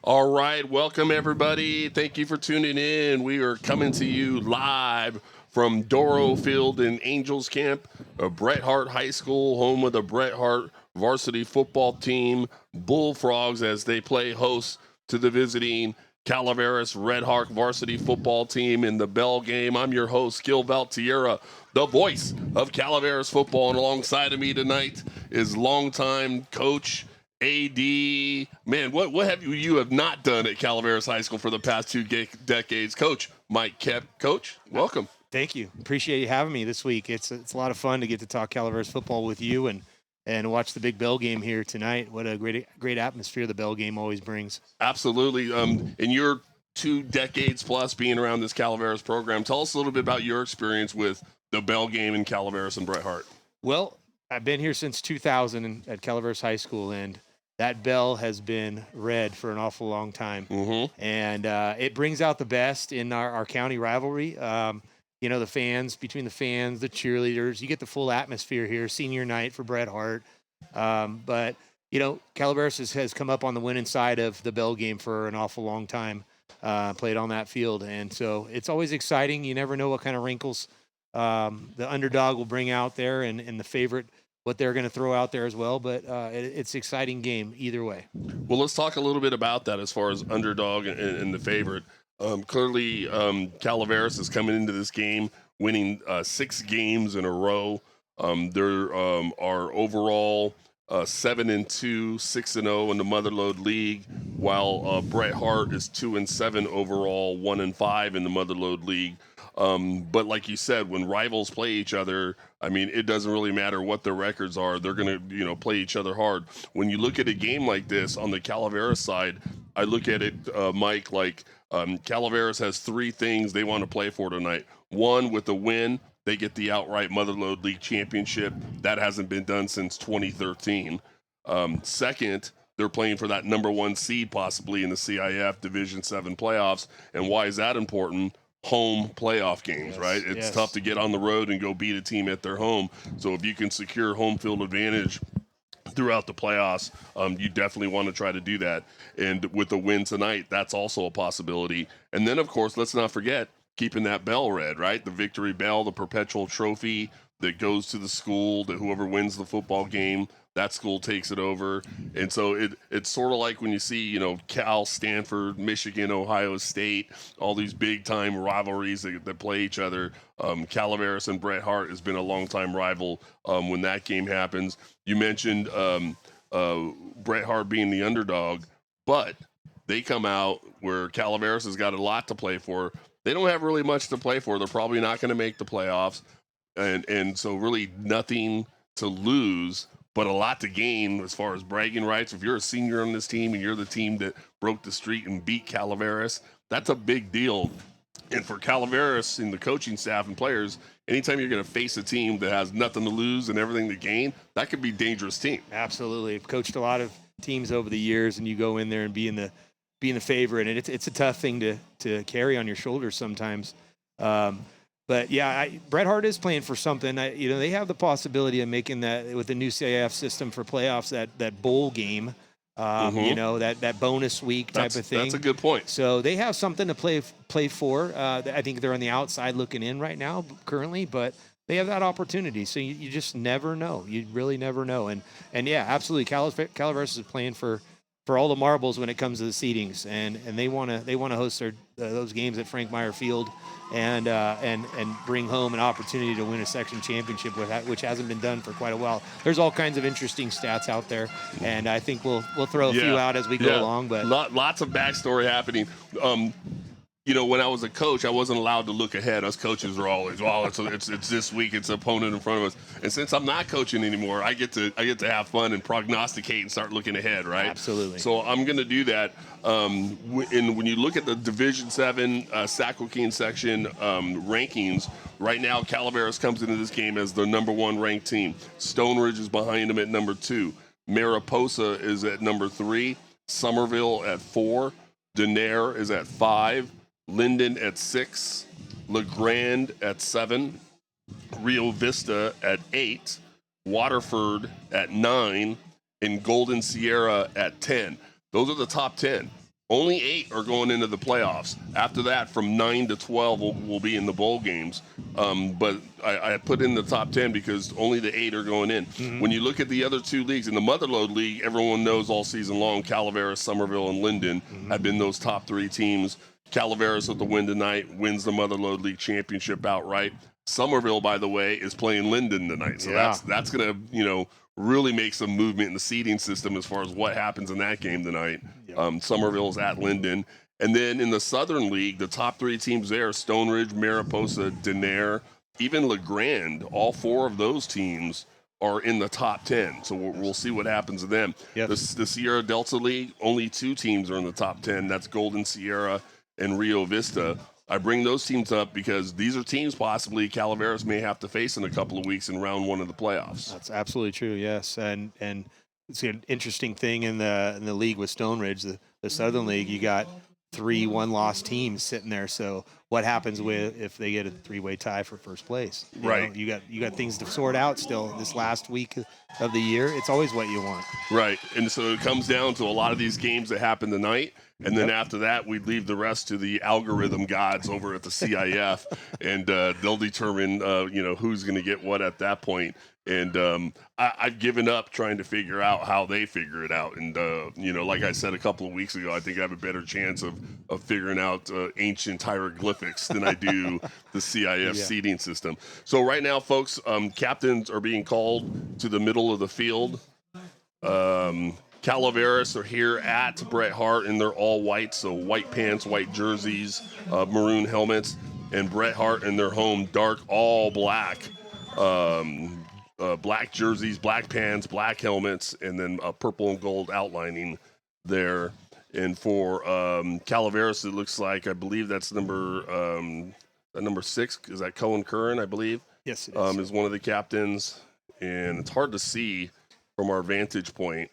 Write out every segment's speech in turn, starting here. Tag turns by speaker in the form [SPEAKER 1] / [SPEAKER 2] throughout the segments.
[SPEAKER 1] All right, welcome everybody. Thank you for tuning in. We are coming to you live from Doro Field in Angels Camp, Bret Harte High School, home of the Bret Harte varsity football team, Bullfrogs, as they play host to the visiting Calaveras Red Hawk varsity football team in the Bell game. I'm your host, Gil Valtierra, the voice of Calaveras football, and alongside of me tonight is longtime coach AD, man, what have you have not done at Calaveras High School for the past two decades? Coach Mike Koepp. Coach, welcome.
[SPEAKER 2] Thank you. Appreciate you having me this week. It's a lot of fun to get to talk Calaveras football with you and watch the big Bell game here tonight. What a great atmosphere the Bell game always brings.
[SPEAKER 1] Absolutely. In your 2 decades plus being around this Calaveras program, tell us a little bit about your experience with the Bell game in Calaveras and Bret Harte.
[SPEAKER 2] Well, I've been here since 2000 at Calaveras High School, and that bell has been red for an awful long time. And it brings out the best in our county rivalry. The fans, between the fans, the cheerleaders, you get the full atmosphere here, senior night for Bret Harte. But Calaveras has come up on the winning side of the Bell game for an awful long time, played on that field. And so it's always exciting. You never know what kind of wrinkles the underdog will bring out there and the favorite, what they're going to throw out there as well. But it's an exciting game either way.
[SPEAKER 1] Well, let's talk a little bit about that as far as underdog and the favorite. Clearly, Calaveras is coming into this game winning 6 games in a row. There are overall 7-2, 6-0 in the Motherlode League, while Bret Harte is 2-7 overall, 1-5 in the Motherlode League. But like you said, when rivals play each other, I mean, it doesn't really matter what their records are. They're going to, play each other hard. When you look at a game like this on the Calaveras side, I look at it, Mike, like Calaveras has 3 things they want to play for tonight. One, with a win, they get the outright Motherlode League Championship. That hasn't been done since 2013. Second, they're playing for that number 1 seed possibly in the CIF Division 7 playoffs. And why is that important? Home playoff games, right? It's tough to get on the road and go beat a team at their home. So if you can secure home field advantage throughout the playoffs, you definitely want to try to do that. And with a win tonight, that's also a possibility. And then, of course, let's not forget keeping that bell red, right? The victory bell, the perpetual trophy that goes to the school, that whoever wins the football game, that school takes it over. And so it's sort of like when you see, Cal, Stanford, Michigan, Ohio State, all these big-time rivalries that play each other. Calaveras and Bret Harte has been a long-time rival when that game happens. You mentioned Bret Harte being the underdog, but they come out where Calaveras has got a lot to play for. They don't have really much to play for. They're probably not going to make the playoffs. And so really nothing to lose, but a lot to gain as far as bragging rights. If you're a senior on this team and you're the team that broke the streak and beat Calaveras, that's a big deal. And for Calaveras and the coaching staff and players, anytime you're going to face a team that has nothing to lose and everything to gain, that could be a dangerous team.
[SPEAKER 2] Absolutely. I've coached a lot of teams over the years, and you go in there and being the favorite, and it's a tough thing to carry on your shoulders sometimes. But yeah, Bret Harte is playing for something. They have the possibility of making that with the new CIF system for playoffs, that bowl game, that bonus week type of thing.
[SPEAKER 1] That's a good point.
[SPEAKER 2] So they have something to play for. I think they're on the outside looking in right now currently, but they have that opportunity. So you just never know. You really never know. And yeah, absolutely. Calaveras is playing for all the marbles when it comes to the seedings, and they want to host those games at Frank Meyer Field, and bring home an opportunity to win a section championship which hasn't been done for quite a while. There's all kinds of interesting stats out there, and I think we'll throw a few out as we go along. But
[SPEAKER 1] lots of backstory happening. When I was a coach, I wasn't allowed to look ahead. Us coaches are always, it's this week, it's an opponent in front of us. And since I'm not coaching anymore, I get to have fun and prognosticate and start looking ahead, right?
[SPEAKER 2] Absolutely.
[SPEAKER 1] So I'm going to do that. And when you look at the Division 7 Sac-Joaquin section rankings, right now Calaveras comes into this game as the number 1 ranked team. Stone Ridge is behind them at number 2. Mariposa is at number 3. Somerville at 4. Denair is at 5. Linden at 6, LeGrand at 7, Rio Vista at 8, Waterford at 9, and Golden Sierra at 10. Those are the top 10. Only 8 are going into the playoffs. After that, from 9 to 12 will be in the bowl games. But I put in the top 10 because only the 8 are going in.
[SPEAKER 2] Mm-hmm.
[SPEAKER 1] When you look at the other 2 leagues, in the Motherlode League, everyone knows all season long, Calaveras, Somerville, and Linden have been those top 3 teams. Calaveras with the win tonight wins the Motherlode League Championship outright. Somerville, by the way, is playing Linden tonight. So that's going to, really make some movement in the seeding system as far as what happens in that game tonight. Yep. Somerville's at Linden. And then in the Southern League, the top 3 teams there, Stone Ridge, Mariposa, Denair, even LeGrand, all 4 of those teams are in the top 10. So we'll see what happens to them. Yep. The Sierra Delta League, only 2 teams are in the top 10. That's Golden Sierra and Rio Vista. I bring those teams up because these are teams possibly Calaveras may have to face in a couple of weeks in round 1 of the playoffs.
[SPEAKER 2] That's absolutely true, yes. And it's an interesting thing in the league with Stone Ridge, the Southern League, you got 3 one-loss teams sitting there. So what happens if they get a 3-way tie for first place?
[SPEAKER 1] Right.
[SPEAKER 2] You got things to sort out still this last week of the year. It's always what you want.
[SPEAKER 1] Right. And so it comes down to a lot of these games that happen tonight. And then after that, we leave the rest to the algorithm gods over at the CIF, and they'll determine, who's going to get what at that point. And I've given up trying to figure out how they figure it out. And, like I said a couple of weeks ago, I think I have a better chance of figuring out ancient hieroglyphics than I do the CIF seeding system. So right now, folks, captains are being called to the middle of the field. Calaveras are here at Bret Harte, and they're all white, so white pants, white jerseys, maroon helmets, and Bret Harte in their home, dark, all black. Black jerseys, black pants, black helmets, and then purple and gold outlining there. And for Calaveras, it looks like, I believe that's number 6. Is that Cohen Curran, I believe?
[SPEAKER 2] Yes, it is.
[SPEAKER 1] Is one of the captains. And it's hard to see from our vantage point.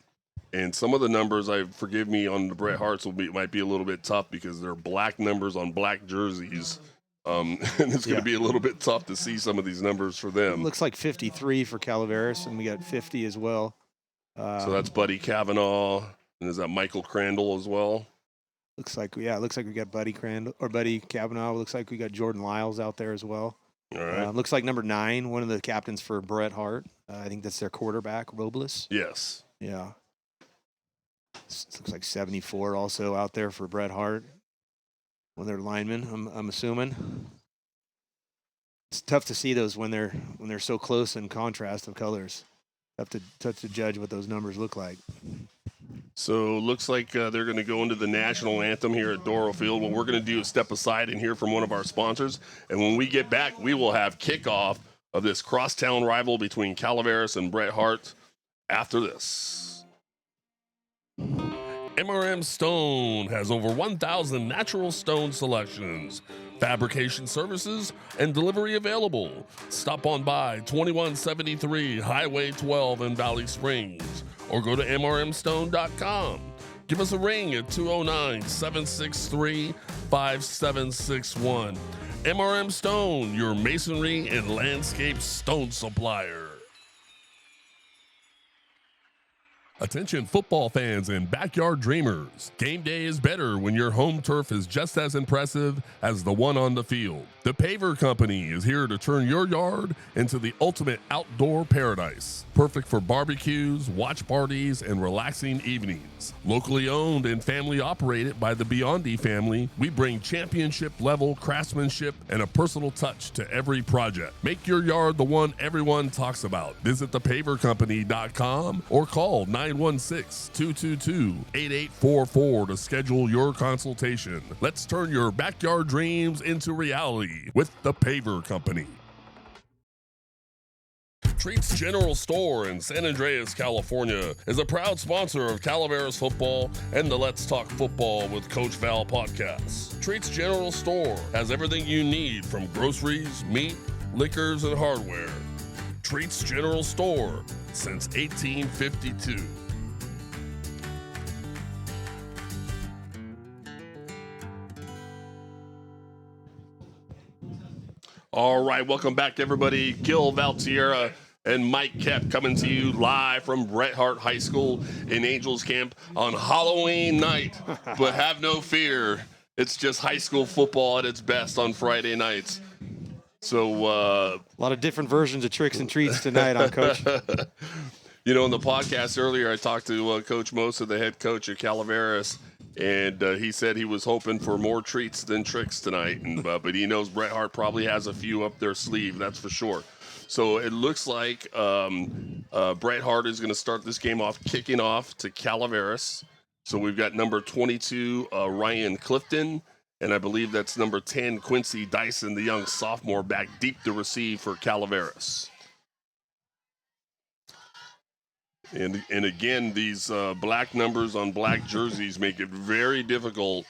[SPEAKER 1] And some of the numbers, forgive me, on the Bret Hartes might be a little bit tough because they're black numbers on black jerseys. And it's going to be a little bit tough to see some of these numbers for them.
[SPEAKER 2] It looks like 53 for Calaveras, and we got 50 as well.
[SPEAKER 1] So that's Buddy Cavanaugh, and is that Michael Crandall as well?
[SPEAKER 2] Looks like we got Buddy Cavanaugh. Looks like we got Jordan Lyles out there as well.
[SPEAKER 1] All right.
[SPEAKER 2] Looks like number 9, one of the captains for Bret Harte. I think that's their quarterback, Robles.
[SPEAKER 1] Yes.
[SPEAKER 2] Yeah. Looks like 74 also out there for Bret Harte. One of their linemen, I'm assuming. It's tough to see those when they're so close in contrast of colors. Tough to judge what those numbers look like.
[SPEAKER 1] So looks like they're going to go into the national anthem here at Doro Field. What we're going to do is step aside and hear from one of our sponsors. And when we get back, we will have kickoff of this crosstown rival between Calaveras and Bret Harte after this. MRM Stone has over 1,000 natural stone selections, fabrication services, and delivery available. Stop on by 2173 Highway 12 in Valley Springs or go to mrmstone.com. Give us a ring at 209-763-5761. MRM Stone, your masonry and landscape stone supplier. Attention football fans and backyard dreamers. Game day is better when your home turf is just as impressive as the one on the field. The Paver Company is here to turn your yard into the ultimate outdoor paradise. Perfect for barbecues, watch parties, and relaxing evenings. Locally owned and family operated by the Biondi family, we bring championship-level craftsmanship and a personal touch to every project. Make your yard the one everyone talks about. Visit thepavercompany.com or call 916-222-8844 to schedule your consultation. Let's turn your backyard dreams into reality with the Paver Company. Treats General Store in San Andreas, California is a proud sponsor of Calaveras football and the Let's Talk Football with Coach Val podcast. Treats General Store has everything you need from groceries, meat, liquors, and hardware. Treats General Store since 1852. All right, welcome back, everybody. Gil Valtierra and Mike Koepp coming to you live from Bret Harte High School in Angels Camp on Halloween night. But have no fear, it's just high school football at its best on Friday nights. So
[SPEAKER 2] a lot of different versions of tricks and treats tonight on Coach.
[SPEAKER 1] You know, in the podcast earlier, I talked to Coach Mosa, the head coach at Calaveras, and he said he was hoping for more treats than tricks tonight. And but he knows Bret Harte probably has a few up their sleeve, that's for sure. So it looks like Bret Harte is going to start this game off, kicking off to Calaveras. So we've got number 22, Ryan Clifton, and I believe that's number 10, Quincy Dyson, the young sophomore, back deep to receive for Calaveras. And again, these black numbers on black jerseys make it very difficult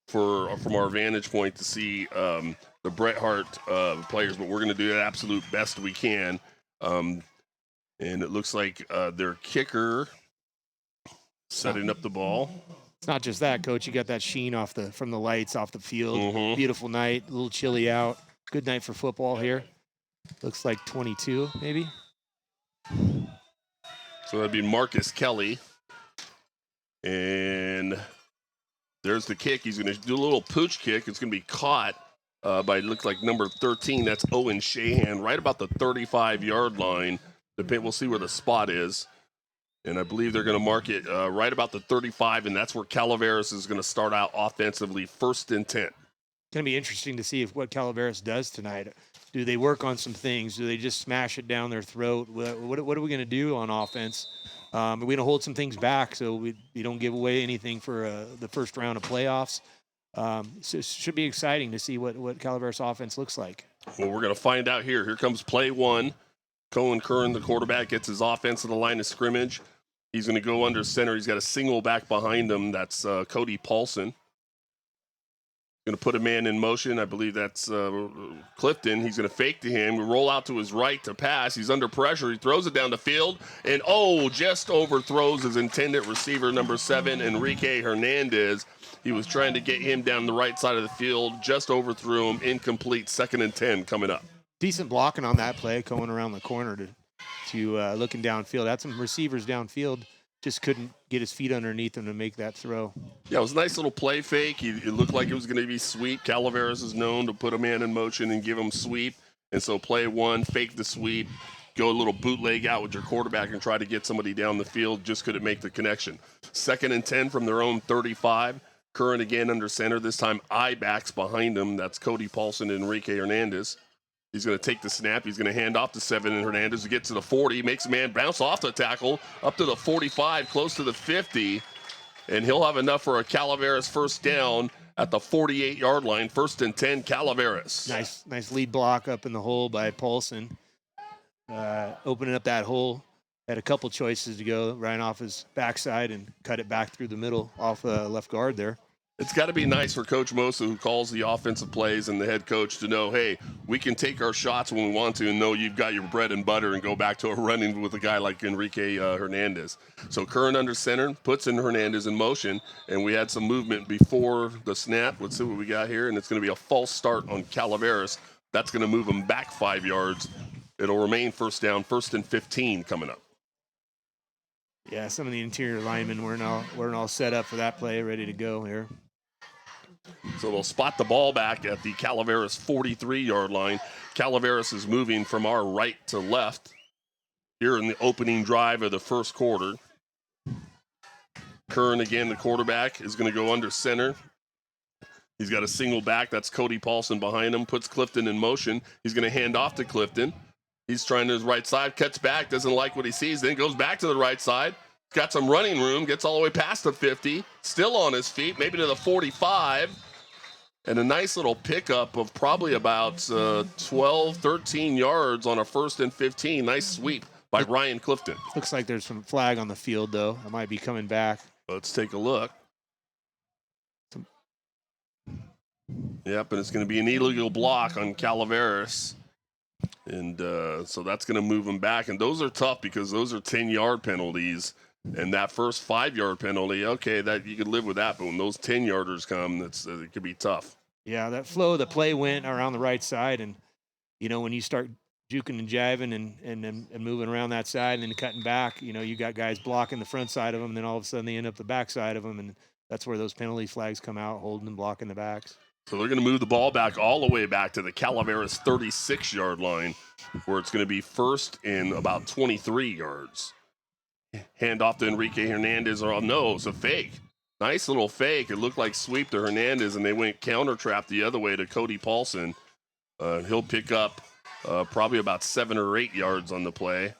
[SPEAKER 1] from our vantage point to see the Bret Harte players, but we're going to do the absolute best we can. And it looks like their kicker setting up the ball.
[SPEAKER 2] It's not just that, Coach. You got that sheen from the lights off the field. Beautiful night, a little chilly out. Good night for football here. Looks like 22, maybe.
[SPEAKER 1] So that'd be Marcus Kelly. And there's the kick. He's going to do a little pooch kick. It's going to be caught by, it looks like number 13. That's Owen Shahan, right about the 35-yard line. We'll see where the spot is. And I believe they're going to mark it right about the 35, and that's where Calaveras is going to start out offensively, 1st and 10.
[SPEAKER 2] It's going to be interesting to see what Calaveras does tonight. Do they work on some things? Do they just smash it down their throat? What are we going to do on offense? We're going to hold some things back so we don't give away anything for the first round of playoffs. So it should be exciting to see what Calaveras offense looks like.
[SPEAKER 1] Well, we're going to find out here. Here comes play one. Cohen Curran, the quarterback, gets his offense to the line of scrimmage. He's going to go under center. He's got a single back behind him. That's Cody Paulson. Going to put a man in motion. I believe that's Clifton. He's going to fake to him. Roll out to his right to pass. He's under pressure. He throws it down the field. And, just overthrows his intended receiver, number 7, Enrique Hernandez. He was trying to get him down the right side of the field. Just overthrew him. Incomplete. 2nd and 10 coming up.
[SPEAKER 2] Decent blocking on that play, going around the corner to looking downfield. Had some receivers downfield. Just couldn't get his feet underneath him to make that throw.
[SPEAKER 1] Yeah, it was a nice little play fake. It looked like it was going to be sweep. Calaveras is known to put a man in motion and give him sweep. And so play one, fake the sweep, go a little bootleg out with your quarterback and try to get somebody down the field. Just couldn't make the connection. 2nd and 10 from their own 35. Curran again under center. This time I-backs behind him. That's Cody Paulson and Enrique Hernandez. He's going to take the snap. He's going to hand off to 7 and Hernandez to get to the 40. Makes a man bounce off the tackle up to the 45, close to the 50. And he'll have enough for a Calaveras first down at the 48-yard line. 1st and 10, Calaveras.
[SPEAKER 2] Nice lead block up in the hole by Paulson. Opening up that hole. Had a couple choices to go. Right off his backside and cut it back through the middle off left guard there.
[SPEAKER 1] It's got to be nice for Coach Mosa, who calls the offensive plays, and the head coach to know, hey, we can take our shots when we want to and know you've got your bread and butter and go back to a running with a guy like Enrique Hernandez. So Curran under center, puts in Hernandez in motion, and we had some movement before the snap. Let's see what we got here, and it's going to be a false start on Calaveras. That's going to move them back 5 yards. It'll remain first down, 1st and 15 coming up.
[SPEAKER 2] Yeah, some of the interior linemen weren't all set up for that play, ready to go here.
[SPEAKER 1] So they'll spot the ball back at the Calaveras 43-yard line. Calaveras is moving from our right to left here in the opening drive of the first quarter. Curran, again, the quarterback, is going to go under center. He's got a single back. That's Cody Paulson behind him. Puts Clifton in motion. He's going to hand off to Clifton. He's trying to his right side, cuts back, doesn't like what he sees, then goes back to the right side. Got some running room, gets all the way past the 50, still on his feet, maybe to the 45. And a nice little pickup of probably about 12, 13 yards on a 1st and 15. Nice sweep by Ryan Clifton.
[SPEAKER 2] Looks like there's some flag on the field, though. I might be coming back.
[SPEAKER 1] Let's take a look. Yep, and it's going to be an illegal block on Calaveras. And so that's going to move them back. And those are tough because those are 10-yard penalties. And that first 5-yard penalty, okay, that you could live with that. But when those 10-yarders come, it could be tough.
[SPEAKER 2] Yeah, that flow of the play went around the right side. And, when you start juking and jiving and moving around that side and then cutting back. You got guys blocking the front side of them, and then all of a sudden they end up the back side of them, and that's where those penalty flags come out, holding and blocking the backs.
[SPEAKER 1] So they're going to move the ball back all the way back to the Calaveras 36-yard line, where it's going to be first and about 23 yards. Hand off to Enrique Hernandez. No, it's a fake. Nice little fake. It looked like sweep to Hernandez, and they went counter trap the other way to Cody Paulson. He'll pick up probably about 7 or 8 yards on the play,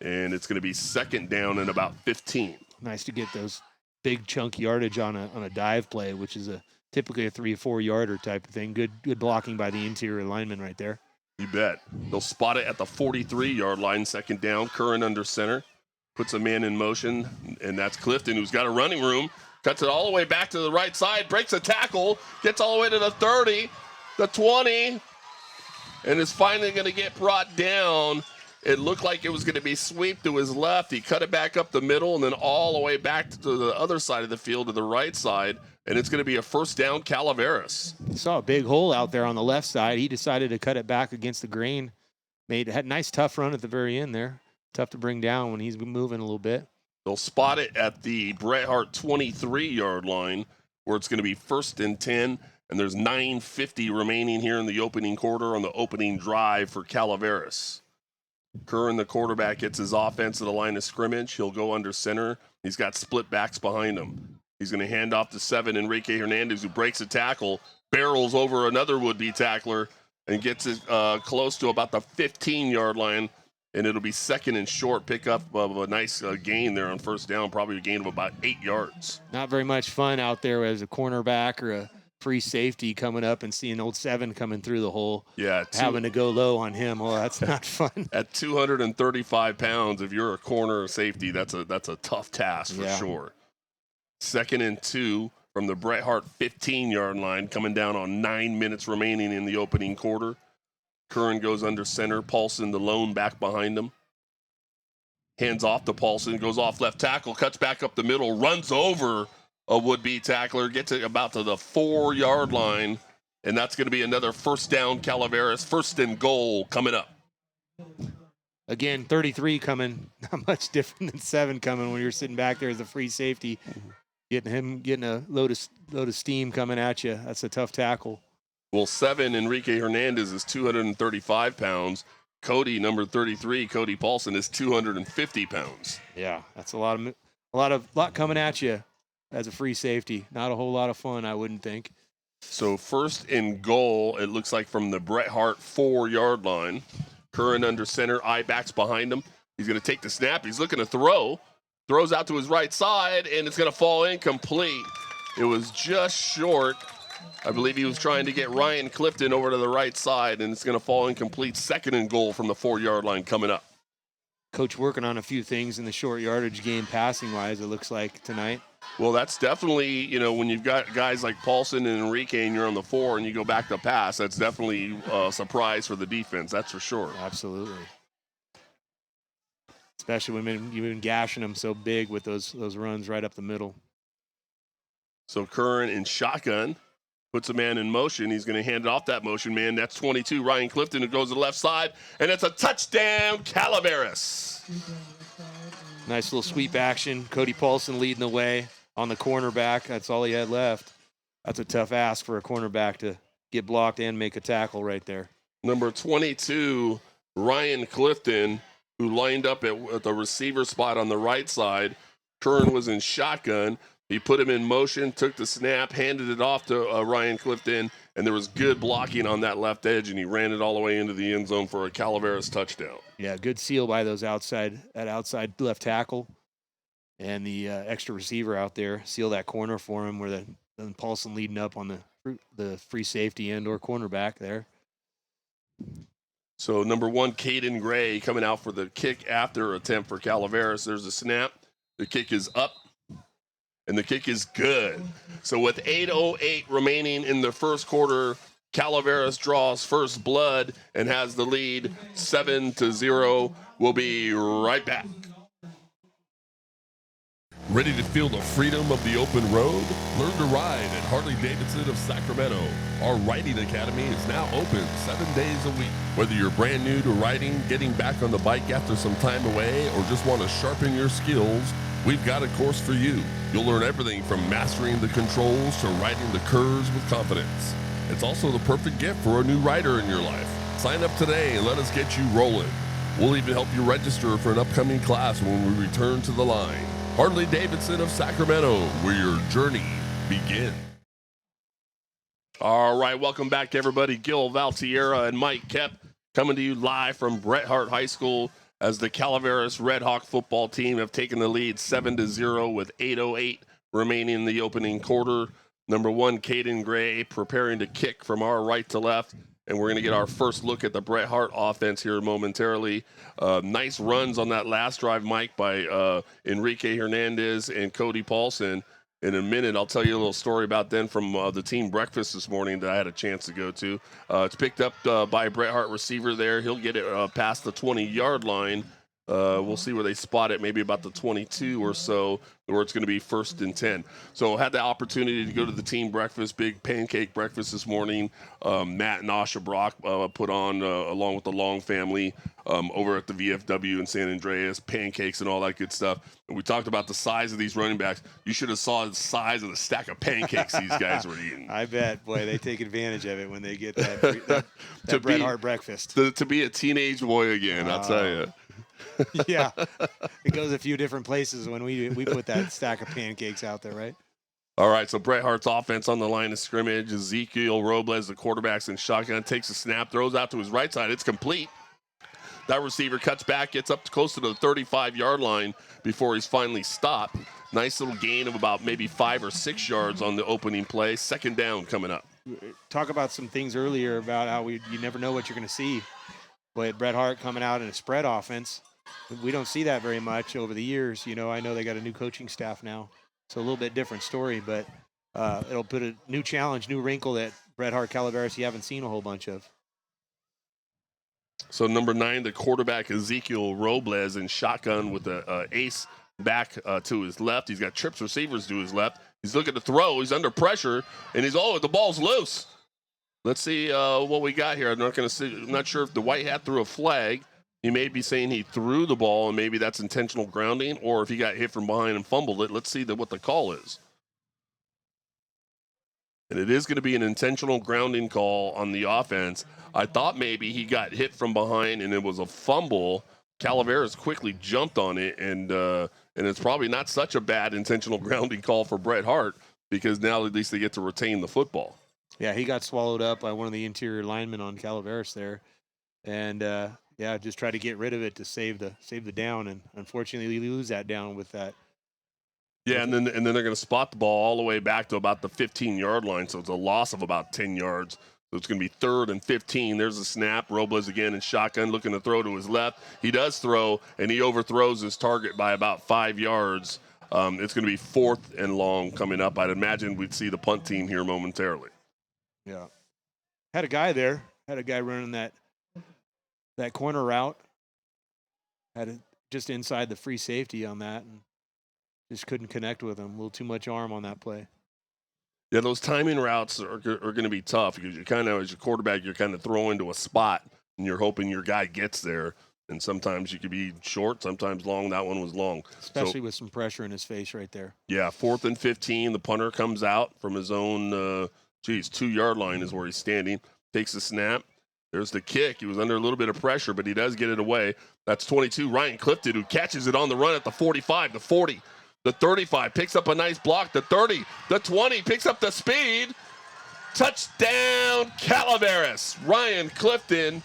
[SPEAKER 1] and it's going to be second down and about 15.
[SPEAKER 2] Nice to get those big chunk yardage on a dive play, which is typically a 3 or 4 yarder type of thing. Good blocking by the interior lineman right there.
[SPEAKER 1] You bet. They'll spot it at the 43-yard line, second down. Curran under center. Puts a man in motion, and that's Clifton, who's got a running room. Cuts it all the way back to the right side, breaks a tackle, gets all the way to the 30, the 20, and is finally going to get brought down. It looked like it was going to be sweep to his left. He cut it back up the middle and then all the way back to the other side of the field to the right side, and it's going to be a first down Calaveras.
[SPEAKER 2] Saw a big hole out there on the left side. He decided to cut it back against the grain. Had a nice tough run at the very end there. Tough to bring down when he's moving a little bit.
[SPEAKER 1] They'll spot it at the Bret Harte 23-yard line, where it's going to be first and 10, and there's 9:50 remaining here in the opening quarter on the opening drive for Calaveras. Curran, the quarterback, gets his offense to the line of scrimmage. He'll go under center. He's got split backs behind him. He's going to hand off to 7, Enrique Hernandez, who breaks a tackle, barrels over another would-be tackler, and gets it close to about the 15-yard line. And it'll be second and short, pickup of a nice gain there on first down, probably a gain of about 8 yards.
[SPEAKER 2] Not very much fun out there as a cornerback or a free safety coming up and seeing old 7 coming through the hole.
[SPEAKER 1] Yeah.
[SPEAKER 2] Having to go low on him. Well, that's not fun.
[SPEAKER 1] At 235 pounds, if you're a corner or safety, that's a tough task for sure. Second and 2 from the Bret Harte 15-yard line, coming down on 9 minutes remaining in the opening quarter. Curran goes under center. Paulson, the lone back behind him. Hands off to Paulson. Goes off left tackle. Cuts back up the middle. Runs over a would-be tackler. Gets it about to the 4-yard line. And that's going to be another first down Calaveras. First and goal coming up.
[SPEAKER 2] Again, 33 coming. Not much different than 7 coming when you're sitting back there as a free safety. Getting a load of steam coming at you. That's a tough tackle.
[SPEAKER 1] Well, 7, Enrique Hernandez, is 235 pounds. Cody, number 33, Cody Paulson, is 250 pounds.
[SPEAKER 2] Yeah, that's a lot coming at you as a free safety. Not a whole lot of fun, I wouldn't think.
[SPEAKER 1] So first and goal, it looks like from the Bret Harte 4-yard line. Curran under center, eye backs behind him. He's going to take the snap. He's looking to throw. Throws out to his right side, and it's going to fall incomplete. It was just short. I believe he was trying to get Ryan Clifton over to the right side, and it's going to fall incomplete. Second and goal from the 4-yard line coming up.
[SPEAKER 2] Coach working on a few things in the short yardage game passing-wise, it looks like, tonight.
[SPEAKER 1] Well, that's definitely, when you've got guys like Paulson and Enrique and you're on the 4 and you go back to pass, that's definitely a surprise for the defense, that's for sure.
[SPEAKER 2] Absolutely. Especially when you've been gashing them so big with those runs right up the middle.
[SPEAKER 1] So Curran in shotgun. Puts a man in motion. He's going to hand it off that motion man. That's 22, Ryan Clifton, who goes to the left side. And it's a touchdown, Calaveras.
[SPEAKER 2] Nice little sweep action. Cody Paulson leading the way on the cornerback. That's all he had left. That's a tough ask for a cornerback to get blocked and make a tackle right there.
[SPEAKER 1] Number 22, Ryan Clifton, who lined up at the receiver spot on the right side. Curran was in shotgun. He put him in motion, took the snap, handed it off to Ryan Clifton, and there was good blocking on that left edge, and he ran it all the way into the end zone for a Calaveras touchdown.
[SPEAKER 2] Yeah, good seal by that outside left tackle, and the extra receiver out there seal that corner for him, where the Paulson leading up on the free safety end or cornerback there.
[SPEAKER 1] So number 1, Caden Gray coming out for the kick after attempt for Calaveras. There's a snap. The kick is up. And the kick is good. So with 8:08 remaining in the first quarter, Calaveras draws first blood and has the lead 7-0. We'll be right back. Ready to feel the freedom of the open road? Learn to ride at Harley-Davidson of Sacramento. Our riding academy is now open 7 days a week. Whether you're brand new to riding, getting back on the bike after some time away, or just want to sharpen your skills, we've got a course for you. You'll learn everything from mastering the controls to riding the curves with confidence. It's also the perfect gift for a new rider in your life. Sign up today and let us get you rolling. We'll even help you register for an upcoming class when we return to the line. Harley-Davidson of Sacramento, where your journey begins. All right, welcome back to everybody. Gil Valtierra and Mike Koepp coming to you live from Bret Harte High School as the Calaveras Red Hawk football team have taken the lead 7-0 with 8:08 remaining in the opening quarter. Number 1, Caden Gray preparing to kick from our right to left. And we're going to get our first look at the Bret Harte offense here momentarily. Nice runs on that last drive, Mike, by Enrique Hernandez and Cody Paulson. In a minute, I'll tell you a little story about them from the team breakfast this morning that I had a chance to go to. It's picked up by a Bret Harte receiver there. He'll get it past the 20-yard line. We'll see where they spot it, maybe about the 22 or so, where it's going to be 1st and 10. So had the opportunity to go to the team breakfast, big pancake breakfast this morning. Matt and Asha Brock put on, along with the Long family, over at the VFW in San Andreas, pancakes and all that good stuff. And we talked about the size of these running backs. You should have saw the size of the stack of pancakes these guys were eating.
[SPEAKER 2] I bet. Boy, they take advantage of it when they get that Bret Harte breakfast.
[SPEAKER 1] To be a teenage boy again, I'll tell you.
[SPEAKER 2] Yeah, it goes a few different places when we put that stack of pancakes out there, right?
[SPEAKER 1] All right, so Bret Harte's offense on the line of scrimmage. Ezekiel Robles, the quarterback's in shotgun, takes a snap, throws out to his right side. It's complete. That receiver cuts back, gets up close to the 35-yard line before he's finally stopped. Nice little gain of about maybe 5 or 6 yards on the opening play. 2nd down coming up.
[SPEAKER 2] Talk about some things earlier about how you never know what you're going to see. But Bret Harte coming out in a spread offense, we don't see that very much over the years. You know, I know they got a new coaching staff now, so a little bit different story, but it'll put a new challenge, new wrinkle that Bret Harte Calaveras you haven't seen a whole bunch of.
[SPEAKER 1] So number 9, the quarterback Ezekiel Robles in shotgun with the ace back to his left. He's got trips receivers to his left. He's looking to throw. He's under pressure, and the ball's loose. Let's see what we got here. I'm not sure if the white hat threw a flag. He may be saying he threw the ball, and maybe that's intentional grounding, or if he got hit from behind and fumbled it. Let's see what the call is. And it is going to be an intentional grounding call on the offense. I thought maybe he got hit from behind and it was a fumble. Calaveras quickly jumped on it, and it's probably not such a bad intentional grounding call for Bret Harte because now at least they get to retain the football.
[SPEAKER 2] Yeah, he got swallowed up by one of the interior linemen on Calaveras there, and just try to get rid of it to save the down, and unfortunately we lose that down with that.
[SPEAKER 1] Yeah, and then they're going to spot the ball all the way back to about the 15-yard line, so it's a loss of about 10 yards. So it's going to be 3rd and 15. There's a snap. Robles again in shotgun looking to throw to his left. He does throw, and he overthrows his target by about 5 yards. It's going to be 4th and long coming up. I'd imagine we'd see the punt team here momentarily.
[SPEAKER 2] Yeah. Had a guy running that corner route. Had it just inside the free safety on that, and just couldn't connect with him. A little too much arm on that play.
[SPEAKER 1] Yeah, those timing routes are going to be tough because you're kind of, as your quarterback, you're kind of throwing to a spot, and you're hoping your guy gets there. And sometimes you could be short, sometimes long. That one was long.
[SPEAKER 2] Especially with some pressure in his face right there.
[SPEAKER 1] Yeah, 4th and 15. The punter comes out from his own 2-yard line is where he's standing. Takes the snap. There's the kick. He was under a little bit of pressure, but he does get it away. That's 22, Ryan Clifton, who catches it on the run at the 45, the 40, the 35. Picks up a nice block, the 30, the 20. Picks up the speed. Touchdown, Calaveras. Ryan Clifton,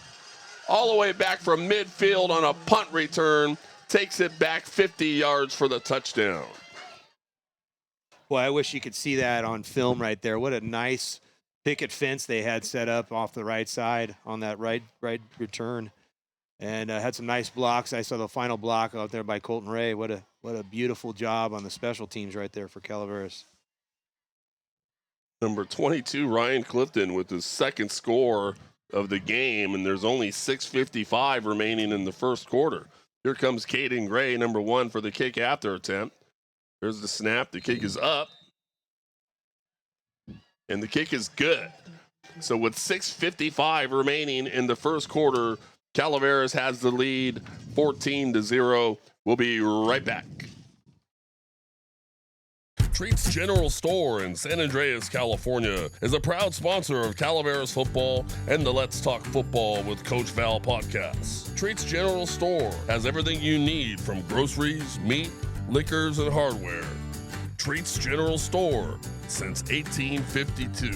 [SPEAKER 1] all the way back from midfield on a punt return, takes it back 50 yards for the touchdown.
[SPEAKER 2] Boy, I wish you could see that on film right there. What a nice picket fence they had set up off the right side on that right return, and had some nice blocks. I saw the final block out there by Colton Ray. What a beautiful job on the special teams right there for Calaveras.
[SPEAKER 1] Number 22, Ryan Clifton, with his 2nd score of the game, and there's only 6:55 remaining in the first quarter. Here comes Caden Gray, number 1, for the kick after attempt. There's the snap. The kick is up. And the kick is good. So with 6:55 remaining in the first quarter, Calaveras has the lead 14-0. We'll be right back. Treats General Store in San Andreas, California is a proud sponsor of Calaveras football and the Let's Talk Football with Coach Val podcast. Treats General Store has everything you need from groceries, meat, liquors, and hardware. Treats General Store since 1852.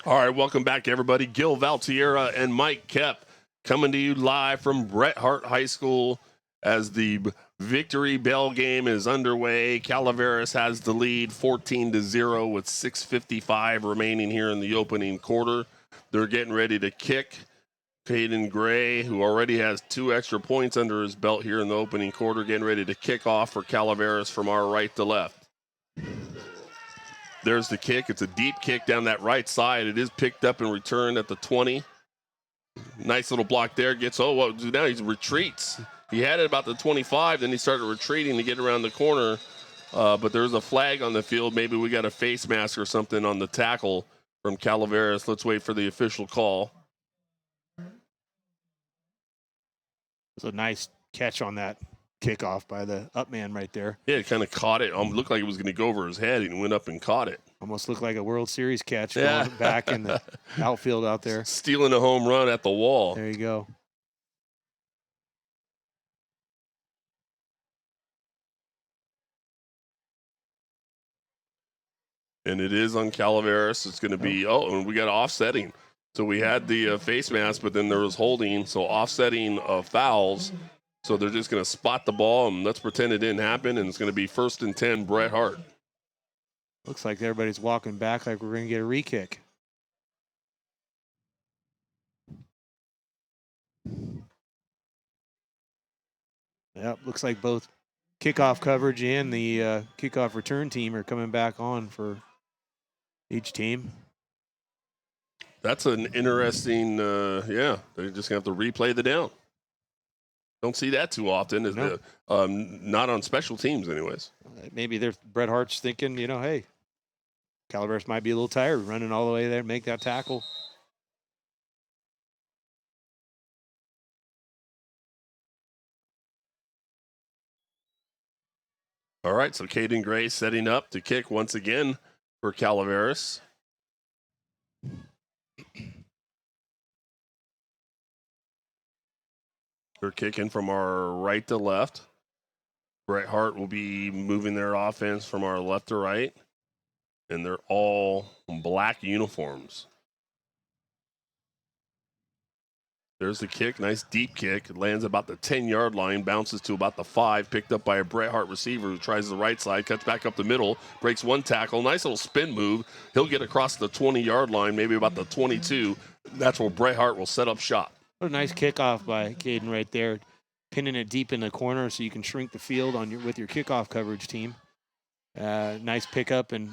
[SPEAKER 1] All right, welcome back, everybody. Gil Valtierra and Mike Koepp coming to you live from Bret Harte High School as the victory bell game is underway. Calaveras has the lead 14-0 with 6:55 remaining here in the opening quarter. They're getting ready to kick. Caden Gray, who already has 2 extra points under his belt here in the opening quarter, getting ready to kick off for Calaveras from our right to left. There's the kick. It's a deep kick down that right side. It is picked up and returned at the 20. Nice little block there. Now he retreats. He had it about the 25, then he started retreating to get around the corner. But there's a flag on the field. Maybe we got a face mask or something on the tackle from Calaveras. Let's wait for the official call.
[SPEAKER 2] It's a nice catch on that kickoff by the up man right there.
[SPEAKER 1] Yeah, it kind of caught it. Looked like it was going to go over his head and went up and caught it.
[SPEAKER 2] Almost looked like a World Series catch going back in the outfield out there.
[SPEAKER 1] Stealing a home run at the wall.
[SPEAKER 2] There you go.
[SPEAKER 1] And it is on Calaveras. It's going to be, and we got offsetting. So we had the face mask, but then there was holding. So offsetting fouls. So they're just going to spot the ball, and let's pretend it didn't happen, and it's going to be 1st and 10, Bret Harte.
[SPEAKER 2] Looks like everybody's walking back like we're going to get a re-kick. Yep, looks like both kickoff coverage and the kickoff return team are coming back on for each team.
[SPEAKER 1] That's an interesting, they're just going to have to replay the down. Don't see that too often.
[SPEAKER 2] No.
[SPEAKER 1] Not on special teams anyways.
[SPEAKER 2] Maybe Bret Harte's thinking, hey, Calaveras might be a little tired running all the way there to make that tackle.
[SPEAKER 1] All right, so Caden Gray setting up to kick once again for Calaveras. They're kicking from our right to left. Bret Harte will be moving their offense from our left to right. And they're all black uniforms. There's the kick. Nice deep kick. It lands about the 10-yard line. Bounces to about the 5. Picked up by a Bret Harte receiver who tries the right side. Cuts back up the middle. Breaks one tackle. Nice little spin move. He'll get across the 20-yard line, maybe about the 22. That's where Bret Harte will set up shop.
[SPEAKER 2] What a nice kickoff by Caden right there. Pinning it deep in the corner so you can shrink the field with your kickoff coverage team. Nice pickup and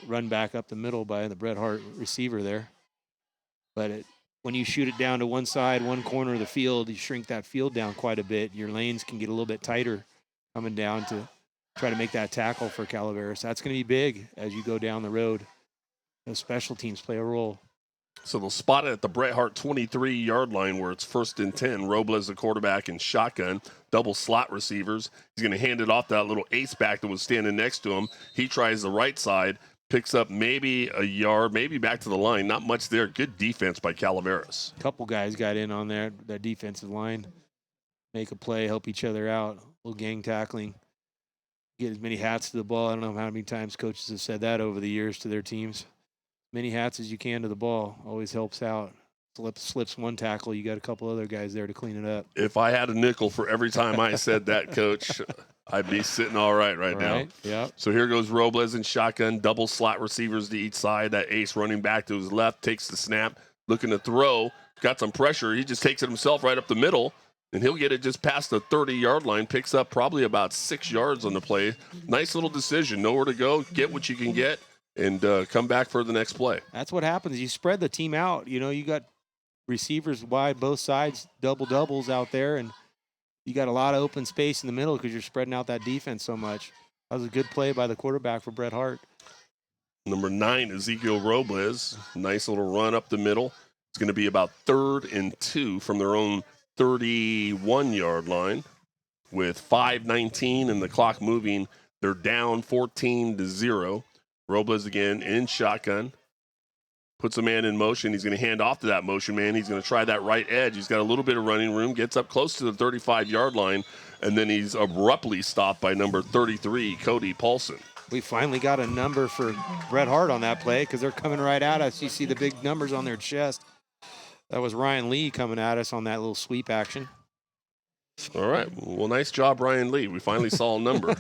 [SPEAKER 2] run back up the middle by the Bret Harte receiver there. But when you shoot it down to one side, one corner of the field, you shrink that field down quite a bit. Your lanes can get a little bit tighter coming down to try to make that tackle for Calaveras. That's going to be big as you go down the road. Those special teams play a role.
[SPEAKER 1] So they'll spot it at the Bret Harte 23-yard line where it's 1st and 10. Robles, the quarterback, in shotgun. Double slot receivers. He's going to hand it off to that little ace back that was standing next to him. He tries the right side, picks up maybe a yard, maybe back to the line. Not much there. Good defense by Calaveras.
[SPEAKER 2] A couple guys got in on that defensive line. Make a play, help each other out. A little gang tackling. Get as many hats to the ball. I don't know how many times coaches have said that over the years to their teams. Many hats as you can to the ball always helps out. Slips one tackle, you got a couple other guys there to clean it up.
[SPEAKER 1] If I had a nickel for every time I said that, Coach, I'd be sitting all right now.
[SPEAKER 2] Yeah.
[SPEAKER 1] So here goes Robles in shotgun, double slot receivers to each side. That ace running back to his left takes the snap, looking to throw, got some pressure. He just takes it himself right up the middle, and he'll get it just past the 30-yard line, picks up probably about 6 yards on the play. Nice little decision. Nowhere to go, get what you can get, and come back for the next play.
[SPEAKER 2] That's what happens. You spread the team out. You got receivers wide both sides, doubles out there, and you got a lot of open space in the middle because you're spreading out that defense so much. That was a good play by the quarterback for Bret Harte.
[SPEAKER 1] Number 9, Ezekiel Robles. Nice little run up the middle. It's going to be about 3rd and 2 from their own 31-yard line. With 5:19 and the clock moving, they're down 14-0. Robles again in shotgun. Puts a man in motion. He's going to hand off to that motion man. He's going to try that right edge. He's got a little bit of running room. Gets up close to the 35-yard line. And then he's abruptly stopped by number 33, Cody Paulson.
[SPEAKER 2] We finally got a number for Bret Harte on that play because they're coming right at us. You see the big numbers on their chest. That was Ryan Lee coming at us on that little sweep action.
[SPEAKER 1] All right. Well, nice job, Ryan Lee. We finally saw a number.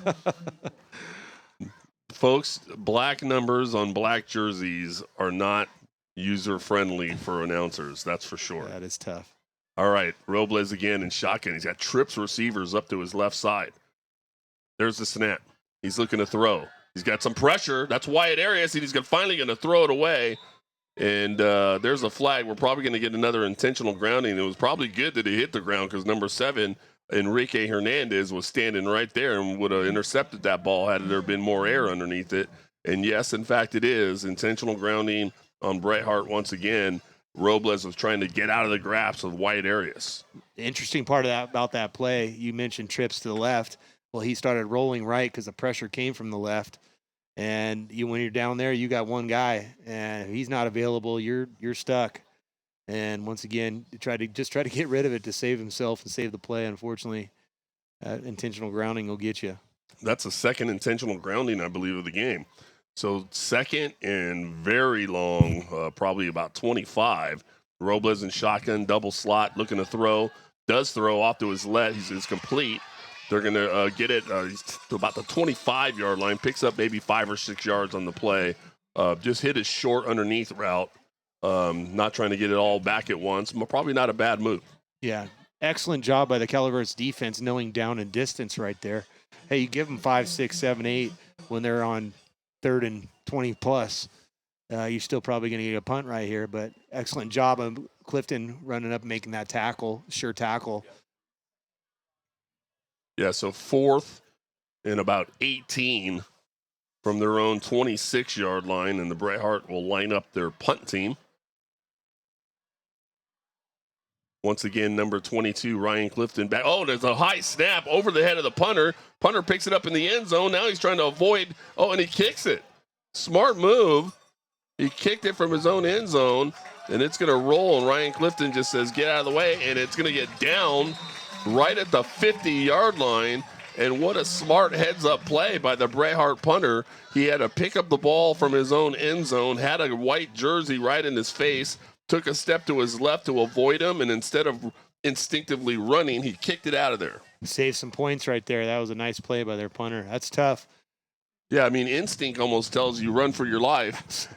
[SPEAKER 1] Folks, black numbers on black jerseys are not user-friendly for announcers. That's for sure.
[SPEAKER 2] That is tough.
[SPEAKER 1] All right. Robles again in shotgun. He's got trips receivers up to his left side. There's the snap. He's looking to throw. He's got some pressure. That's Wyatt Arias. He's finally going to throw it away. And there's a flag. We're probably going to get another intentional grounding. It was probably good that he hit the ground because number 7, Enrique Hernandez, was standing right there and would have intercepted that ball had there been more air underneath it. And yes, in fact, it is intentional grounding on Bret Harte once again. Robles was trying to get out of the grasp of Wyatt Arias.
[SPEAKER 2] The interesting part of that, about that play, you mentioned trips to the left. Well, he started rolling right because the pressure came from the left. And when you're down there, you got one guy, and if he's not available, you're stuck. And once again, try to get rid of it to save himself and save the play. Unfortunately, intentional grounding will get you.
[SPEAKER 1] That's a second intentional grounding, I believe, of the game. So second and very long, probably about 25. Robles in shotgun, double slot, looking to throw. Does throw off to his left. He's complete. They're going to get it to about the 25-yard line. Picks up maybe 5 or 6 yards on the play. Just hit his short underneath route. Not trying to get it all back at once. Probably not a bad move.
[SPEAKER 2] Yeah, excellent job by the Calaveras defense knowing down and distance right there. Hey, you give them 5, 6, 7, 8 when they're on 3rd and 20 plus. You're still probably going to get a punt right here, but excellent job of Clifton running up and making that tackle, sure tackle.
[SPEAKER 1] Yeah, so 4th and about 18 from their own 26-yard line, and the Bret Harte will line up their punt team. Once again, number 22, Ryan Clifton back. Oh, there's a high snap over the head of the punter. Punter picks it up in the end zone. Now he's trying to avoid. Oh, and he kicks it. Smart move. He kicked it from his own end zone, and it's going to roll, and Ryan Clifton just says, get out of the way, and it's going to get down right at the 50-yard line. And what a smart heads-up play by the Bret Harte punter. He had to pick up the ball from his own end zone, had a white jersey right in his face, took a step to his left to avoid him, and instead of instinctively running, he kicked it out of there.
[SPEAKER 2] Saved some points right there. That was a nice play by their punter. That's tough.
[SPEAKER 1] Yeah, I mean, instinct almost tells you run for your life.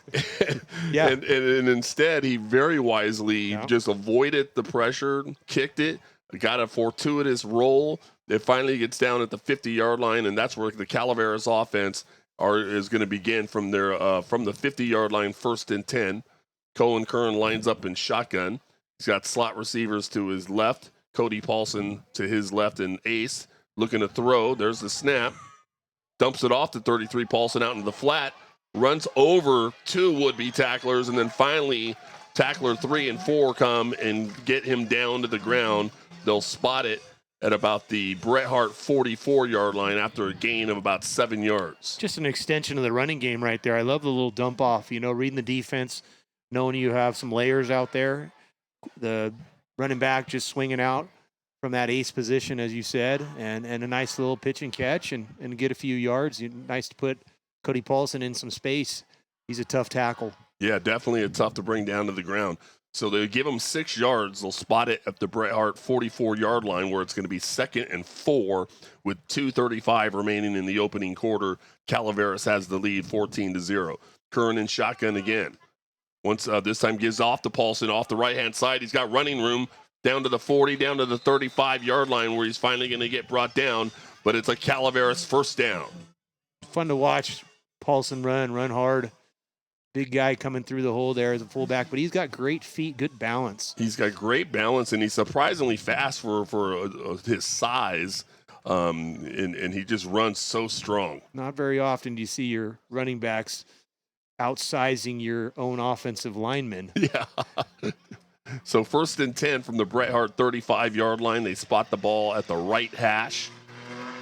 [SPEAKER 2] Yeah.
[SPEAKER 1] And instead, he very wisely just avoided the pressure, kicked it, got a fortuitous roll. It finally gets down at the 50-yard line, and that's where the Calaveras offense is going to begin from their from the 50-yard line, 1st and 10. Cohen Kern lines up in shotgun. He's got slot receivers to his left, Cody Paulson to his left, and Ace looking to throw. There's the snap. Dumps it off to 33, Paulson out into the flat, runs over 2 would-be tacklers, and then finally tackler 3 and 4 come and get him down to the ground. They'll spot it at about the Bret Harte 44-yard line after a gain of about 7 yards.
[SPEAKER 2] Just an extension of the running game right there. I love the little dump off, reading the defense, knowing you have some layers out there. The running back just swinging out from that ace position, as you said, and a nice little pitch and catch and get a few yards. Nice to put Cody Paulson in some space. He's a tough tackle.
[SPEAKER 1] Yeah, definitely tough to bring down to the ground. So they give him 6 yards. They'll spot it at the Bret Harte 44-yard line where it's going to be 2nd and 4 with 2:35 remaining in the opening quarter. Calaveras has the lead 14-0. Curran in shotgun again. Once this time gives off to Paulson off the right-hand side. He's got running room down to the 40, down to the 35-yard line where he's finally going to get brought down. But it's a Calaveras 1st down.
[SPEAKER 2] Fun to watch Paulson run hard. big guy coming through the hole there as a fullback, but he's got great feet, good balance.
[SPEAKER 1] He's got great balance, and he's surprisingly fast for his size, and he just runs so strong.
[SPEAKER 2] Not very often do you see your running backs outsizing your own offensive linemen.
[SPEAKER 1] Yeah. So 1st and 10 from the Bret Harte 35-yard line. They spot the ball at the right hash.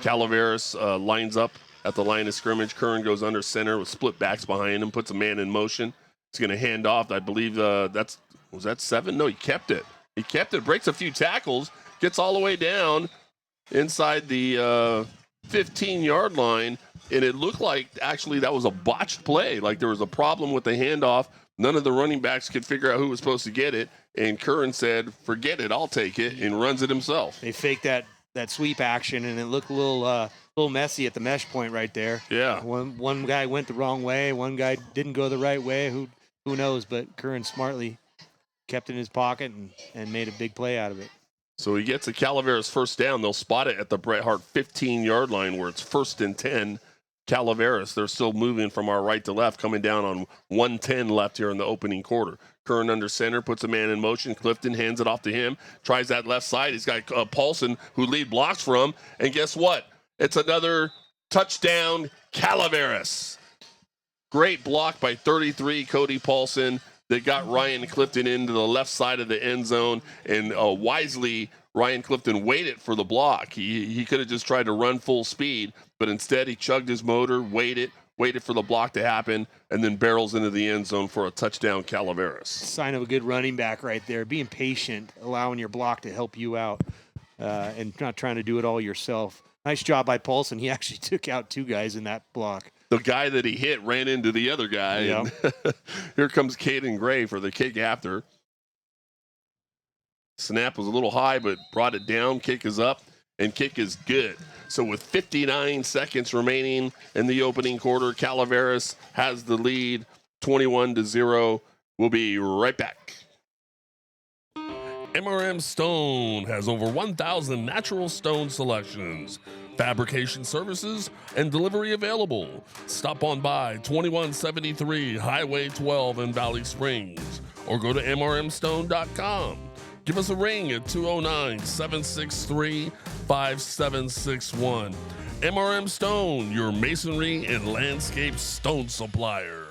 [SPEAKER 1] Calaveras lines up at the line of scrimmage. Curran goes under center with split backs behind him, puts a man in motion. He's going to hand off. I believe was that 7? No, he kept it. He kept it, breaks a few tackles, gets all the way down inside the 15-yard line, and it looked like actually that was a botched play. Like there was a problem with the handoff. None of the running backs could figure out who was supposed to get it, and Curran said, forget it, I'll take it, and runs it himself.
[SPEAKER 2] They faked that sweep action, and it looked a little messy at the mesh point right there.
[SPEAKER 1] Yeah.
[SPEAKER 2] One guy went the wrong way, one guy didn't go the right way. Who knows? But Curran smartly kept it in his pocket and made a big play out of it.
[SPEAKER 1] So he gets a Calaveras first down. They'll spot it at the Bret Harte 15-yard line where it's 1st and 10. Calaveras, they're still moving from our right to left, coming down on 1:10 left here in the opening quarter. Curran under center, puts a man in motion. Clifton hands it off to him, tries that left side. He's got Paulson, who lead blocks for him. And guess what? It's another touchdown, Calaveras. Great block by 33, Cody Paulson, that got Ryan Clifton into the left side of the end zone. And wisely, Ryan Clifton waited for the block. He could have just tried to run full speed, but instead he chugged his motor, waited for the block to happen, and then barrels into the end zone for a touchdown, Calaveras.
[SPEAKER 2] Sign of a good running back right there. Being patient, allowing your block to help you out, and not trying to do it all yourself. Nice job by Paulson. He actually took out 2 guys in that block.
[SPEAKER 1] The guy that he hit ran into the other guy.
[SPEAKER 2] Yep.
[SPEAKER 1] And here comes Caden Gray for the kick after. Snap was a little high, but brought it down. Kick is up, and kick is good. So with 59 seconds remaining in the opening quarter, Calaveras has the lead, 21-0. We'll be right back. MRM Stone has over 1,000 natural stone selections, fabrication services, and delivery available. Stop on by 2173 Highway 12 in Valley Springs, or go to mrmstone.com. Give us a ring at 209-763-5761. MRM Stone, your masonry and landscape stone supplier.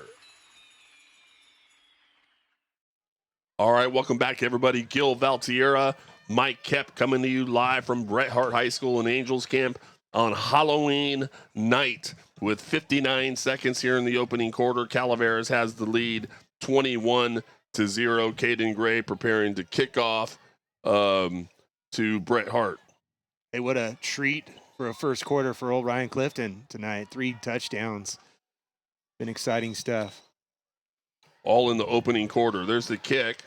[SPEAKER 1] All right, welcome back, everybody. Gil Valtierra, Mike Koepp coming to you live from Bret Harte High School and Angels Camp on Halloween night with 59 seconds here in the opening quarter. Calaveras has the lead 21-0. Caden Gray preparing to kick off to Bret Harte.
[SPEAKER 2] Hey, what a treat for a first quarter for old Ryan Clifton tonight. 3 touchdowns. Been exciting stuff.
[SPEAKER 1] All in the opening quarter. There's the kick.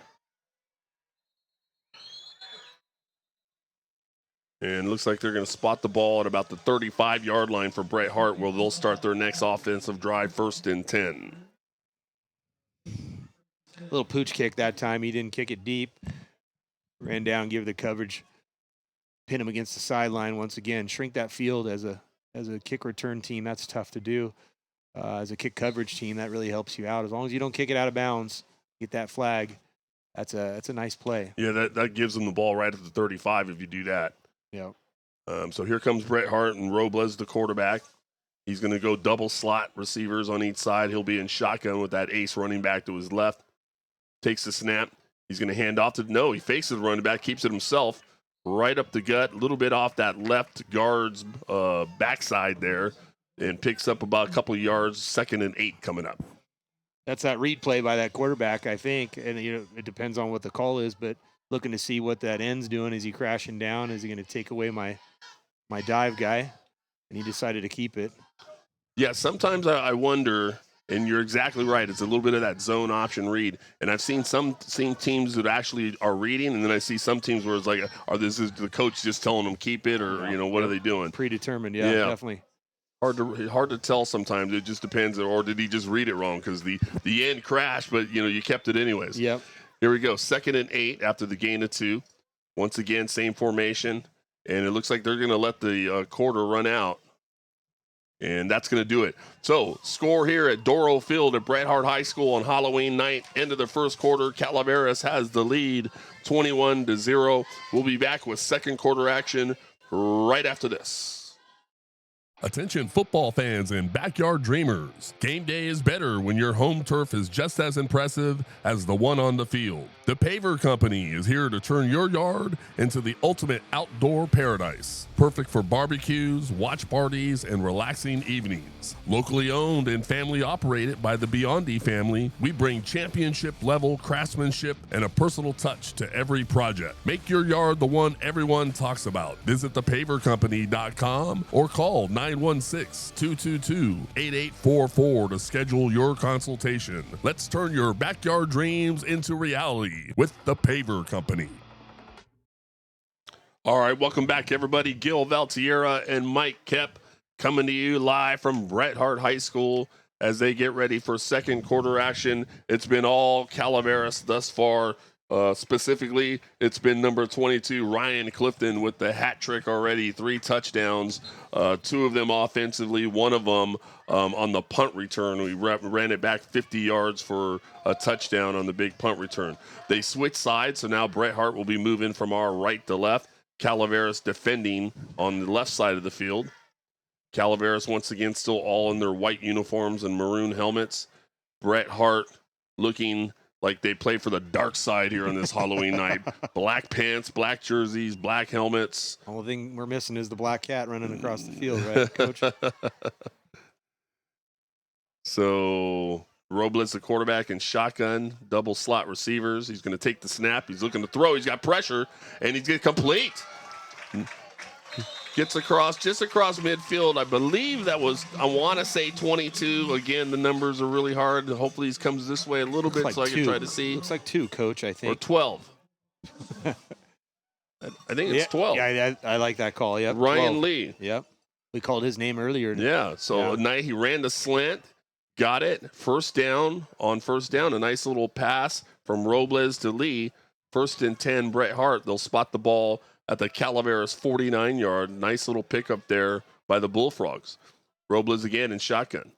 [SPEAKER 1] And it looks like they're going to spot the ball at about the 35-yard line for Bret Harte, where they'll start their next offensive drive, 1st and 10.
[SPEAKER 2] Little pooch kick that time. He didn't kick it deep. Ran down, give the coverage, pin him against the sideline once again. Shrink that field as a kick return team. That's tough to do. As a kick coverage team, that really helps you out. As long as you don't kick it out of bounds, get that flag. That's a nice play.
[SPEAKER 1] Yeah, that gives them the ball right at the 35 if you do that.
[SPEAKER 2] Yeah.
[SPEAKER 1] So here comes Bret Harte, and Robles, the quarterback. He's going to go double slot receivers on each side. He'll be in shotgun with that ace running back to his left. Takes the snap. He's going to hand off to he fakes the running back, keeps it himself, right up the gut, a little bit off that left guard's backside there, and picks up about a couple of yards. 2nd and 8 coming up.
[SPEAKER 2] That's that read play by that quarterback, I think, and it depends on what the call is, but looking to see what that end's doing. Is he crashing down? Is he going to take away my dive guy? And he decided to keep it.
[SPEAKER 1] Yeah, sometimes I wonder, and you're exactly right, it's a little bit of that zone option read. And I've seen teams that actually are reading, and then I see some teams where it's like, this is the coach just telling them keep it, or what are they doing?
[SPEAKER 2] Predetermined, yeah. Definitely.
[SPEAKER 1] Hard to tell sometimes. It just depends, or did he just read it wrong? Because the end crashed, but you kept it anyways.
[SPEAKER 2] Yep.
[SPEAKER 1] Here we go. 2nd and 8 after the gain of 2. Once again, same formation. And it looks like they're going to let the quarter run out. And that's going to do it. So, score here at Doro Field at Bret Harte High School on Halloween night. End of the first quarter. Calaveras has the lead 21-0. We'll be back with second quarter action right after this.
[SPEAKER 3] Attention football fans and backyard dreamers. Game day is better when your home turf is just as impressive as the one on the field. The Paver Company is here to turn your yard into the ultimate outdoor paradise. Perfect for barbecues, watch parties, and relaxing evenings. Locally owned and family operated by the Biondi family, we bring championship level craftsmanship and a personal touch to every project. Make your yard the one everyone talks about. Visit thepavercompany.com or call 916-222-8844 to schedule your consultation. Let's turn your backyard dreams into reality with the Paver Company.
[SPEAKER 1] All right, welcome back, everybody. Gil Valtierra and Mike Koepp coming to you live from Bret Harte High School as they get ready for second quarter action. It's been all Calaveras thus far. Specifically, it's been number 22, Ryan Clifton, with the hat trick already, 3 touchdowns, 2 of them offensively, one of them on the punt return. We ran it back 50 yards for a touchdown on the big punt return. They switched sides, so now Bret Harte will be moving from our right to left. Calaveras defending on the left side of the field. Calaveras, once again, still all in their white uniforms and maroon helmets. Bret Harte looking like they play for the dark side here on this Halloween night. Black pants, black jerseys, black helmets.
[SPEAKER 2] Only thing we're missing is the black cat running across the field, right, Coach?
[SPEAKER 1] So Robles, the quarterback, and shotgun, double slot receivers. He's going to take the snap. He's looking to throw. He's got pressure, and he's going to complete. Gets across, just across midfield. I believe that was, I want to say 22. Again, the numbers are really hard. Hopefully he comes this way a little bit so I can try to see.
[SPEAKER 2] Looks like 2, Coach, I think.
[SPEAKER 1] Or 12. I think it's 12.
[SPEAKER 2] Yeah, I like that call. Yep.
[SPEAKER 1] Ryan
[SPEAKER 2] 12.
[SPEAKER 1] Lee.
[SPEAKER 2] Yep. We called his name earlier.
[SPEAKER 1] Yeah, so Night he ran the slant, got it. First down. A nice little pass from Robles to Lee. 1st and 10, Bret Harte. They'll spot the ball at the Calaveras 49-yard. Nice little pickup there by the Bullfrogs. Robles again in shotgun.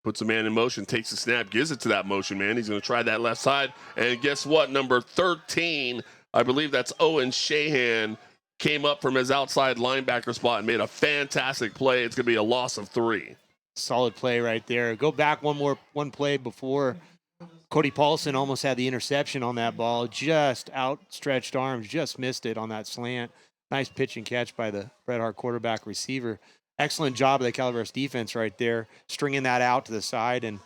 [SPEAKER 1] Puts a man in motion, takes the snap, gives it to that motion man. He's going to try that left side. And guess what? Number 13, I believe that's Owen Shahan, came up from his outside linebacker spot and made a fantastic play. It's going to be a loss of 3.
[SPEAKER 2] Solid play right there. Go back one play before. Cody Paulson almost had the interception on that ball. Just outstretched arms, just missed it on that slant. Nice pitch and catch by the Bret Harte quarterback receiver. Excellent job of the Calaveras defense right there, stringing that out to the side and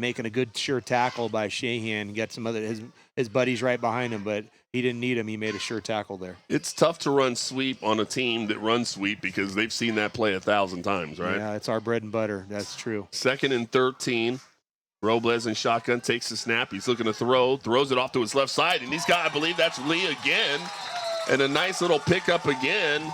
[SPEAKER 2] making a good sure tackle by Shahan. Got some other his buddies right behind him, but he didn't need him. He made a sure tackle there.
[SPEAKER 1] It's tough to run sweep on a team that runs sweep because they've seen that play 1,000 times, right?
[SPEAKER 2] Yeah, it's our bread and butter. That's true.
[SPEAKER 1] 2nd and 13. Robles in shotgun, takes the snap. He's looking to throws it off to his left side, and he's got, I believe that's Lee again, and a nice little pickup again.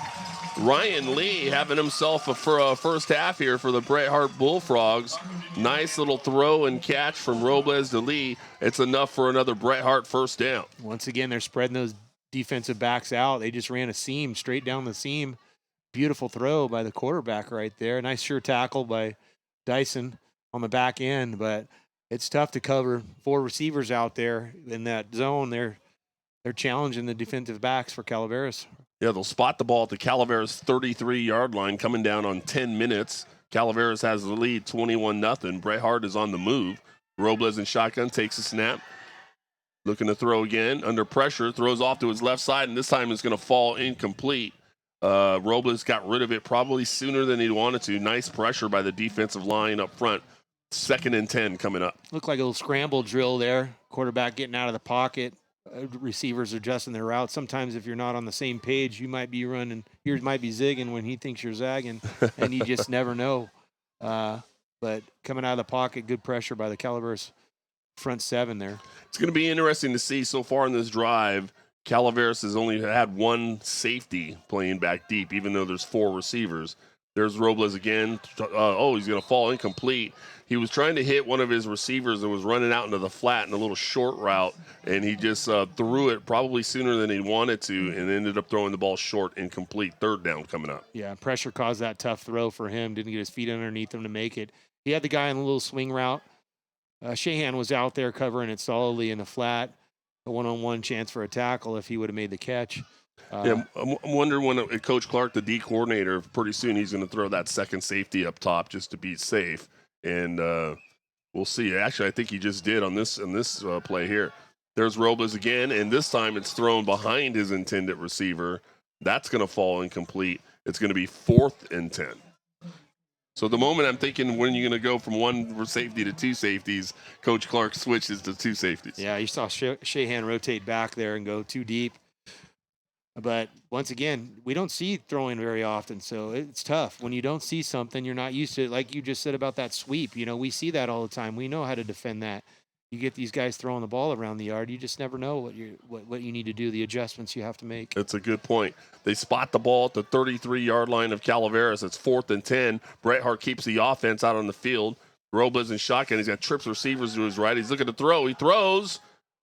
[SPEAKER 1] Ryan Lee having himself for a first half here for the Bret Harte Bullfrogs. Nice little throw and catch from Robles to Lee. It's enough for another Bret Harte first down.
[SPEAKER 2] Once again, they're spreading those defensive backs out. They just ran a seam straight down the seam. Beautiful throw by the quarterback right there. Nice sure tackle by Dyson on the back end, but it's tough to cover 4 receivers out there in that zone. They're challenging the defensive backs for Calaveras.
[SPEAKER 1] Yeah, they'll spot the ball at the Calaveras 33-yard line coming down on 10 minutes. Calaveras has the lead 21-0. Bret Harte is on the move. Robles in shotgun, takes a snap. Looking to throw again. Under pressure, throws off to his left side, and this time it's going to fall incomplete. Robles got rid of it probably sooner than he wanted to. Nice pressure by the defensive line up front. 2nd and 10 coming up.
[SPEAKER 2] Looked like a little scramble drill there. Quarterback getting out of the pocket. Receivers adjusting their route. Sometimes if you're not on the same page, you might be running. Yours might be zigging when he thinks you're zagging, and you just never know. But coming out of the pocket, good pressure by the Calaveras front 7 there.
[SPEAKER 1] It's going to be interesting to see so far in this drive. Calaveras has only had 1 safety playing back deep, even though there's 4 receivers. There's Robles again. He's going to fall incomplete. He was trying to hit one of his receivers that was running out into the flat in a little short route, and he just threw it probably sooner than he wanted to and ended up throwing the ball short, incomplete. Third down coming up.
[SPEAKER 2] Yeah, pressure caused that tough throw for him. Didn't get his feet underneath him to make it. He had the guy in a little swing route. Shahan was out there covering it solidly in the flat. A one-on-one chance for a tackle if he would have made the catch.
[SPEAKER 1] I'm wondering when Coach Clark, the D coordinator, pretty soon he's going to throw that second safety up top just to be safe. And we'll see. Actually, I think he just did on this play here. There's Robles again, and this time it's thrown behind his intended receiver. That's going to fall incomplete. It's going to be 4th and 10. So the moment I'm thinking when you're going to go from one safety to two safeties, Coach Clark switches to two safeties.
[SPEAKER 2] Yeah, you saw Shahan rotate back there and go too deep. But once again, we don't see throwing very often, so it's tough. When you don't see something, you're not used to it. Like you just said about that sweep, we see that all the time. We know how to defend that. You get these guys throwing the ball around the yard, you just never know what you need to do, the adjustments you have to make.
[SPEAKER 1] That's a good point. They spot the ball at the 33-yard line of Calaveras. It's 4th and 10. Bret Harte keeps the offense out on the field. Robles in shotgun. He's got trips receivers to his right. He's looking to throw. He throws.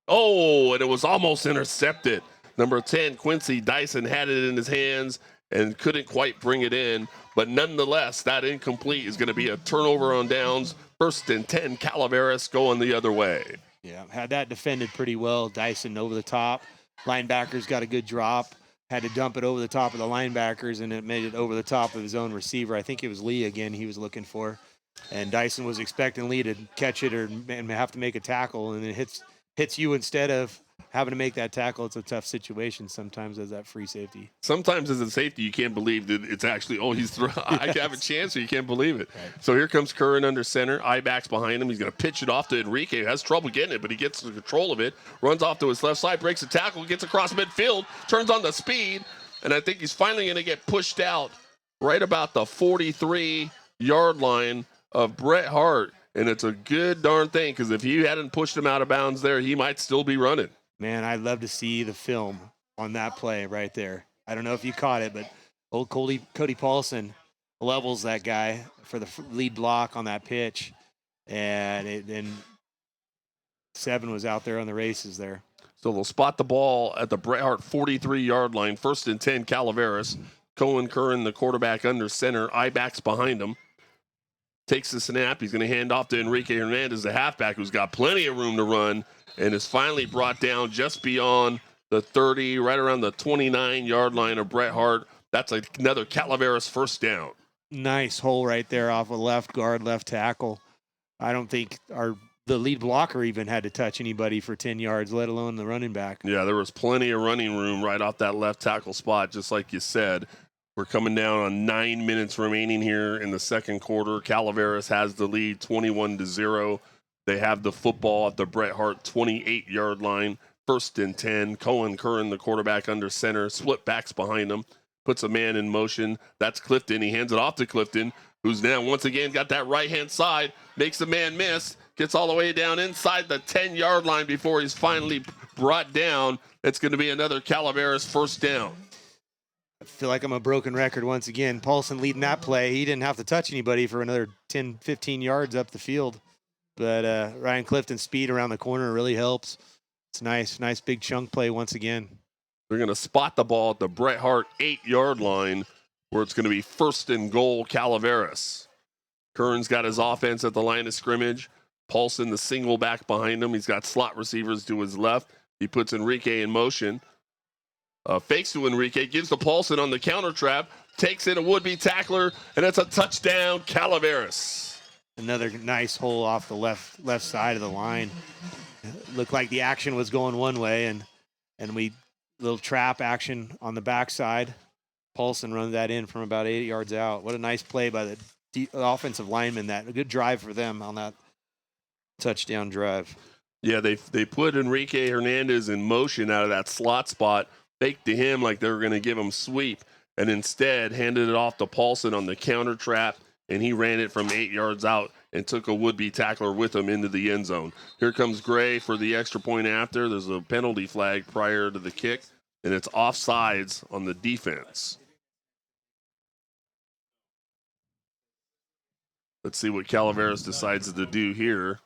[SPEAKER 1] Oh, and it was almost intercepted. Number 10, Quincy Dyson, had it in his hands and couldn't quite bring it in. But nonetheless, that incomplete is going to be a turnover on downs. 1st and 10, Calaveras going the other way.
[SPEAKER 2] Yeah, had that defended pretty well. Dyson over the top. Linebackers got a good drop. Had to dump it over the top of the linebackers, and it made it over the top of his own receiver. I think it was Lee again he was looking for. And Dyson was expecting Lee to catch it and have to make a tackle, and it hits you instead of having to make that tackle. It's a tough situation sometimes as that free safety.
[SPEAKER 1] Sometimes as a safety, you can't believe that it's actually, I have a chance, or you can't believe it. Right. So here comes Curran under center. Ibach's behind him. He's going to pitch it off to Enrique. Has trouble getting it, but he gets the control of it. Runs off to his left side, breaks a tackle, gets across midfield, turns on the speed, and I think he's finally going to get pushed out right about the 43-yard line of Bret Harte. And it's a good darn thing, because if you hadn't pushed him out of bounds there, he might still be running.
[SPEAKER 2] Man, I'd love to see the film on that play right there. I don't know if you caught it, but old Cody Paulson levels that guy for the lead block on that pitch. And 7 was out there on the races there.
[SPEAKER 1] So they'll spot the ball at the Bret Harte 43-yard line. 1st and 10, Calaveras. Cohen Curran, the quarterback, under center. Ibach's behind him. Takes the snap. He's going to hand off to Enrique Hernandez, the halfback, who's got plenty of room to run, and is finally brought down just beyond the 30, right around the 29-yard line of Bret Harte. That's another Calaveras first down.
[SPEAKER 2] Nice hole right there off of left guard, left tackle. I don't think the lead blocker even had to touch anybody for 10 yards, let alone the running back.
[SPEAKER 1] Yeah, there was plenty of running room right off that left tackle spot, just like you said. We're coming down on 9 minutes remaining here in the second quarter. Calaveras has the lead 21-0. They have the football at the Bret Harte 28-yard line. 1st and 10. Cohen Curran, the quarterback, under center. Split backs behind him. Puts a man in motion. That's Clifton. He hands it off to Clifton, who's now once again got that right-hand side. Makes the man miss. Gets all the way down inside the 10-yard line before he's finally brought down. It's going to be another Calaveras first down.
[SPEAKER 2] I feel like I'm a broken record once again. Paulson leading that play. He didn't have to touch anybody for another 10, 15 yards up the field. But Ryan Clifton's speed around the corner really helps. It's nice big chunk play once again.
[SPEAKER 1] They're going to spot the ball at the Bret Harte 8-yard line, where it's going to be 1st and goal, Calaveras. Curran's got his offense at the line of scrimmage. Paulson, the single back behind him. He's got slot receivers to his left. He puts Enrique in motion. Fakes to Enrique, gives to Paulson on the counter trap, takes in a would-be tackler, and it's a touchdown, Calaveras.
[SPEAKER 2] Another nice hole off the left side of the line. Looked like the action was going one way, and we little trap action on the backside. Paulson runs that in from about 8 yards out. What a nice play by the offensive lineman. That a good drive for them on that touchdown drive.
[SPEAKER 1] Yeah, they put Enrique Hernandez in motion out of that slot spot. Faked to him like they were going to give him sweep, and instead handed it off to Paulson on the counter trap, and he ran it from 8 yards out and took a would-be tackler with him into the end zone. Here comes Gray for the extra point after. There's a penalty flag prior to the kick, and it's offsides on the defense. Let's see what Calaveras decides to do here.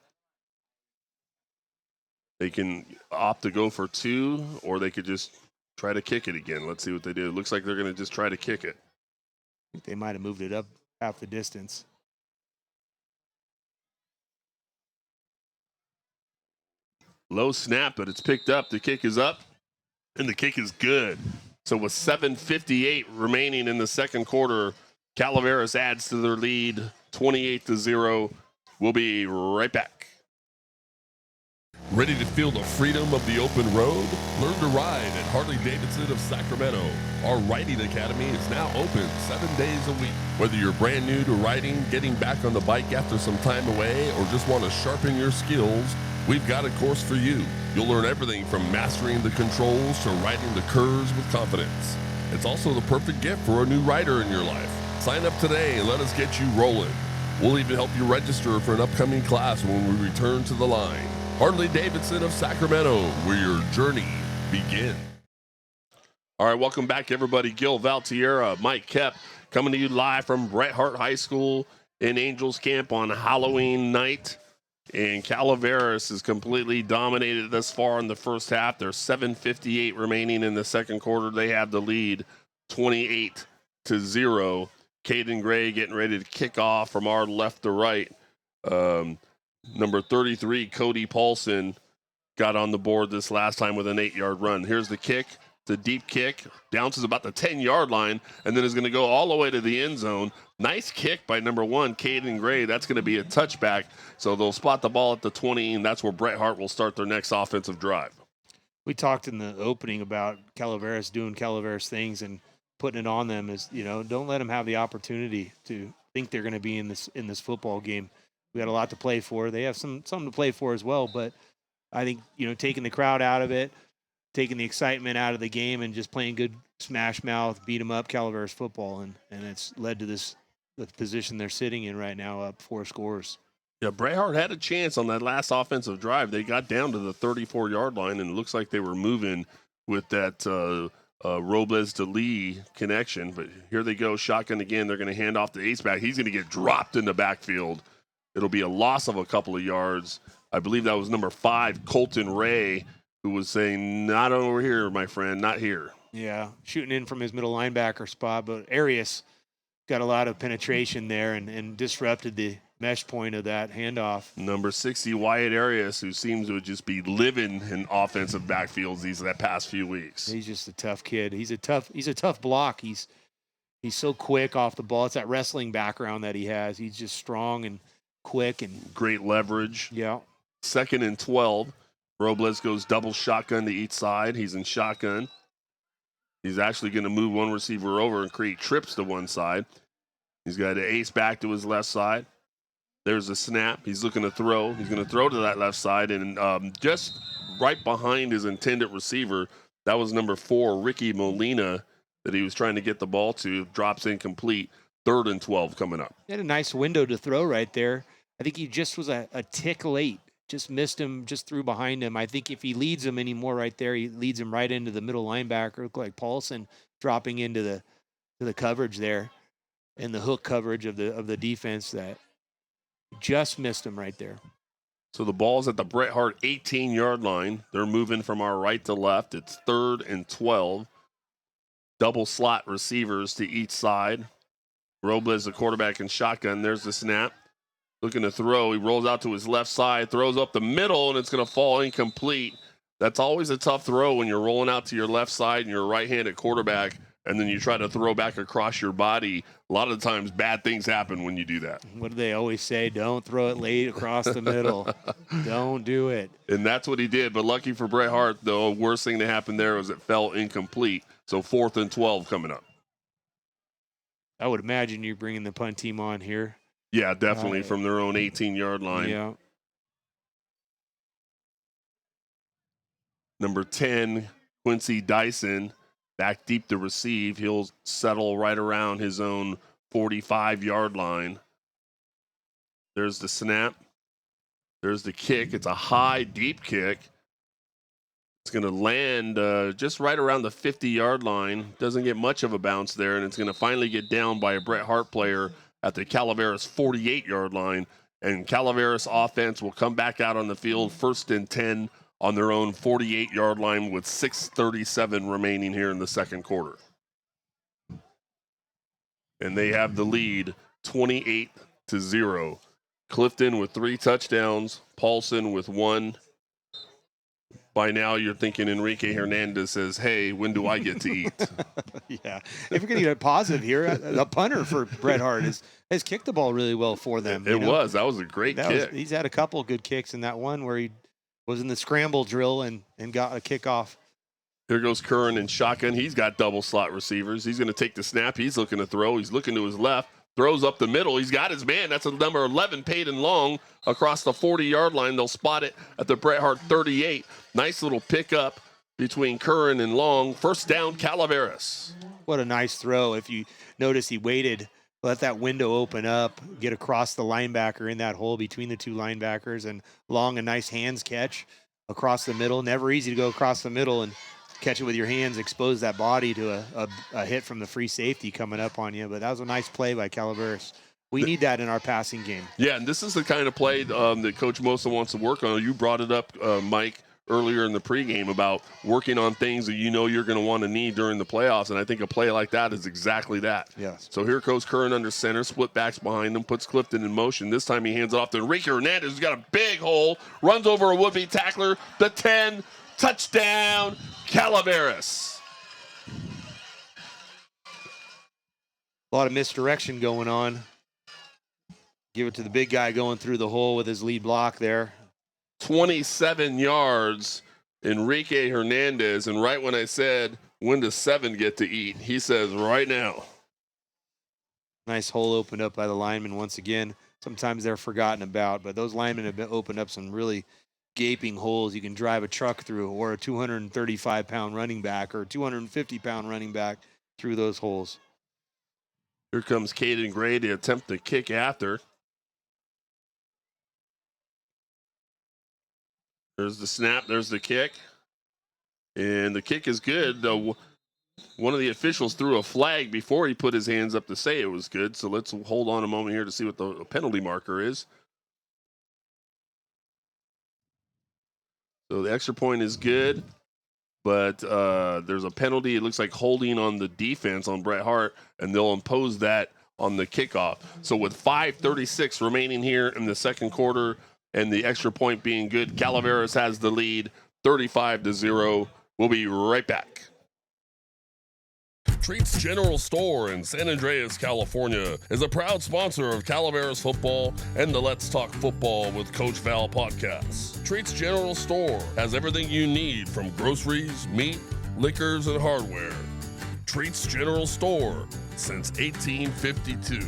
[SPEAKER 1] They can opt to go for 2, or they could just try to kick it again. Let's see what they do. It looks like they're going to just try to kick it.
[SPEAKER 2] I think they might have moved it up half the distance.
[SPEAKER 1] Low snap, but it's picked up. The kick is up, and the kick is good. So with 7:58 remaining in the second quarter, Calaveras adds to their lead 28-0. We'll be right back.
[SPEAKER 3] Ready to feel the freedom of the open road? Learn to ride at Harley-Davidson of Sacramento. Our riding academy is now open 7 days a week. Whether you're brand new to riding, getting back on the bike after some time away, or just want to sharpen your skills, we've got a course for you. You'll learn everything from mastering the controls to riding the curves with confidence. It's also the perfect gift for a new rider in your life. Sign up today and let us get you rolling. We'll even help you register for an upcoming class when we return to the line. Harley-Davidson of Sacramento, where your journey begins.
[SPEAKER 1] All right, welcome back, everybody. Gil Valtierra, Mike Koepp, coming to you live from Bret Harte High School in Angels Camp on Halloween night. And Calaveras is completely dominated thus far in the first half. There's 7:58 remaining in the second quarter. They have the lead 28-0. Caden Gray getting ready to kick off from our left to right. Number 33, Cody Paulson, got on the board this last time with an 8-yard run. Here's the kick. The deep kick. Bounces about the 10-yard line, and then is going to go all the way to the end zone. Nice kick by number 1, Caden Gray. That's going to be a touchback. So they'll spot the ball at the 20, and that's where Bret Harte will start their next offensive drive.
[SPEAKER 2] We talked in the opening about Calaveras doing Calaveras things and putting it on them. Is, don't let them have the opportunity to think they're going to be in this football game. We got a lot to play for. They have something to play for as well, but I think, taking the crowd out of it, taking the excitement out of the game, and just playing good smash mouth, beat 'em up Calaveras football, and it's led to the position they're sitting in right now, up 4 scores.
[SPEAKER 1] Yeah, Bret Harte had a chance on that last offensive drive. They got down to the 34-yard line, and it looks like they were moving with that Robles to Lee connection. But here they go, shotgun again. They're going to hand off the ace back. He's going to get dropped in the backfield. It'll be a loss of a couple of yards. I believe that was number 5, Colton Ray, who was saying, not over here, my friend, not here.
[SPEAKER 2] Yeah, shooting in from his middle linebacker spot, but Arias got a lot of penetration there and disrupted the mesh point of that handoff.
[SPEAKER 1] Number 60, Wyatt Arias, who seems to just be living in offensive backfields that past few weeks.
[SPEAKER 2] He's just a tough kid. He's a tough block. He's so quick off the ball. It's that wrestling background that he has. He's just strong and quick and
[SPEAKER 1] great leverage.
[SPEAKER 2] Yeah.
[SPEAKER 1] 2nd and 12. Robles goes double shotgun to each side. He's in shotgun. He's actually going to move one receiver over and create trips to one side. He's got an ace back to his left side. There's a snap. He's looking to throw. He's going to throw to that left side, and just right behind his intended receiver, that was number 4, Ricky Molina, that he was trying to get the ball to. Drops incomplete. 3rd and 12 coming up.
[SPEAKER 2] He had a nice window to throw right there. I think he just was a tick late. Just missed him, just threw behind him. I think if he leads him anymore right there, he leads him right into the middle linebacker. Look like Paulson dropping into the coverage there, and the hook coverage of the defense that just missed him right there.
[SPEAKER 1] So the ball's at the Bret Harte 18-yard line. They're moving from our right to left. It's 3rd and 12. Double slot receivers to each side. Robles, the quarterback, in shotgun. There's the snap. Looking to throw. He rolls out to his left side, throws up the middle, and it's going to fall incomplete. That's always a tough throw when you're rolling out to your left side and you're a right-handed quarterback, and then you try to throw back across your body. A lot of times bad things happen when you do that.
[SPEAKER 2] What do they always say? Don't throw it late across the middle. Don't do it.
[SPEAKER 1] And that's what he did. But lucky for Bret Harte, the worst thing that happened there was it fell incomplete. So 4th and 12 coming up.
[SPEAKER 2] I would imagine you're bringing the punt team on here.
[SPEAKER 1] Yeah, definitely from their own 18-yard line.
[SPEAKER 2] Yeah.
[SPEAKER 1] Number 10, Quincy Dyson, back deep to receive. He'll settle right around his own 45-yard line. There's the snap. There's the kick. It's a high, deep kick. It's going to land just right around the 50-yard line. Doesn't get much of a bounce there, and it's going to finally get down by a Bret Harte player at the Calaveras 48-yard line. And Calaveras offense will come back out on the field, 1st and 10 on their own 48-yard line with 6:37 remaining here in the second quarter. And they have the lead 28-0. Clifton with 3 touchdowns, Paulson with 1. By now, you're thinking Enrique Hernandez says, hey, when do I get to eat?
[SPEAKER 2] Yeah. If you're going to get a positive here, the punter for Bret Harte has kicked the ball really well for them.
[SPEAKER 1] That was a great kick.
[SPEAKER 2] He's had a couple of good kicks in that one where he was in the scramble drill and got a kickoff.
[SPEAKER 1] Here goes Curran in shotgun. He's got double slot receivers. He's going to take the snap. He's looking to throw. He's looking to his left. Throws up the middle. He's got his man. That's a number 11, Peyton Long, across the 40-yard line. They'll spot it at the Bret Harte 38. Nice little pickup between Curran and Long. First down, Calaveras.
[SPEAKER 2] What a nice throw. If you notice, he waited, let that window open up, get across the linebacker in that hole between the 2 linebackers, and Long, a nice hands catch across the middle. Never easy to go across the middle and catch it with your hands, expose that body to a hit from the free safety coming up on you. But that was a nice play by Calaveras. We need that in our passing game.
[SPEAKER 1] Yeah, and this is the kind of play that Coach Mosa wants to work on. You brought it up, Mike, earlier in the pregame about working on things that you know you're going to want to need during the playoffs, and I think a play like that is exactly that.
[SPEAKER 2] Yes.
[SPEAKER 1] So here goes Curran under center, split backs behind him, puts Clifton in motion. This time he hands it off to Enrique Hernandez, who's got a big hole, runs over a would-be tackler, the 10, touchdown, Calaveras.
[SPEAKER 2] A lot of misdirection going on. Give it to the big guy going through the hole with his lead block there.
[SPEAKER 1] 27 yards, Enrique Hernandez. And right when I said, when does 7 get to eat? He says, right now.
[SPEAKER 2] Nice hole opened up by the lineman once again. Sometimes they're forgotten about, but those linemen have opened up some really gaping holes you can drive a truck through, or a 235-pound running back or a 250-pound running back through those holes.
[SPEAKER 1] Here comes Caden Gray to attempt the kick after. There's the snap, there's the kick. And the kick is good. One of the officials threw a flag before he put his hands up to say it was good. So let's hold on a moment here to see what the penalty marker is. So the extra point is good, but there's a penalty. It looks like holding on the defense on Bret Harte, and they'll impose that on the kickoff. So with 5:36 remaining here in the second quarter and the extra point being good, Calaveras has the lead 35-0. We'll be right back.
[SPEAKER 3] Treats General Store in San Andreas, California is a proud sponsor of Calaveras football and the Let's Talk Football with Coach Val podcast. Treats General Store has everything you need from groceries, meat, liquors, and hardware. Treats General Store since 1852.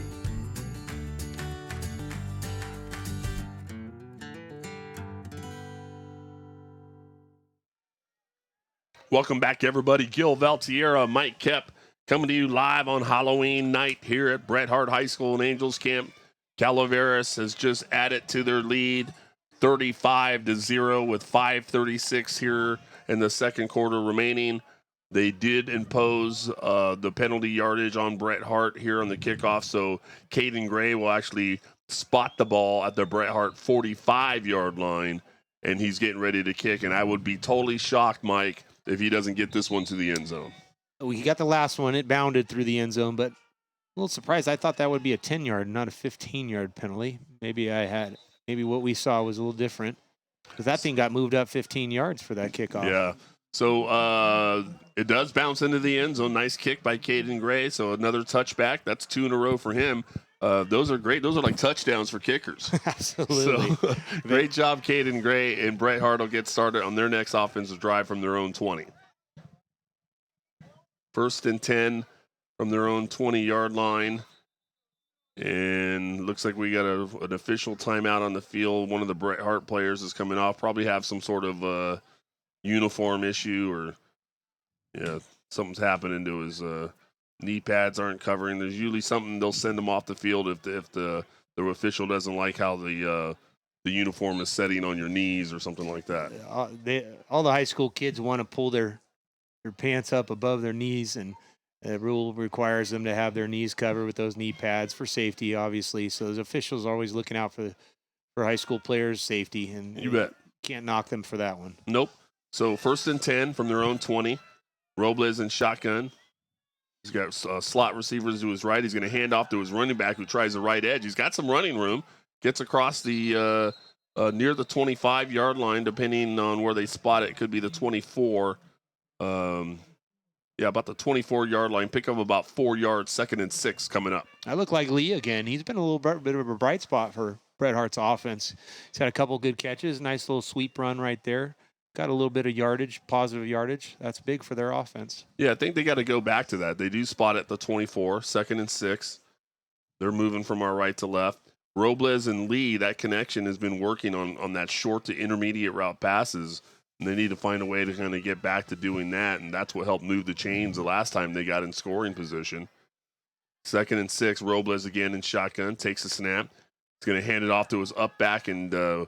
[SPEAKER 1] Welcome back, everybody. Gil Valtierra, Mike Koepp, coming to you live on Halloween night here at Bret Harte High School and Angels Camp. Calaveras has just added to their lead 35-0 with 5:36 here in the second quarter remaining. They did impose the penalty yardage on Bret Harte here on the kickoff, so Caden Gray will actually spot the ball at the Bret Harte 45-yard line, and he's getting ready to kick. And I would be totally shocked, Mike, if he doesn't get this one to the end zone.
[SPEAKER 2] We got the last one. It bounded through the end zone, but a little surprised. I thought that would be a 10-yard, not a 15-yard penalty. Maybe what we saw was a little different, because that thing got moved up 15 yards for that kickoff.
[SPEAKER 1] Yeah. So it does bounce into the end zone. Nice kick by Caden Gray. So another touchback. That's 2 in a row for him. Those are great. Those are like touchdowns for kickers.
[SPEAKER 2] Absolutely.
[SPEAKER 1] So, great job, Caden Gray. And Bret Harte will get started on their next offensive drive from their own 20. 1st and 10 from their own 20-yard line. And looks like we got an official timeout on the field. One of the Bret Harte players is coming off. Probably have some sort of uniform issue, or something's happening to his knee pads aren't covering. There's usually something they'll send him off the field if the official doesn't like how the uniform is setting on your knees or something like that.
[SPEAKER 2] All the high school kids want to pull their pants up above their knees, and The rule requires them to have their knees covered with those knee pads for safety, obviously. So those officials are always looking out for high school players' safety, and
[SPEAKER 1] You bet.
[SPEAKER 2] Can't knock them for that one.
[SPEAKER 1] Nope. So 1st and 10 from their own 20. Robles in shotgun. He's got slot receivers to his right. He's going to hand off to his running back who tries the right edge. He's got some running room. Gets across the near the 25-yard line, depending on where they spot it. Could be the 24. About the 24-yard line. Pick up about 4 yards, 2nd and 6 coming up.
[SPEAKER 2] I look like Lee again. He's been a little bit of a bright spot for Bret Harte's offense. He's had a couple good catches. Nice little sweep run right there. Got a little bit of yardage, positive yardage. That's big for their offense.
[SPEAKER 1] Yeah, I think they got to go back to that. They do spot at the 24, 2nd and 6. They're moving from our right to left. Robles and Lee, that connection has been working on that short to intermediate route passes. And they need to find a way to kind of get back to doing that, and that's what helped move the chains the last time they got in scoring position. 2nd and 6, Robles again in shotgun, takes a snap. He's going to hand it off to his up back, and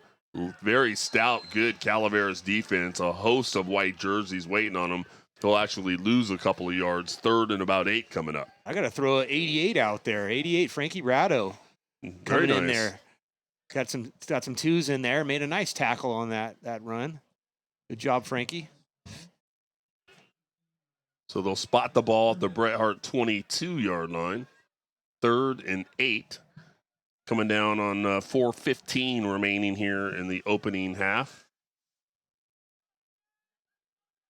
[SPEAKER 1] very stout, good Calaveras defense. A host of white jerseys waiting on them. They'll actually lose a couple of yards. 3rd and about 8 coming up.
[SPEAKER 2] I got to throw an 88 out there. 88, Frankie Ratto coming in there. Got some twos in there. Made a nice tackle on that run. Good job, Frankie.
[SPEAKER 1] So they'll spot the ball at the Bret Harte 22-yard line. 3rd and 8. Coming down on 4:15 remaining here in the opening half.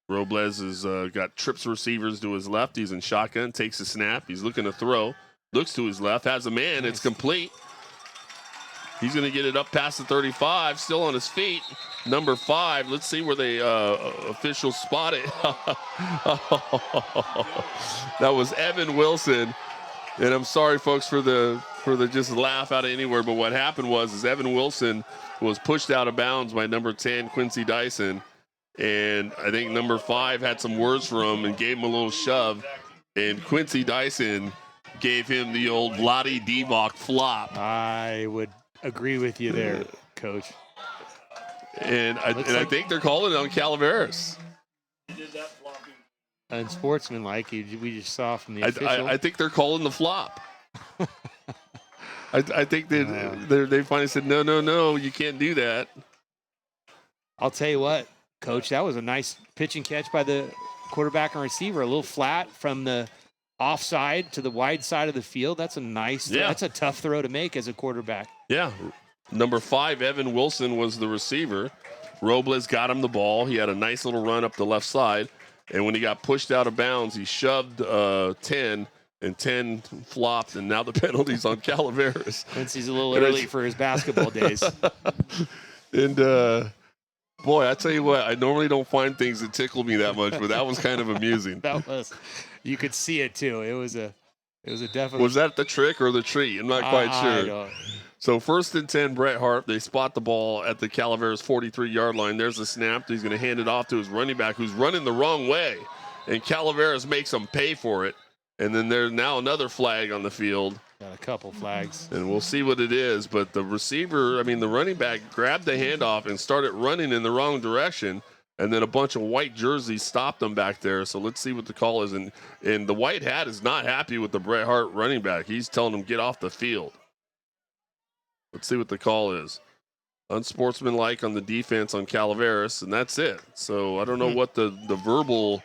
[SPEAKER 1] Robles has got trips receivers to his left. He's in shotgun, takes a snap. He's looking to throw. Looks to his left, has a man. Nice. It's complete. He's going to get it up past the 35, still on his feet. Number 5. Let's see where the officials spot it. That was Evan Wilson. And I'm sorry, folks, for the just laugh out of anywhere. But what happened was Evan Wilson was pushed out of bounds by number 10, Quincy Dyson. And I think number 5 had some words for him and gave him a little shove. And Quincy Dyson gave him the old Vlade Divac flop.
[SPEAKER 2] I would agree with you there, Coach.
[SPEAKER 1] And I think they're calling it on Calaveras.
[SPEAKER 4] He did that flopping.
[SPEAKER 2] Unsportsmanlike, we just saw from the official.
[SPEAKER 1] I think they're calling the flop. I think they finally said, no, you can't do that.
[SPEAKER 2] I'll tell you what, Coach, that was a nice pitch and catch by the quarterback and receiver. A little flat from the offside to the wide side of the field. That's that's a tough throw to make as a quarterback.
[SPEAKER 1] Yeah. Number 5, Evan Wilson, was the receiver. Robles got him the ball. He had a nice little run up the left side. And when he got pushed out of bounds, he shoved 10, and 10 flopped, and now the penalty's on Calaveras.
[SPEAKER 2] Quincy's a little early for his basketball days.
[SPEAKER 1] And, boy, I tell you what, I normally don't find things that tickle me that much, but that was kind of amusing.
[SPEAKER 2] You could see it, too. It was a definite.
[SPEAKER 1] Was that the trick or the treat? I'm not quite sure. So 1st and 10, Bret Harte. They spot the ball at the Calaveras 43-yard line. There's the snap. He's going to hand it off to his running back, who's running the wrong way. And Calaveras makes him pay for it. And then there's now another flag on the field.
[SPEAKER 2] Got a couple flags.
[SPEAKER 1] And we'll see what it is. But the the running back grabbed the handoff and started running in the wrong direction. And then a bunch of white jerseys stopped him back there. So let's see what the call is. And the white hat is not happy with the Bret Harte running back. He's telling him, get off the field. Let's see what the call is. Unsportsmanlike on the defense on Calaveras, and that's it. So I don't know what the verbal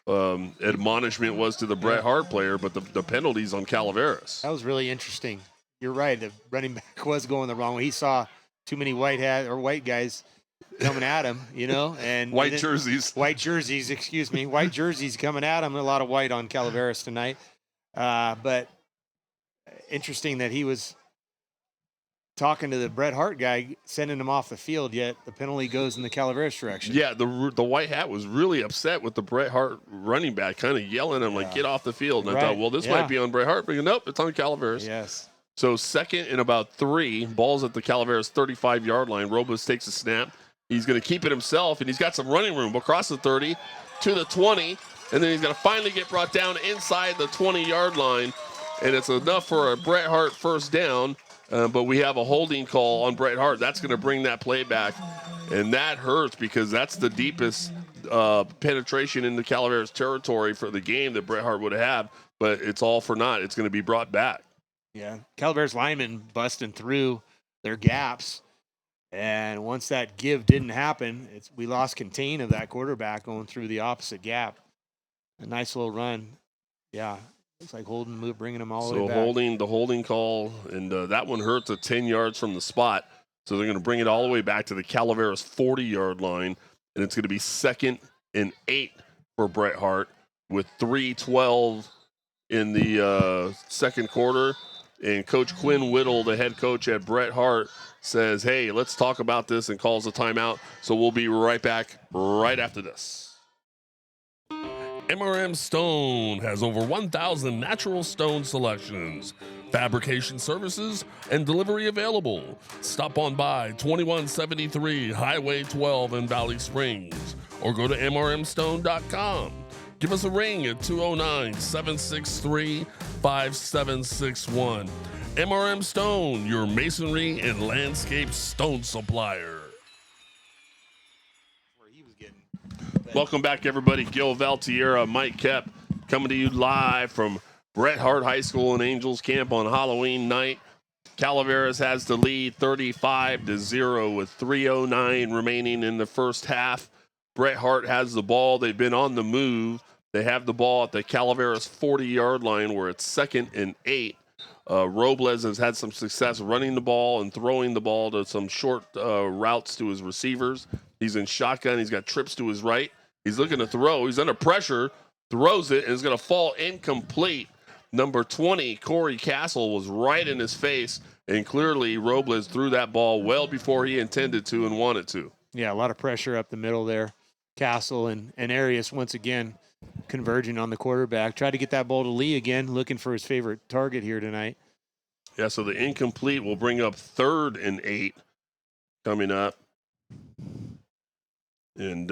[SPEAKER 1] admonishment was to the Bret Harte player, but the penalties on Calaveras.
[SPEAKER 2] That was really interesting. You're right. The running back was going the wrong way. He saw too many white guys coming at him, and
[SPEAKER 1] white jerseys
[SPEAKER 2] coming at him. A lot of white on Calaveras tonight. But interesting that he was talking to the Bret Harte guy, sending him off the field, yet the penalty goes in the Calaveras direction.
[SPEAKER 1] Yeah, the white hat was really upset with the Bret Harte running back, kind of yelling at him, like, get off the field. And I thought, well, this might be on Bret Harte. But nope, it's on Calaveras.
[SPEAKER 2] Yes.
[SPEAKER 1] So 2nd and about 3, ball's at the Calaveras 35-yard line. Robles takes a snap. He's going to keep it himself, and he's got some running room across the 30 to the 20, and then he's going to finally get brought down inside the 20-yard line, and it's enough for a Bret Harte first down. But we have a holding call on Bret Harte. That's going to bring that play back, and that hurts because that's the deepest penetration into Calaveras territory for the game that Bret Harte would have had, but it's all for naught. It's going to be brought back.
[SPEAKER 2] Yeah, Calaveras linemen busting through their gaps. And once that give didn't happen, we lost contain of that quarterback going through the opposite gap. A nice little run. Yeah, looks like Holden bringing him all the way back.
[SPEAKER 1] So the holding call, and that one hurts at 10 yards from the spot. So they're going to bring it all the way back to the Calaveras 40-yard line, and it's going to be 2nd and 8 for Bret Harte with 3:12 in the second quarter. And Coach Quinn Whittle, the head coach at Bret Harte, says, hey, let's talk about this, and calls a timeout. So we'll be right back right after this.
[SPEAKER 3] MRM Stone has over 1,000 natural stone selections, fabrication services, and delivery available. Stop on by 2173 Highway 12 in Valley Springs or go to mrmstone.com. Give us a ring at 209-763-5761. MRM Stone, your masonry and landscape stone supplier.
[SPEAKER 1] Welcome back, everybody. Gil Valtierra, Mike Koepp, coming to you live from Bret Harte High School and Angels Camp on Halloween night. Calaveras has the lead 35-0 with 3:09 remaining in the first half. Bret Harte has the ball. They've been on the move. They have the ball at the Calaveras 40-yard line where it's 2nd and 8. Robles has had some success running the ball and throwing the ball to some short routes to his receivers. He's in shotgun. He's got trips to his right. He's looking to throw. He's under pressure, throws it, and it's going to fall incomplete. Number 20, Corey Castle, was right in his face, and clearly Robles threw that ball well before he intended to and wanted to.
[SPEAKER 2] Yeah, a lot of pressure up the middle there. Castle and Arias once again converging on the quarterback. Tried to get that ball to Lee again, looking for his favorite target here tonight.
[SPEAKER 1] Yeah, so the incomplete will bring up 3rd and 8 coming up. And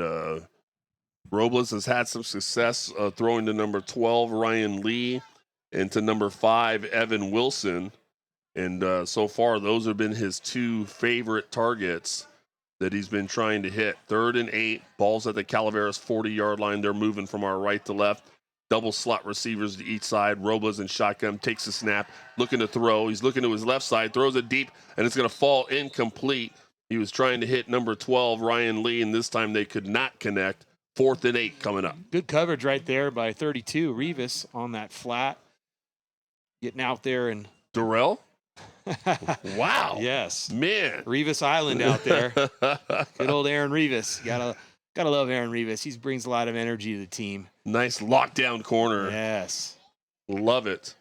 [SPEAKER 1] Robles has had some success throwing to number 12, Ryan Lee, and to number 5, Evan Wilson. And so far, those have been his 2 favorite targets that he's been trying to hit. 3rd and 8, balls at the Calaveras 40-yard line. They're moving from our right to left. Double slot receivers to each side. Robles in shotgun, takes a snap, looking to throw. He's looking to his left side, throws it deep, and it's going to fall incomplete. He was trying to hit number 12, Ryan Lee, and this time they could not connect. 4th and 8 coming up.
[SPEAKER 2] Good coverage right there by 32, Rivas on that flat. Getting out there and...
[SPEAKER 1] Durrell? Wow.
[SPEAKER 2] Yes.
[SPEAKER 1] Man.
[SPEAKER 2] Rivas Island out there. Good old Aaron Rivas. Gotta love Aaron Rivas. He brings a lot of energy to the team.
[SPEAKER 1] Nice lockdown corner.
[SPEAKER 2] Yes.
[SPEAKER 1] Love it.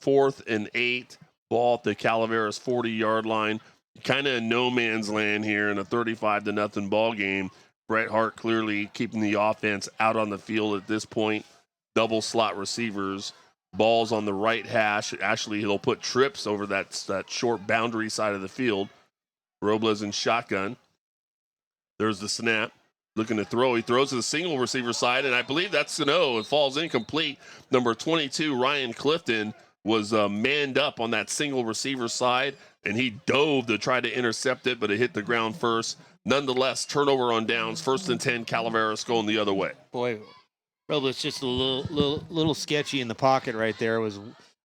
[SPEAKER 1] 4th and 8. Ball at the Calaveras 40-yard line. Kind of in no man's land here in a 35-0 ball game. Bret Harte clearly keeping the offense out on the field at this point. Double slot receivers. Balls on the right hash. Actually, he'll put trips over that short boundary side of the field. Robles in shotgun. There's the snap. Looking to throw. He throws to the single receiver side, and I believe that's Sano. It falls incomplete. Number 22, Ryan Clifton, was manned up on that single receiver side, and he dove to try to intercept it, but it hit the ground first. Nonetheless, turnover on downs. 1st and 10, Calaveras going the other way.
[SPEAKER 2] Boy, Robles just a little sketchy in the pocket right there. I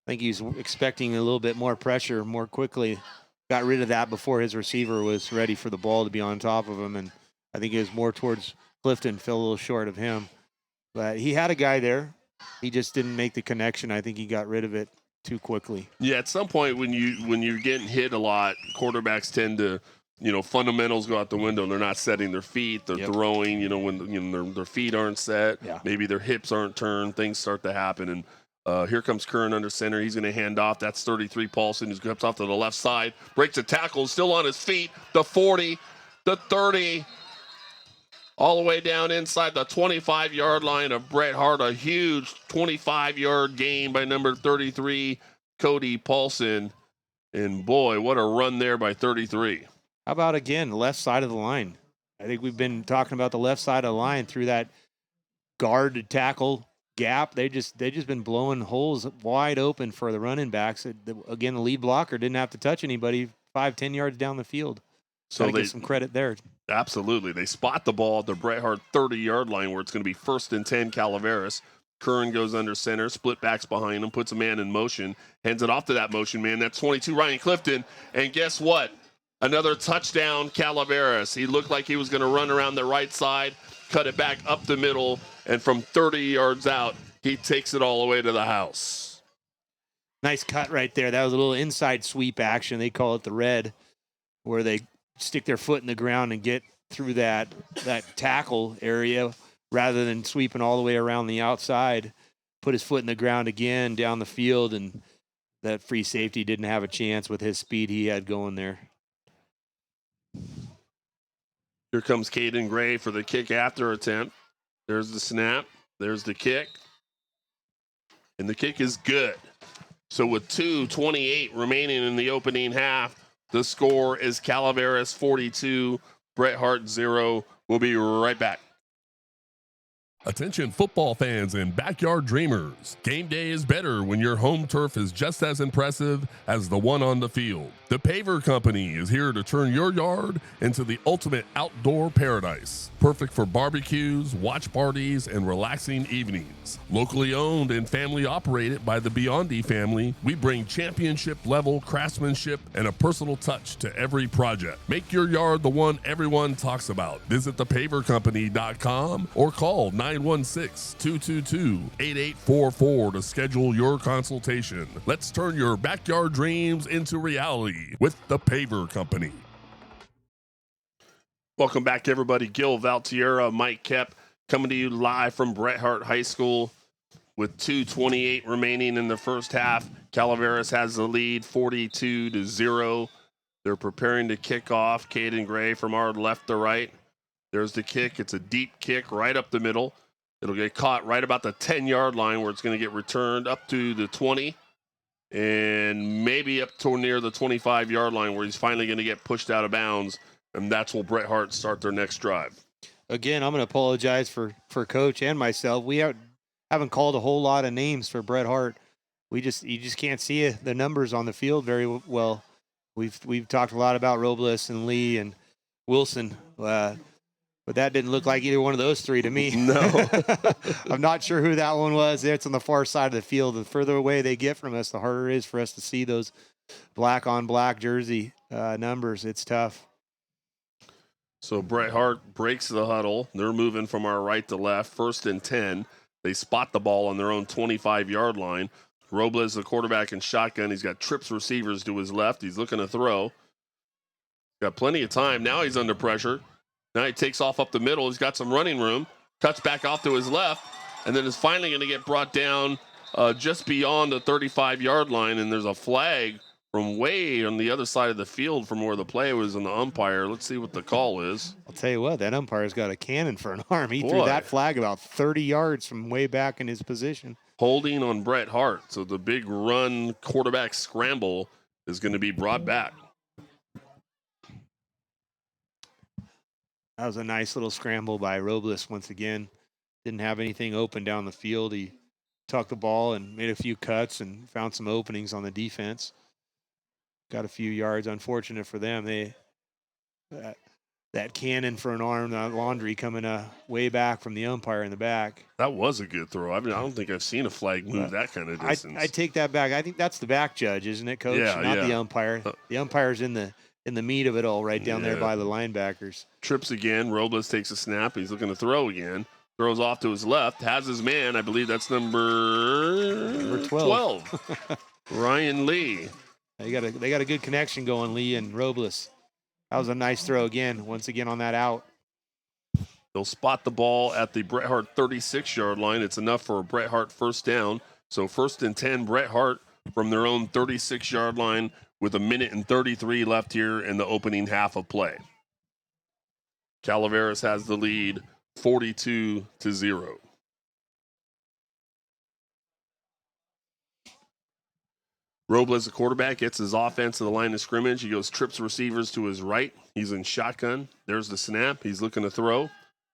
[SPEAKER 2] think he was expecting a little bit more pressure more quickly. Got rid of that before his receiver was ready for the ball to be on top of him, and I think it was more towards Clifton, fell a little short of him. But he had a guy there. He just didn't make the connection. I think he got rid of it too quickly.
[SPEAKER 1] Yeah, at some point when you're getting hit a lot, quarterbacks tend to, fundamentals go out the window. They're not setting their feet. They're throwing, when their feet aren't set.
[SPEAKER 2] Yeah.
[SPEAKER 1] Maybe their hips aren't turned. Things start to happen. And here comes Curran under center. He's going to hand off. That's 33 Paulson. He comes off to the left side. Breaks a tackle. Still on his feet. The 40, the 30. All the way down inside the 25-yard line of Bret Harte. A huge 25-yard gain by number 33, Cody Paulson. And, boy, what a run there by 33.
[SPEAKER 2] How about, again, left side of the line? I think we've been talking about the left side of the line through that guard to tackle gap. They just been blowing holes wide open for the running backs. Again, the lead blocker didn't have to touch anybody 5-10 yards down the field. So get some credit there.
[SPEAKER 1] Absolutely. They spot the ball at the Bret Harte 30-yard line where it's going to be 1st and 10 Calaveras. Curran goes under center, split backs behind him, puts a man in motion, hands it off to that motion man. That's 22, Ryan Clifton. And guess what? Another touchdown, Calaveras. He looked like he was going to run around the right side, cut it back up the middle, and from 30 yards out, he takes it all the way to the house.
[SPEAKER 2] Nice cut right there. That was a little inside sweep action. They call it the red, where they stick their foot in the ground and get through that tackle area rather than sweeping all the way around the outside. Put his foot in the ground again down the field, and that free safety didn't have a chance with his speed he had going there.
[SPEAKER 1] Here comes Caden Gray for the kick after attempt. There's the snap. There's the kick. And the kick is good. So with 2:28 remaining in the opening half, the score is Calaveras 42, Bret Harte 0. We'll be right back.
[SPEAKER 3] Attention football fans and backyard dreamers. Game day is better when your home turf is just as impressive as the one on the field. The Paver Company is here to turn your yard into the ultimate outdoor paradise. Perfect for barbecues, watch parties, and relaxing evenings. Locally owned and family operated by the Biondi family, we bring championship level craftsmanship and a personal touch to every project. Make your yard the one everyone talks about. Visit thepavercompany.com or call 916-222-8844 to schedule your consultation. Let's turn your backyard dreams into reality with the Paver Company.
[SPEAKER 1] Welcome back, everybody. Gil Valtierra, Mike Koepp, coming to you live from Bret Harte High School with 2:28 remaining in the first half. Calaveras has the lead 42-0. They're preparing to kick off. Caden Gray from our left to right. There's the kick. It's a deep kick right up the middle. It'll get caught right about the 10-yard line where it's going to get returned up to the 20 and maybe up to near the 25-yard line where he's finally going to get pushed out of bounds, and that's where Bret Harte start their next drive.
[SPEAKER 2] Again, I'm going to apologize for Coach and myself. We haven't called a whole lot of names for Bret Harte. You just can't see the numbers on the field very well. We've talked a lot about Robles and Lee and Wilson, but that didn't look like either one of those three to me.
[SPEAKER 1] No.
[SPEAKER 2] I'm not sure who that one was. It's on the far side of the field. The further away they get from us, the harder it is for us to see those black-on-black jersey numbers. It's tough.
[SPEAKER 1] So Bret Harte breaks the huddle. They're moving from our right to left. 1st and 10. They spot the ball on their own 25-yard line. Robles, the quarterback, in shotgun. He's got trips receivers to his left. He's looking to throw. Got plenty of time. Now he's under pressure. Now he takes off up the middle. He's got some running room. Cuts back off to his left. And then is finally going to get brought down just beyond the 35-yard line. And there's a flag from way on the other side of the field from where the play was on the umpire. Let's see what the call is.
[SPEAKER 2] I'll tell you what, that umpire's got a cannon for an arm. He threw that flag about 30 yards from way back in his position.
[SPEAKER 1] Holding on Bret Harte. So the big run quarterback scramble is going to be brought back.
[SPEAKER 2] That was a nice little scramble by Robles once again. Didn't have anything open down the field. He tucked the ball and made a few cuts and found some openings on the defense. Got a few yards. Unfortunate for them. That cannon for an arm, that laundry coming way back from the umpire in the back.
[SPEAKER 1] That was a good throw. I don't think I've seen a flag move that kind of distance.
[SPEAKER 2] I take that back. I think that's the back judge, isn't it, Coach?
[SPEAKER 1] Yeah,
[SPEAKER 2] Not the umpire. The umpire's in the meat of it all, right down there by the linebackers.
[SPEAKER 1] Trips again. Robles takes a snap. He's looking to throw again. Throws off to his left. Has his man. I believe that's number 12. Ryan Lee.
[SPEAKER 2] They got a good connection going, Lee and Robles. That was a nice throw again, once again on that out.
[SPEAKER 1] They'll spot the ball at the Bret Harte 36-yard line. It's enough for a Bret Harte first down. So 1st and 10, Bret Harte from their own 36-yard line with 1:33 left here in the opening half of play. Calaveras has the lead 42-0. Robles, the quarterback, gets his offense to the line of scrimmage. He goes trips receivers to his right. He's in shotgun. There's the snap. He's looking to throw.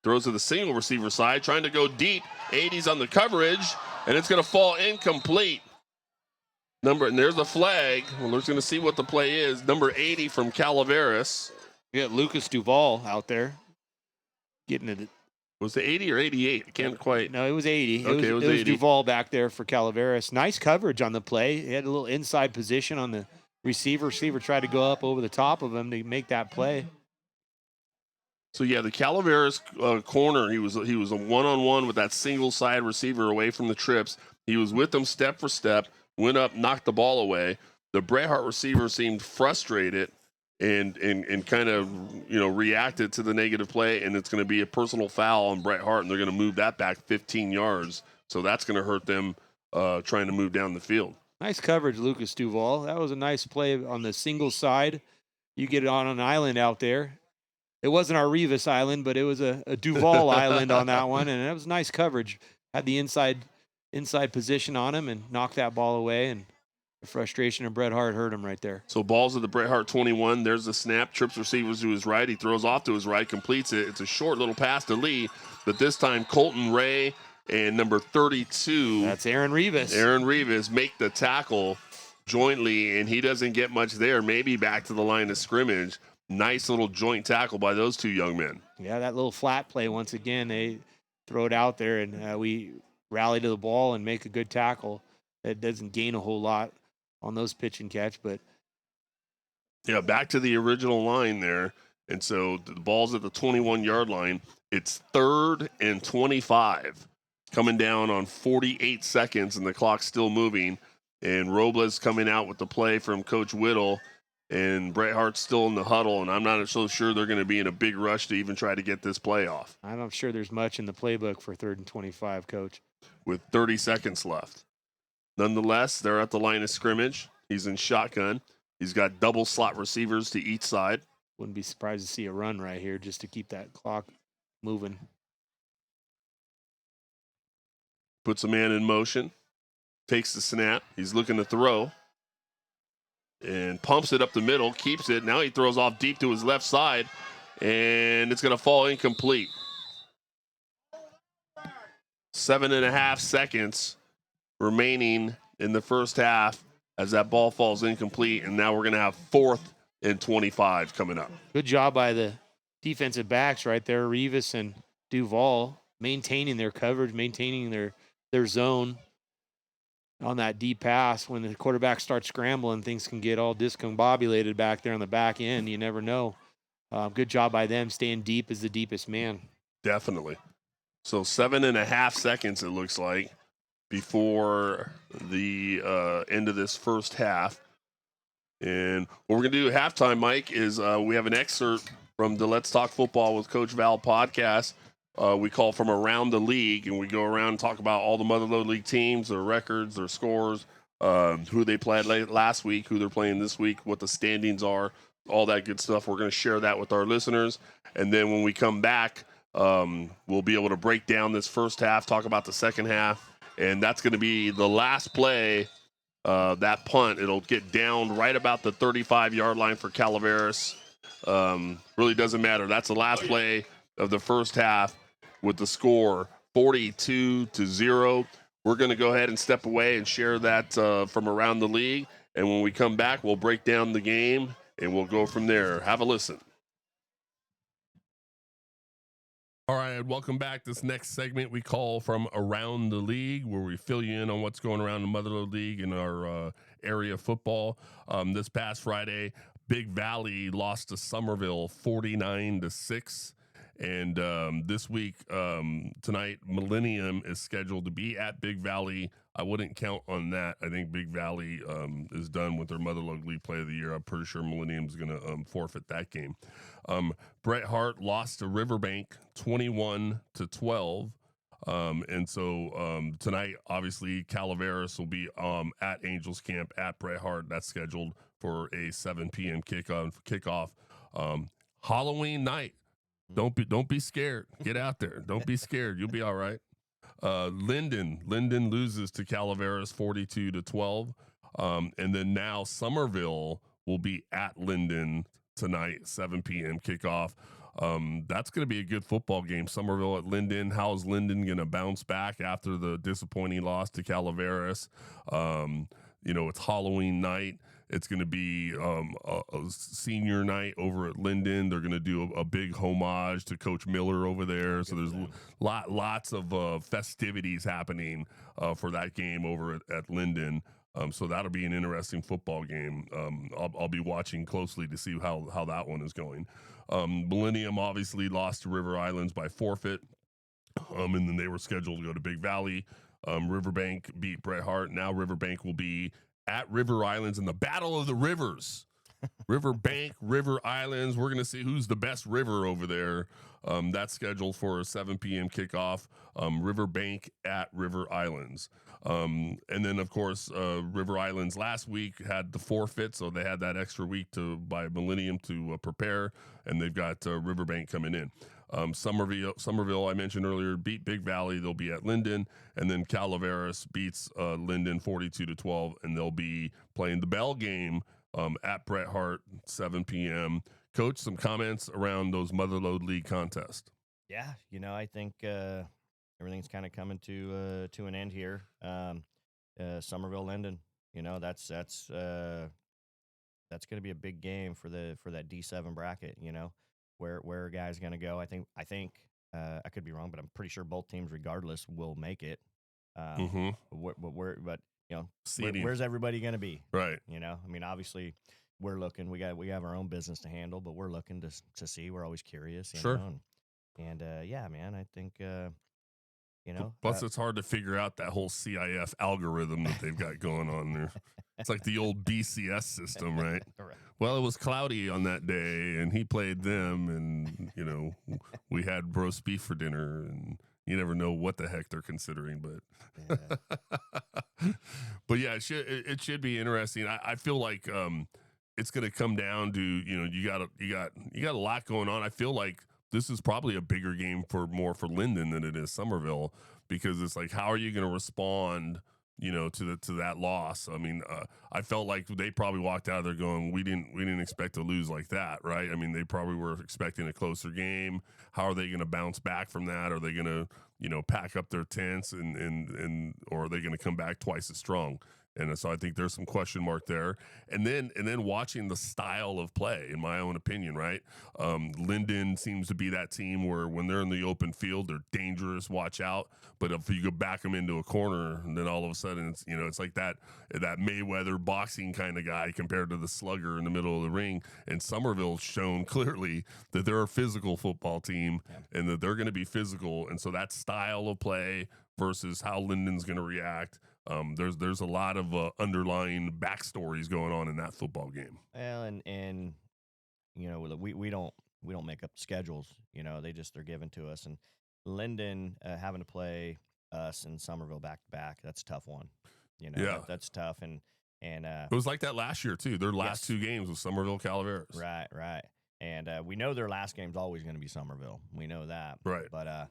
[SPEAKER 1] Throws to the single receiver side, trying to go deep. 80's on the coverage, and it's going to fall incomplete. And there's the flag. Well, we're going to see what the play is. Number 80 from Calaveras
[SPEAKER 2] We got Lucas Duval out there getting it.
[SPEAKER 1] Was it 80 or 88? I can't quite.
[SPEAKER 2] No, it was 80.
[SPEAKER 1] Okay, it was 80.
[SPEAKER 2] Duval back there for Calaveras. Nice coverage on the play. He had a little inside position on the receiver. Receiver tried to go up over the top of him to make that play.
[SPEAKER 1] So yeah, the Calaveras corner, he was a one-on-one with that single side receiver away from the trips. He was with them step for step, went up, knocked the ball away. The Bret Harte receiver seemed frustrated and kind of reacted to the negative play, and it's going to be a personal foul on Bret Harte, and they're going to move that back 15 yards. So that's going to hurt them trying to move down the field.
[SPEAKER 2] Nice coverage, Lucas Duval. That was a nice play on the single side. You get it on an island out there. It wasn't our Revis Island, but it was a Duval Island on that one, and it was nice coverage. Had the inside position on him and knocked that ball away, and the frustration of Bret Harte hurt him right there.
[SPEAKER 1] So ball's at the Bret Harte 21. There's the snap. Trips receivers to his right. He throws off to his right, completes it. It's a short little pass to Lee, but this time Colton Ray and number 32.
[SPEAKER 2] That's Aaron Revis.
[SPEAKER 1] Aaron Revis make the tackle jointly, and he doesn't get much there. Maybe back to the line of scrimmage. Nice little joint tackle by those two young men.
[SPEAKER 2] Yeah, that little flat play once again. They throw it out there, and we rally to the ball and make a good tackle. That doesn't gain a whole lot on those pitch and catch, but
[SPEAKER 1] yeah, back to the original line there. And so the ball's at the 21-yard line. It's 3rd and 25, coming down on 48 seconds, and the clock's still moving. And Robles coming out with the play from Coach Whittle, and Bret Harte's still in the huddle, and I'm not so sure they're going to be in a big rush to even try to get this play off.
[SPEAKER 2] I'm not sure there's much in the playbook for 3rd and 25, Coach.
[SPEAKER 1] With 30 seconds left. Nonetheless, they're at the line of scrimmage. He's in shotgun. He's got double slot receivers to each side.
[SPEAKER 2] Wouldn't be surprised to see a run right here just to keep that clock moving.
[SPEAKER 1] Puts a man in motion. Takes the snap. He's looking to throw. And pumps it up the middle. Keeps it. Now he throws off deep to his left side. And it's going to fall incomplete. 7.5 seconds remaining in the first half as that ball falls incomplete, and now we're going to have 4th and 25 coming up.
[SPEAKER 2] Good job by the defensive backs right there, Revis and Duval, maintaining their coverage, maintaining their zone on that deep pass. When the quarterback starts scrambling, things can get all discombobulated back there on the back end. You never know. Good job by them staying deep as the deepest man.
[SPEAKER 1] Definitely. So 7.5 seconds, it looks like, before the end of this first half. And what we're going to do at halftime, Mike, is we have an excerpt from the Let's Talk Football with Coach Val podcast. We call from around the league, and we go around and talk about all the Motherlode League teams, their records, their scores, who they played last week, who they're playing this week, what the standings are, all that good stuff. We're going to share that with our listeners. And then when we come back, we'll be able to break down this first half, talk about the second half, and that's going to be the last play, that punt. It'll get down right about the 35-yard line for Calaveras. Really doesn't matter. That's the last play of the first half with the score 42-0. We're going to go ahead and step away and share that from around the league, and when we come back, we'll break down the game, and we'll go from there. Have a listen.
[SPEAKER 3] All right, welcome back. This next segment we call From Around the League, where we fill you in on what's going around the Motherlode League in our area of football. This past Friday, Big Valley lost to Somerville 49-6. And this week, tonight, Millennium is scheduled to be at Big Valley. I wouldn't count on that. I think Big Valley is done with their Motherlode League Play of the Year. I'm pretty sure Millennium's going to forfeit that game. Bret Harte lost to Riverbank 21-12. And so tonight, obviously, Calaveras will be at Angels Camp at Bret Harte. That's scheduled for a 7 p.m. kickoff. Halloween night. Don't be scared. Get out there. Don't be scared. You'll be all right. Linden loses to Calaveras 42-12. And then now Somerville will be at Linden tonight, 7 p.m. kickoff. That's going to be a good football game. Somerville at Linden. How is Linden going to bounce back after the disappointing loss to Calaveras? it's Halloween night. It's going to be a senior night over at Linden. They're going to do a big homage to Coach Miller over there. So there's lots of festivities happening for that game over at Linden. So that'll be an interesting football game. I'll be watching closely to see how that one is going. Millennium obviously lost to River Islands by forfeit. And then they were scheduled to go to Big Valley. Riverbank beat Bret Harte. Now Riverbank will be at River Islands in the Battle of the Rivers. Riverbank, River Islands. We're going to see who's the best river over there. That's scheduled for a 7 p.m. kickoff. Riverbank at River Islands. And then, of course, River Islands last week had the forfeit, so they had that extra week by Millennium to prepare, and they've got Riverbank coming in. Somerville, I mentioned earlier, beat Big Valley. They'll be at Linden, and then Calaveras beats Linden 42-12, and they'll be playing the Bell game at Bret Harte, 7 p.m. Coach, some comments around those Motherlode League contests?
[SPEAKER 5] Yeah, I think everything's kind of coming to an end here. Somerville, Linden, that's going to be a big game for that D7 bracket. Where a guy's going to go. I think I could be wrong, but I'm pretty sure both teams, regardless, will make it. Where's everybody going to be?
[SPEAKER 3] Right.
[SPEAKER 5] Obviously, we're looking. We have our own business to handle, but we're looking to see. We're always curious.
[SPEAKER 3] Sure.
[SPEAKER 5] Yeah, man. I think
[SPEAKER 3] Plus, it's hard to figure out that whole CIF algorithm that they've got going on there. It's like the old BCS system, right?
[SPEAKER 5] Right.
[SPEAKER 3] Well, it was cloudy on that day, and he played them, and we had roast beef for dinner, and you never know what the heck they're considering, but but yeah, it should be interesting. I feel like it's going to come down to you got a lot going on. I feel like this is probably a bigger game for Linden than it is Somerville, because it's like, how are you going to respond, to that loss? I mean, I felt like they probably walked out of there going, we didn't expect to lose like that, right? I mean, they probably were expecting a closer game. How are they going to bounce back from that? Are they going to, pack up their tents and or are they going to come back twice as strong? And so I think there's some question mark there. And then watching the style of play, in my own opinion, right? Linden seems to be that team where when they're in the open field, they're dangerous, watch out. But if you go back them into a corner, and then all of a sudden it's, it's like that Mayweather boxing kind of guy compared to the slugger in the middle of the ring. And Somerville's shown clearly that they're a physical football team, and that they're going to be physical. And so that style of play versus how Linden's going to react. There's a lot of underlying backstories going on in that football game.
[SPEAKER 5] Well, and we don't make up schedules. They're given to us. And Linden having to play us and Somerville back to back, that's a tough one. That's tough. And
[SPEAKER 3] it was like that last year too. Their last two games was Somerville, Calaveras.
[SPEAKER 5] Right. And we know their last game's always going to be Somerville. We know that.
[SPEAKER 3] Right.
[SPEAKER 5] But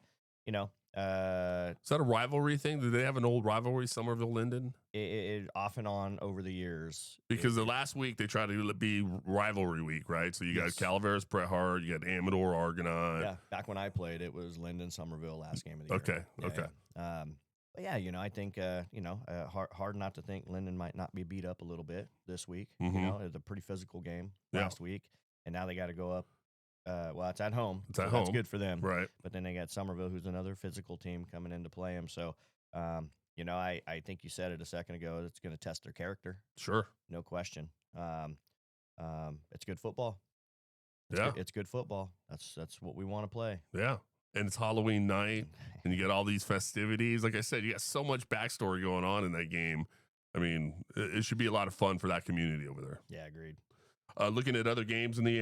[SPEAKER 3] is that a rivalry thing? Do they have an old rivalry, Somerville Linden?
[SPEAKER 5] It off and on over the years.
[SPEAKER 3] Because the last week they tried to be rivalry week, right? So you got Calaveras, Bret Harte, you got Amador, Argonaut.
[SPEAKER 5] Yeah, back when I played, it was Linden, Somerville last game of the year.
[SPEAKER 3] Okay.
[SPEAKER 5] But yeah, I think hard not to think Linden might not be beat up a little bit this week. It was a pretty physical game last week, and now they got to go up. It's at home. That's good for them.
[SPEAKER 3] Right.
[SPEAKER 5] But then they got Somerville, who's another physical team coming in to play them. So, I think you said it a second ago. It's going to test their character.
[SPEAKER 3] Sure.
[SPEAKER 5] No question. It's good football. It's good football. That's what we want to play.
[SPEAKER 3] Yeah. And it's Halloween night, and you get all these festivities. Like I said, you got so much backstory going on in that game. I mean, it should be a lot of fun for that community over there.
[SPEAKER 5] Yeah, agreed.
[SPEAKER 3] Looking at other games in the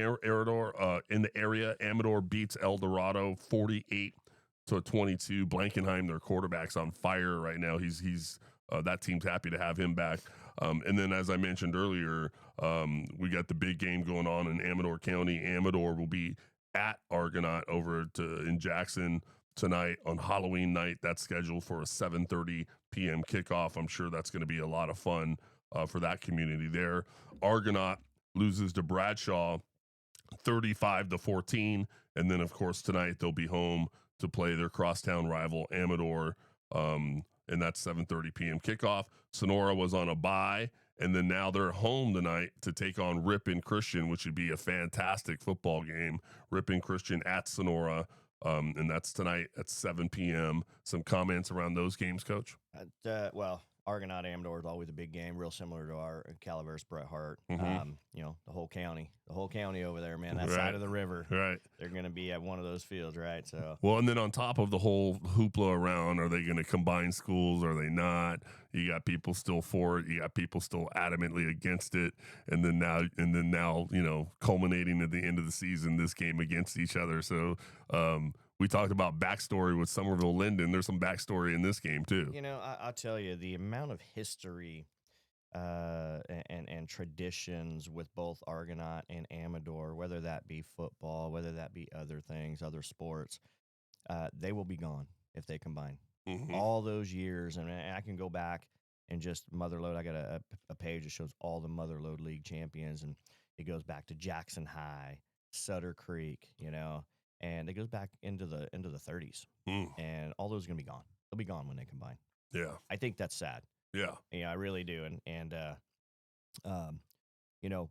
[SPEAKER 3] area, Amador beats El Dorado 48-22. Blankenheim, their quarterback's on fire right now. He's that team's happy to have him back. And then, as I mentioned earlier, we got the big game going on in Amador County. Amador will be at Argonaut over in Jackson tonight on Halloween night. That's scheduled for a 7:30 p.m. kickoff. I'm sure that's going to be a lot of fun for that community there. Argonaut loses to Bradshaw 35-14. And then, of course, tonight they'll be home to play their crosstown rival, Amador. and that's 7:30 p.m. kickoff. Sonora was on a bye, and then now they're home tonight to take on Ripon Christian, which would be a fantastic football game. Ripon Christian at Sonora, and that's tonight at 7 p.m. Some comments around those games, Coach?
[SPEAKER 5] Well, Argonaut Amador is always a big game, real similar to our Calaveras Bret Harte.
[SPEAKER 3] Mm-hmm.
[SPEAKER 5] You know, the whole county over there, man, that side of the river.
[SPEAKER 3] Right.
[SPEAKER 5] They're going to be at one of those fields, right? So,
[SPEAKER 3] well, and then on top of the whole hoopla around, are they going to combine schools? Are they not? You got people still for it. You got people still adamantly against it. And then now, you know, culminating at the end of the season, this game against each other. So, we talked about backstory with Somerville Linden. There's some backstory in this game too.
[SPEAKER 5] you know, I'll tell you, the amount of history and traditions with both Argonaut and Amador, whether that be football, whether that be other things, other sports, they will be gone if they combine.
[SPEAKER 3] Mm-hmm.
[SPEAKER 5] All those years, and I can go back and just Motherlode. I got a page that shows all the Motherlode League champions, and it goes back to Jackson High, Sutter Creek, you know, and it goes back into the 30s, and all those are gonna be gone. They'll be gone when they combine.
[SPEAKER 3] Yeah,
[SPEAKER 5] I think that's sad.
[SPEAKER 3] Yeah,
[SPEAKER 5] I really do. And you know,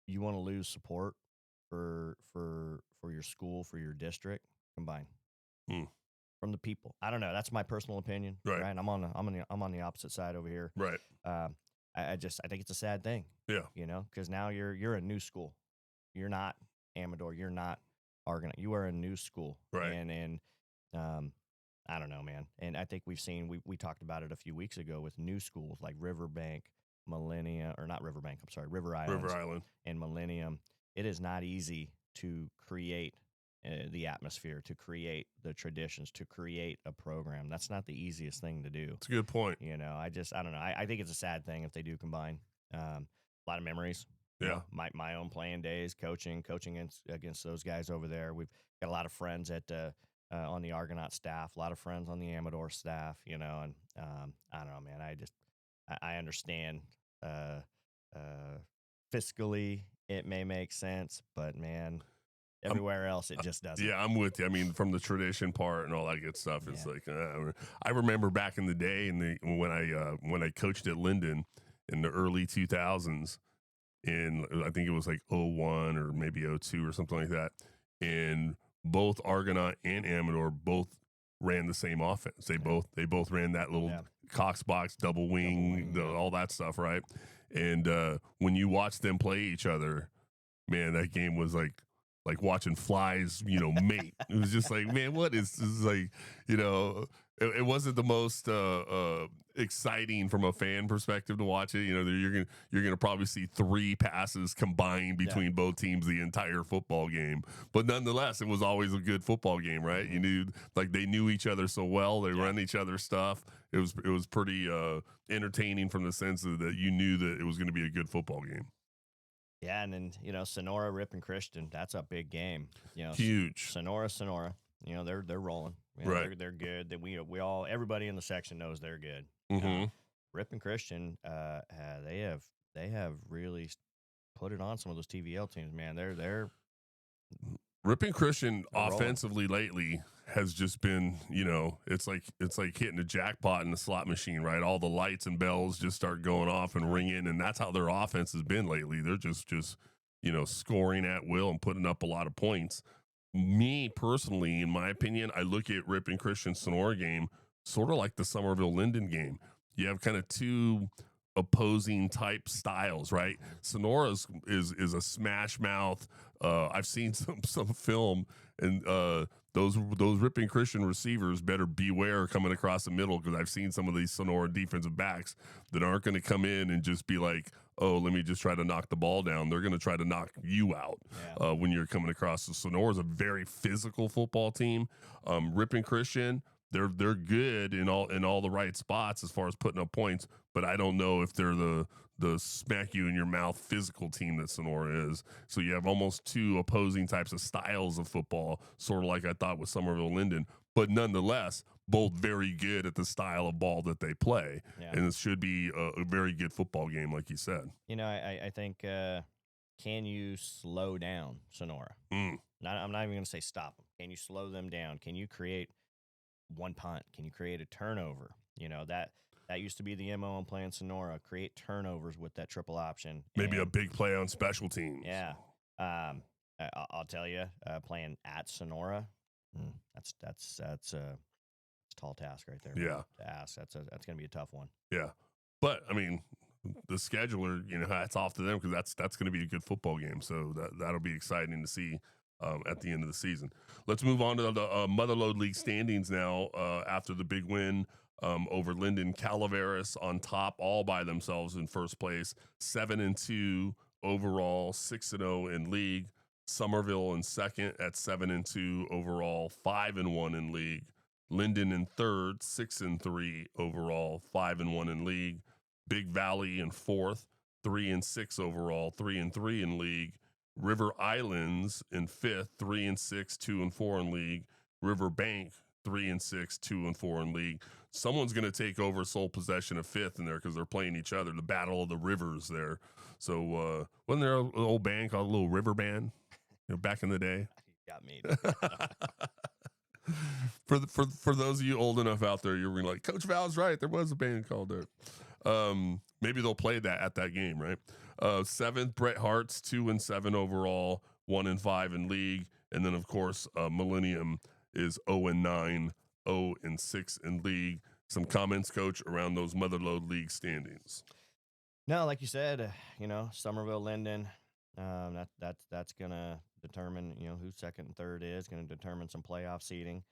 [SPEAKER 5] you want to lose support for your school, for your district, combine from the people. I don't know. That's my personal opinion.
[SPEAKER 3] Right.
[SPEAKER 5] I'm on the opposite side over here.
[SPEAKER 3] right.
[SPEAKER 5] I think it's a sad thing.
[SPEAKER 3] Yeah,
[SPEAKER 5] You know, because now you're a new school. You're not Amador. You're not Argonaut. You are a new school.
[SPEAKER 3] Right.
[SPEAKER 5] And I don't know, man. And I think we talked about it a few weeks ago with new schools like Riverbank, Millennium, or not Riverbank, I'm sorry, River Island and Millennium. It is not easy to create the atmosphere, to create the traditions, to create a program. That's not the easiest thing to do.
[SPEAKER 3] it's a good point.
[SPEAKER 5] You know, I don't know. I think it's a sad thing if they do combine. A lot of memories. You
[SPEAKER 3] Yeah.
[SPEAKER 5] know, my own playing days, coaching against those guys over there. We've got a lot of friends at on the Argonaut staff, a lot of friends on the Amador staff, you know, and I don't know, man. I understand fiscally it may make sense, but man, everywhere else it just doesn't.
[SPEAKER 3] Yeah, I'm with you. I mean, from the tradition part and all that good stuff, it's like I remember back in the day, when I coached at Linden in the early 2000s, and I think it was like 01 or maybe 02 or something like that, and both Argonaut and Amador both ran the same offense. They both ran that little Cox box, double wing, all that stuff, right? And when you watch them play each other, man, that game was like watching flies, you know, mate. It was just like, man, what is this? Is like, you know, it wasn't the most exciting from a fan perspective to watch it. You know, you're gonna probably see 3 passes combined between both teams the entire football game. But nonetheless, it was always a good football game, right? You knew, like, they knew each other so well. They run each other's stuff. It was pretty entertaining from the sense that you knew that it was going to be a good football game.
[SPEAKER 5] Yeah, and then, you know, Sonora, Ripon Christian, that's a big game. You know,
[SPEAKER 3] Huge.
[SPEAKER 5] Sonora, you know, they're rolling. You know,
[SPEAKER 3] Right.
[SPEAKER 5] They're good. That we all, everybody in the section knows they're good.
[SPEAKER 3] Mm-hmm.
[SPEAKER 5] Ripon Christian, they have really put it on some of those TVL teams, man. They're
[SPEAKER 3] Ripon Christian
[SPEAKER 5] rolling.
[SPEAKER 3] offensively lately has just been, you know, it's like hitting a jackpot in the slot machine, right? All the lights and bells just start going off and ringing, and that's how their offense has been lately. They're just you know, scoring at will and putting up a lot of points. Me personally, in my opinion, I look at Ripon Christian Sonora game sort of like the Somerville Linden game. You have kind of 2 opposing type styles, right? Sonora is a smash mouth. I've seen some film, and those Ripon Christian receivers better beware coming across the middle, because I've seen some of these Sonora defensive backs that aren't going to come in and just be like, oh, let me just try to knock the ball down. They're going to try to knock you out when you're coming across. So Sonora is a very physical football team. Ripon Christian, they're good in all the right spots as far as putting up points, but I don't know if they're the smack you in your mouth physical team that Sonora is. So you have almost 2 opposing types of styles of football, sort of like I thought with Somerville Linden, but nonetheless, both very good at the style of ball that they play. Yeah. And it should be a very good football game, like you said.
[SPEAKER 5] You know, I think, can you slow down Sonora? I'm not even going to say stop them. Can you slow them down? Can you create 1 punt? Can you create a turnover? That used to be the MO on playing Sonora. Create turnovers with that triple option.
[SPEAKER 3] Maybe a big play on special teams.
[SPEAKER 5] Yeah. I'll tell you, playing at Sonora, that's a tall task right there.
[SPEAKER 3] Yeah.
[SPEAKER 5] To ask. That's going to be a tough one.
[SPEAKER 3] Yeah. But, I mean, the scheduler, hats off to them because that's going to be a good football game. So that'll be exciting to see at the end of the season. Let's move on to the Motherlode League standings now after the big win over Linden. Calaveras on top all by themselves in first place, 7-2 overall, 6-0 in league. Somerville in second at 7-2 overall, 5-1 in league. Linden in third, 6-3 overall, 5-1 in league. Big Valley in fourth, 3-6 overall, 3-3 in league. River Islands in fifth, 3-6, 2-4 in league. River Bank, 3-6, 2-4 in league. Someone's going to take over sole possession of fifth in there because they're playing each other. The Battle of the Rivers there. So wasn't there an old band called Little River Band? Back in the day.
[SPEAKER 5] Got me.
[SPEAKER 3] For those of you old enough out there, you're like, Coach Val's right. There was a band called that. Maybe they'll play that at that game, right? Seventh, Bret Harte's 2-7 overall, 1-5 in league, and then of course Millennium is 0-9, 0-6 in league. Some comments, Coach, around those Motherlode League standings.
[SPEAKER 5] No, like you said, Somerville, Linden. That's gonna determine who second and third is. Going to determine some playoff seeding.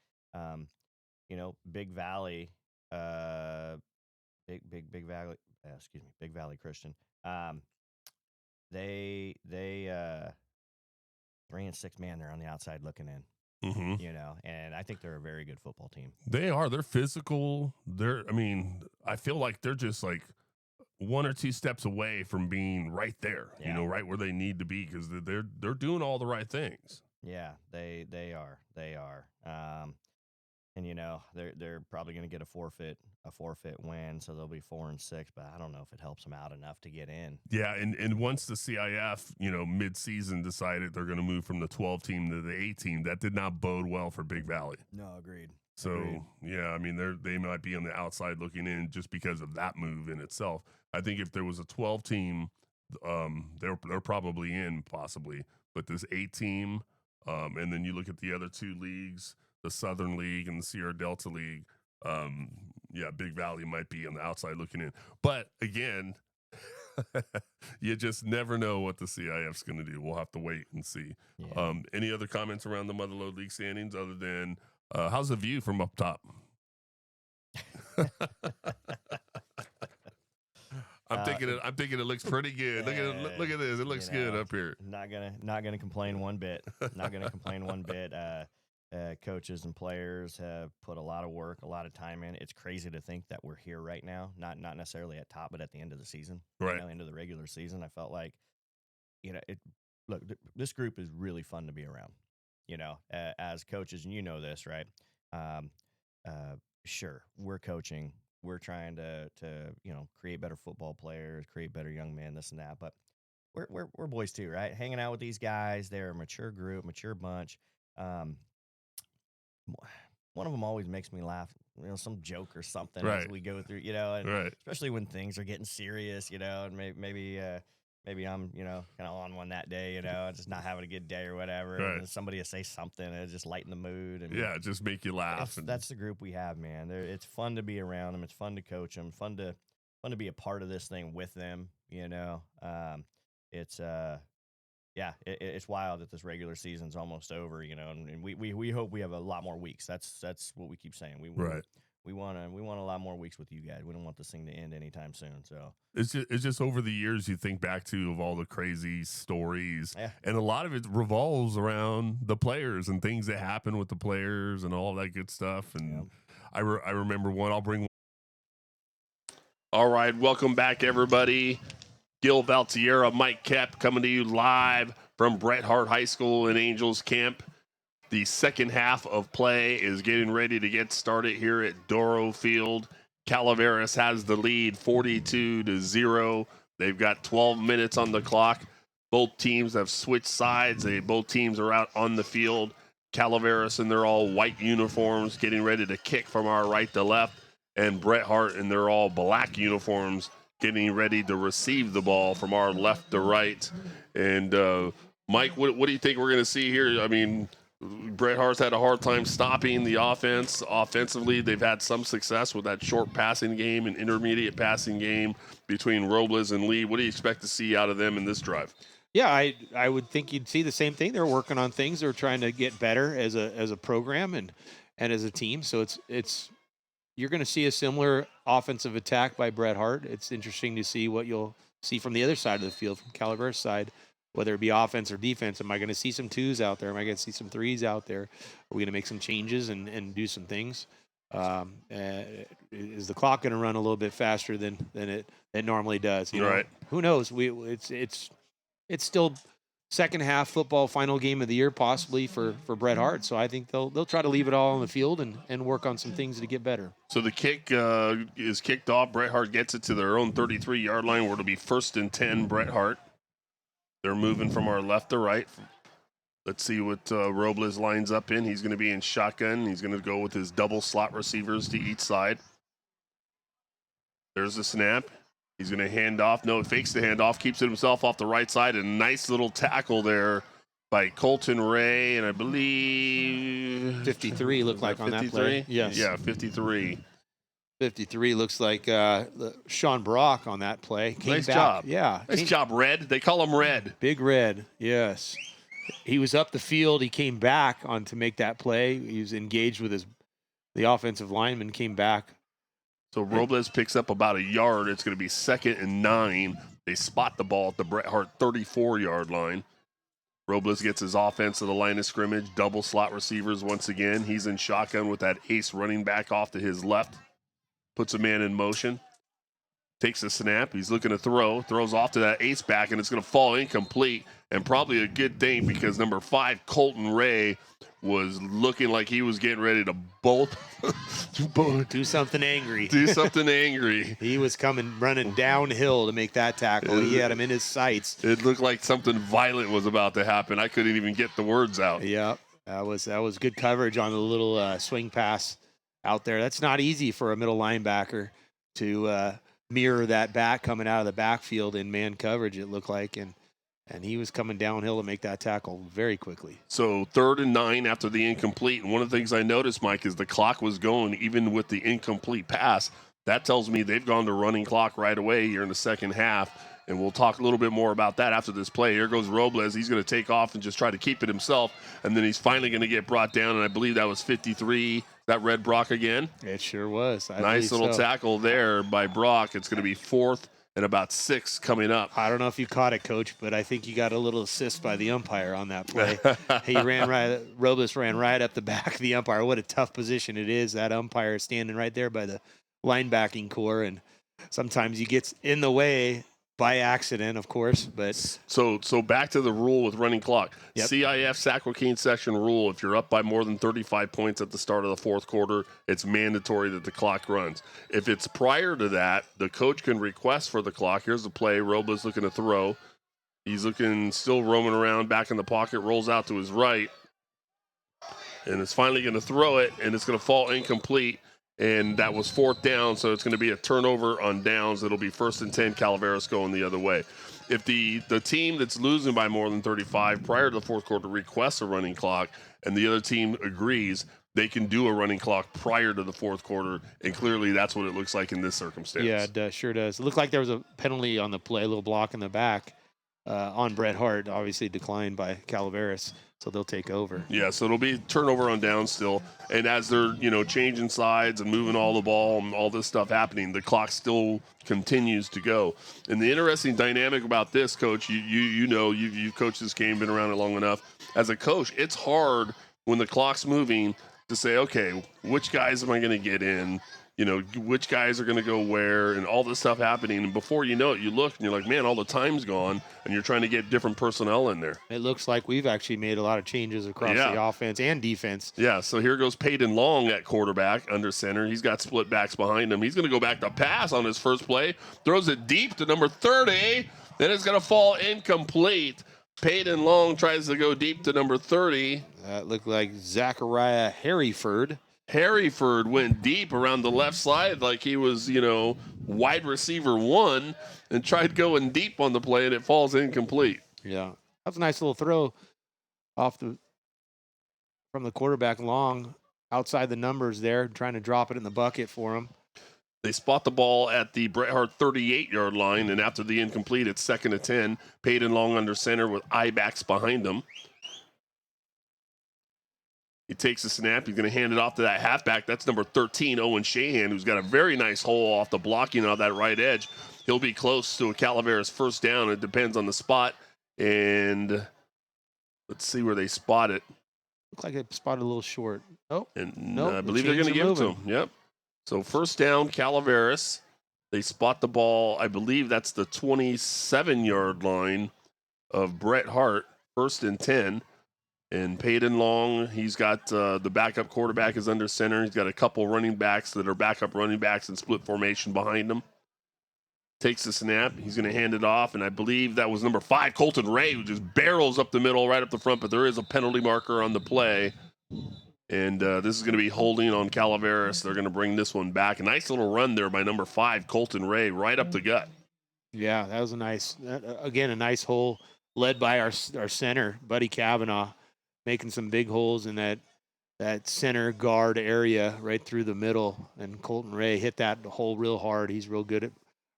[SPEAKER 5] Big Valley, Big Valley. Big Valley Christian. They 3-6, man. They're on the outside looking in.
[SPEAKER 3] Mm-hmm.
[SPEAKER 5] And I think they're a very good football team.
[SPEAKER 3] They are. They're physical. I feel like they're just like one or two steps away from being right there, right where they need to be because they're doing all the right things.
[SPEAKER 5] Yeah, they are. They are. They're probably going to get a forfeit win, so they'll be 4-6. But I don't know if it helps them out enough to get in.
[SPEAKER 3] Yeah, and once the CIF, mid-season decided they're going to move from the 12 team to the 8 team, that did not bode well for Big Valley.
[SPEAKER 5] No, agreed.
[SPEAKER 3] So
[SPEAKER 5] Agreed.
[SPEAKER 3] yeah, they might be on the outside looking in just because of that move in itself. I think if there was a 12 team, they're probably in possibly, but this 8 team, and then you look at the other 2 leagues, the Southern League and the Sierra Delta League. Big Valley might be on the outside looking in, but again, you just never know what the CIF's going to do. We'll have to wait and see.
[SPEAKER 5] Yeah.
[SPEAKER 3] Any other comments around the Motherlode League standings other than how's the view from up top? I'm thinking it looks pretty good. Look at this. It looks good up here.
[SPEAKER 5] Not gonna complain one bit. Not gonna complain one bit. Coaches and players have put a lot of work, a lot of time in. It's crazy to think that we're here right now. Not necessarily at top, but at the end of the season.
[SPEAKER 3] Right.
[SPEAKER 5] End of the regular season. I felt like, this group is really fun to be around. As coaches, and this, right? Sure, we're coaching. We're trying to create better football players, create better young men, this and that. But we're boys too, right? Hanging out with these guys, they're a mature group, mature bunch. One of them always makes me laugh. Some joke or something as we go through. And especially when things are getting serious. And maybe I'm kind of on one that day. Just not having a good day or whatever.
[SPEAKER 3] Right.
[SPEAKER 5] And somebody will say something and it just lighten the mood. And
[SPEAKER 3] just make you laugh.
[SPEAKER 5] That's the group we have, man. It's fun to be around them. It's fun to coach them. Fun to be a part of this thing with them. It's wild that this regular season's almost over. And we hope we have a lot more weeks. That's what we keep saying. We want a lot more weeks with you guys. We don't want this thing to end anytime soon. So
[SPEAKER 3] it's just over the years you think back to of all the crazy stories, and a lot of it revolves around the players and things that happen with the players and all that good stuff. And I remember one. I'll bring.
[SPEAKER 1] All right, welcome back, everybody. Gil Valtierra, Mike Koepp coming to you live from Bret Harte High School in Angels Camp. The second half of play is getting ready to get started here at Doro Field. Calaveras has the lead 42-0. They've got 12 minutes on the clock. Both teams have switched sides. Both teams are out on the field. Calaveras in their all white uniforms getting ready to kick from our right to left. and Bret Harte, and they're all black uniforms getting ready to receive the ball from our left to right. And Mike, what do you think we're going to see here? I mean, Bret Harte's had a hard time stopping the offense. Offensively, they've had some success with that short passing game and intermediate passing game between Robles and Lee. What do you expect to see out of them in this drive?
[SPEAKER 2] Yeah, I would think you'd see the same thing. They're working on things. They're trying to get better as a program and as a team. So it's you're going to see a similar offensive attack by Bret Harte. It's interesting to see what you'll see from the other side of the field, from Calaveras' side, whether it be offense or defense. Am I going to see some twos out there? Am I going to see some threes out there? Are we going to make some changes and do some things? Is the clock going to run a little bit faster than it normally does? You know?
[SPEAKER 1] Right.
[SPEAKER 2] Who knows? It's still second half football, final game of the year, possibly for Bret Harte. So I think they'll try to leave it all on the field and work on some things to get better.
[SPEAKER 1] So the kick is kicked off. Bret Harte gets it to their own 33-yard line, where it'll be 1st and 10. Bret Harte. They're moving from our left to right. Let's see what Robles lines up in. He's going to be in shotgun. He's going to go with his double slot receivers to each side. There's the snap. He's going to hand off. No, fakes the handoff, keeps it himself off the right side. A nice little tackle there by Colton Ray, and I believe
[SPEAKER 2] 53 looked like on that play. Yes.
[SPEAKER 1] Yeah, 53.
[SPEAKER 2] 53 looks like Sean Brock on that play.
[SPEAKER 1] Nice job.
[SPEAKER 2] Yeah.
[SPEAKER 1] Nice job, Red. They call him Red.
[SPEAKER 2] Big Red, yes. He was up the field. He came back on to make that play. He was engaged with the offensive lineman, came back.
[SPEAKER 1] So Robles picks up about a yard. It's going to be 2nd and 9. They spot the ball at the Bret Harte 34-yard line. Robles gets his offense to the line of scrimmage. Double slot receivers once again. He's in shotgun with that ace running back off to his left. Puts a man in motion. Takes a snap. He's looking to throw. Throws off to that ace back, and it's going to fall incomplete. And probably a good thing, because number 5, Colton Ray, was looking like he was getting ready to bolt.
[SPEAKER 2] Do something angry.
[SPEAKER 1] Do something angry.
[SPEAKER 2] He was running downhill to make that tackle. He had him in his sights.
[SPEAKER 1] It looked like something violent was about to happen. I couldn't even get the words out.
[SPEAKER 2] Yeah, that was good coverage on the little swing pass out there. That's not easy for a middle linebacker to mirror that back coming out of the backfield in man coverage, it looked like. And he was coming downhill to make that tackle very quickly.
[SPEAKER 1] So 3rd and 9 after the incomplete. And one of the things I noticed, Mike, is the clock was going even with the incomplete pass. That tells me they've gone to running clock right away here in the second half. And we'll talk a little bit more about that after this play. Here goes Robles. He's going to take off and just try to keep it himself. And then he's finally going to get brought down. And I believe that was 53. That Red Brock again?
[SPEAKER 2] It sure was.
[SPEAKER 1] Nice little tackle there by Brock. It's going to be 4th and about 6 coming up.
[SPEAKER 2] I don't know if you caught it, Coach, but I think you got a little assist by the umpire on that play. Robles ran right up the back of the umpire. What a tough position it is. That umpire is standing right there by the linebacking core, and sometimes he gets in the way by accident, of course. But
[SPEAKER 1] so back to the rule with running clock.
[SPEAKER 2] Yep.
[SPEAKER 1] CIF Sac Joaquin section rule: if you're up by more than 35 points at the start of the 4th quarter, it's mandatory that the clock runs. If it's prior to that, the coach can request for the clock. Here's the play. Robles looking to throw. He's looking, still roaming around back in the pocket, rolls out to his right, and it's finally going to throw it, and it's going to fall incomplete. And that was 4th down, so it's going to be a turnover on downs. It'll be 1st and 10, Calaveras going the other way. If the team that's losing by more than 35 prior to the 4th quarter requests a running clock and the other team agrees, they can do a running clock prior to the 4th quarter, and clearly that's what it looks like in this circumstance.
[SPEAKER 2] Yeah, it sure does. It looked like there was a penalty on the play, a little block in the back on Bret Harte, obviously declined by Calaveras. So they'll take over. Yeah,
[SPEAKER 1] so it'll be turnover on down still. And as they're, changing sides and moving all the ball and all this stuff happening, the clock still continues to go. And the interesting dynamic about this, Coach, you've coached this game, been around it long enough. As a coach, it's hard when the clock's moving to say, okay, which guys am I going to get in? Which guys are going to go where, and all this stuff happening. And before you know it, you look and you're like, man, all the time's gone, and you're trying to get different personnel in there.
[SPEAKER 2] It looks like we've actually made a lot of changes across the offense and defense.
[SPEAKER 1] Yeah, so here goes Peyton Long at quarterback, under center. He's got split backs behind him. He's going to go back to pass on his first play. Throws it deep to number 30. Then it's going to fall incomplete. Peyton Long tries to go deep to number 30.
[SPEAKER 2] That looked like Zachariah Harryford.
[SPEAKER 1] Harryford went deep around the left side like he was, wide receiver 1 and tried going deep on the play, and it falls incomplete.
[SPEAKER 2] Yeah. That's a nice little throw from the quarterback long outside the numbers there, trying to drop it in the bucket for him.
[SPEAKER 1] They spot the ball at the Bret Harte 38-yard line, and after the incomplete, it's 2nd and 10. Peyton Long under center with I-backs behind him. He takes the snap. He's going to hand it off to that halfback. That's number 13, Owen Shahan, who's got a very nice hole off the blocking on that right edge. He'll be close to a Calaveras first down. It depends on the spot. And let's see where they spot it.
[SPEAKER 2] Looked like they spotted a little short. Oh,
[SPEAKER 1] And
[SPEAKER 2] nope,
[SPEAKER 1] I
[SPEAKER 2] the
[SPEAKER 1] believe they're going to
[SPEAKER 2] chains
[SPEAKER 1] give
[SPEAKER 2] are
[SPEAKER 1] it to him. Yep. So first down, Calaveras. They spot the ball. I believe that's the 27-yard line of Bret Harte. 1st and 10. And Peyton Long, he's got the backup quarterback is under center. He's got a couple running backs that are backup running backs in split formation behind him. Takes the snap. He's going to hand it off, and I believe that was number 5, Colton Ray, who just barrels up the middle, right up the front, but there is a penalty marker on the play. And this is going to be holding on Calaveras. They're going to bring this one back. A nice little run there by number 5, Colton Ray, right up the gut.
[SPEAKER 2] Yeah, that was a nice hole led by our center, Buddy Kavanaugh, making some big holes in that center guard area right through the middle. And Colton Ray hit that hole real hard. He's real good at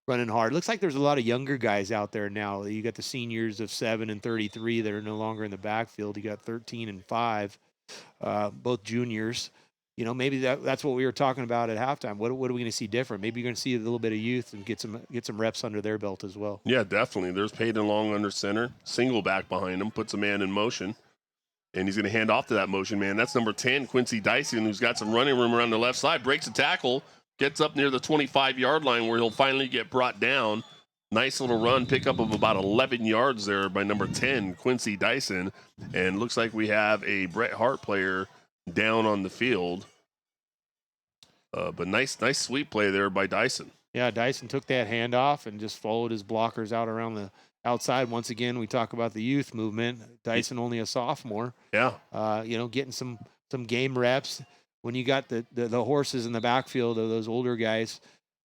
[SPEAKER 2] running hard. Looks like there's a lot of younger guys out there now. You got the seniors of 7 and 33 that are no longer in the backfield. You got 13 and 5, both juniors. Maybe that's what we were talking about at halftime. What are we going to see different? Maybe you're going to see a little bit of youth and get some reps under their belt as well.
[SPEAKER 1] Yeah, definitely. There's Peyton Long under center, single back behind him, puts a man in motion. And he's going to hand off to that motion man. That's number 10, Quincy Dyson, who's got some running room around the left side. Breaks a tackle, gets up near the 25-yard line where he'll finally get brought down. Nice little run, pickup of about 11 yards there by number 10, Quincy Dyson. And looks like we have a Bret Harte player down on the field. But nice sweep play there by Dyson.
[SPEAKER 2] Yeah, Dyson took that handoff and just followed his blockers out around the outside. Once again, we talk about the youth movement. Dyson only a sophomore.
[SPEAKER 1] Yeah.
[SPEAKER 2] Getting some game reps. When you got the horses in the backfield of those older guys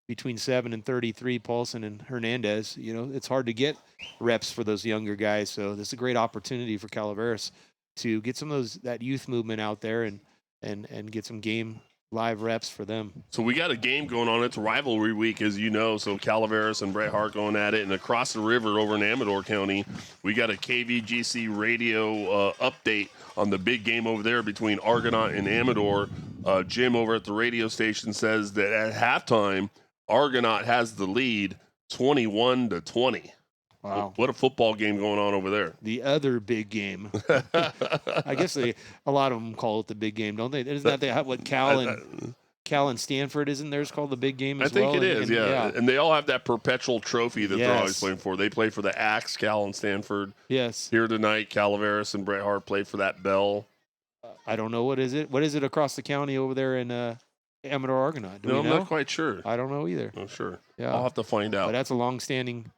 [SPEAKER 2] between 7 and 33, Paulson and Hernandez, it's hard to get reps for those younger guys. So this is a great opportunity for Calaveras to get some of that youth movement out there and get some game live reps for them.
[SPEAKER 1] So we got a game going on. It's rivalry week, as you know. So Calaveras and Bret Harte going at it. And across the river over in Amador County, we got a KVGC radio update on the big game over there between Argonaut and Amador. Jim over at the radio station says that at halftime, Argonaut has the lead 21-20.
[SPEAKER 2] Wow.
[SPEAKER 1] What a football game going on over there.
[SPEAKER 2] The other big game. I guess a lot of them call it the big game, don't they? Isn't that what Cal and Stanford, isn't theirs called the big game as well?
[SPEAKER 1] I think it is, yeah. And they all have that perpetual trophy that they're always playing for. They play for the Axe, Cal and Stanford.
[SPEAKER 2] Yes.
[SPEAKER 1] Here tonight, Calaveras and Bret Harte play for that bell.
[SPEAKER 2] I don't know. What is it? What is it across the county over there in Amador, Argonaut?
[SPEAKER 1] I'm not quite sure.
[SPEAKER 2] I don't know either.
[SPEAKER 1] I'm sure.
[SPEAKER 2] Yeah.
[SPEAKER 1] I'll have to find out.
[SPEAKER 2] But that's a long-standing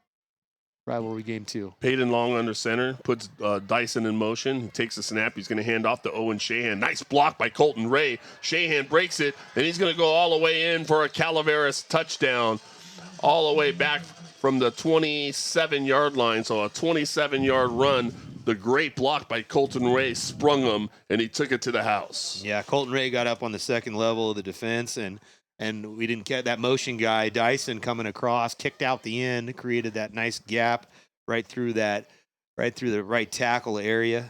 [SPEAKER 2] rivalry game too.
[SPEAKER 1] Peyton Long under center, puts Dyson in motion. He takes the snap. He's going to hand off to Owen Shahan. Nice block by Colton Ray. Shahan breaks it, and he's going to go all the way in for a Calaveras touchdown, all the way back from the 27-yard line. So a 27-yard run. The great block by Colton Ray sprung him, and he took it to the house.
[SPEAKER 2] Yeah, Colton Ray got up on the second level of the defense, and we didn't get that motion guy, Dyson, coming across, kicked out the end, created that nice gap right through the right tackle area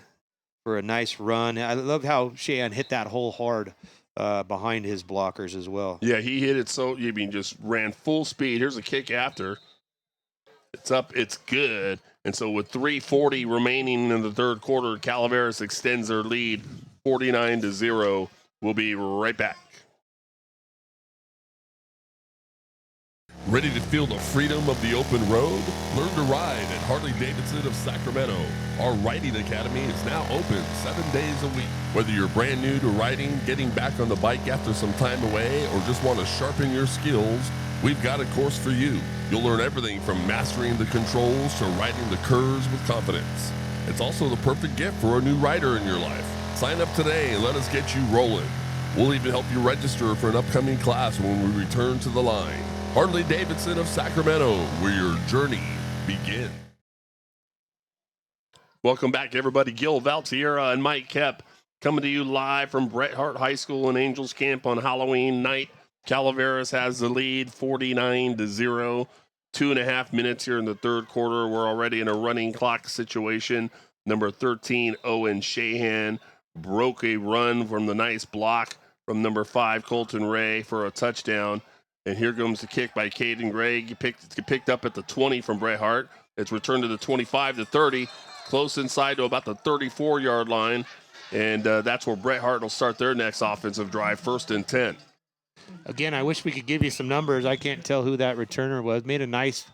[SPEAKER 2] for a nice run. I love how Shahan hit that hole hard behind his blockers as well.
[SPEAKER 1] Yeah, he hit it just ran full speed. Here's a kick after. It's up, it's good. And so with 3:40 remaining in the third quarter, Calaveras extends their lead 49-0. We'll be right back.
[SPEAKER 3] Ready to feel the freedom of the open road? Learn to ride at Harley-Davidson of Sacramento. Our Riding Academy is now open 7 days a week. Whether you're brand new to riding, getting back on the bike after some time away, or just want to sharpen your skills, we've got a course for you. You'll learn everything from mastering the controls to riding the curves with confidence. It's also the perfect gift for a new rider in your life. Sign up today and let us get you rolling. We'll even help you register for an upcoming class when we return to the line. Harley-Davidson of Sacramento, where your journey begins.
[SPEAKER 1] Welcome back, everybody. Gil Valtierra and Mike Koepp coming to you live from Bret Harte High School in Angels Camp on Halloween night. Calaveras has the lead 49-0. 2.5 minutes here in the third quarter. We're already in a running clock situation. Number 13, Owen Shahan, broke a run from the nice block from number 5, Colton Ray, for a touchdown. And here comes the kick by Caden Gray. He picked up at the 20 from Bret Harte. It's returned to the 25 to 30, close inside to about the 34-yard line. And that's where Bret Harte will start their next offensive drive, 1st and 10.
[SPEAKER 2] Again, I wish we could give you some numbers. I can't tell who that returner was. Made a nice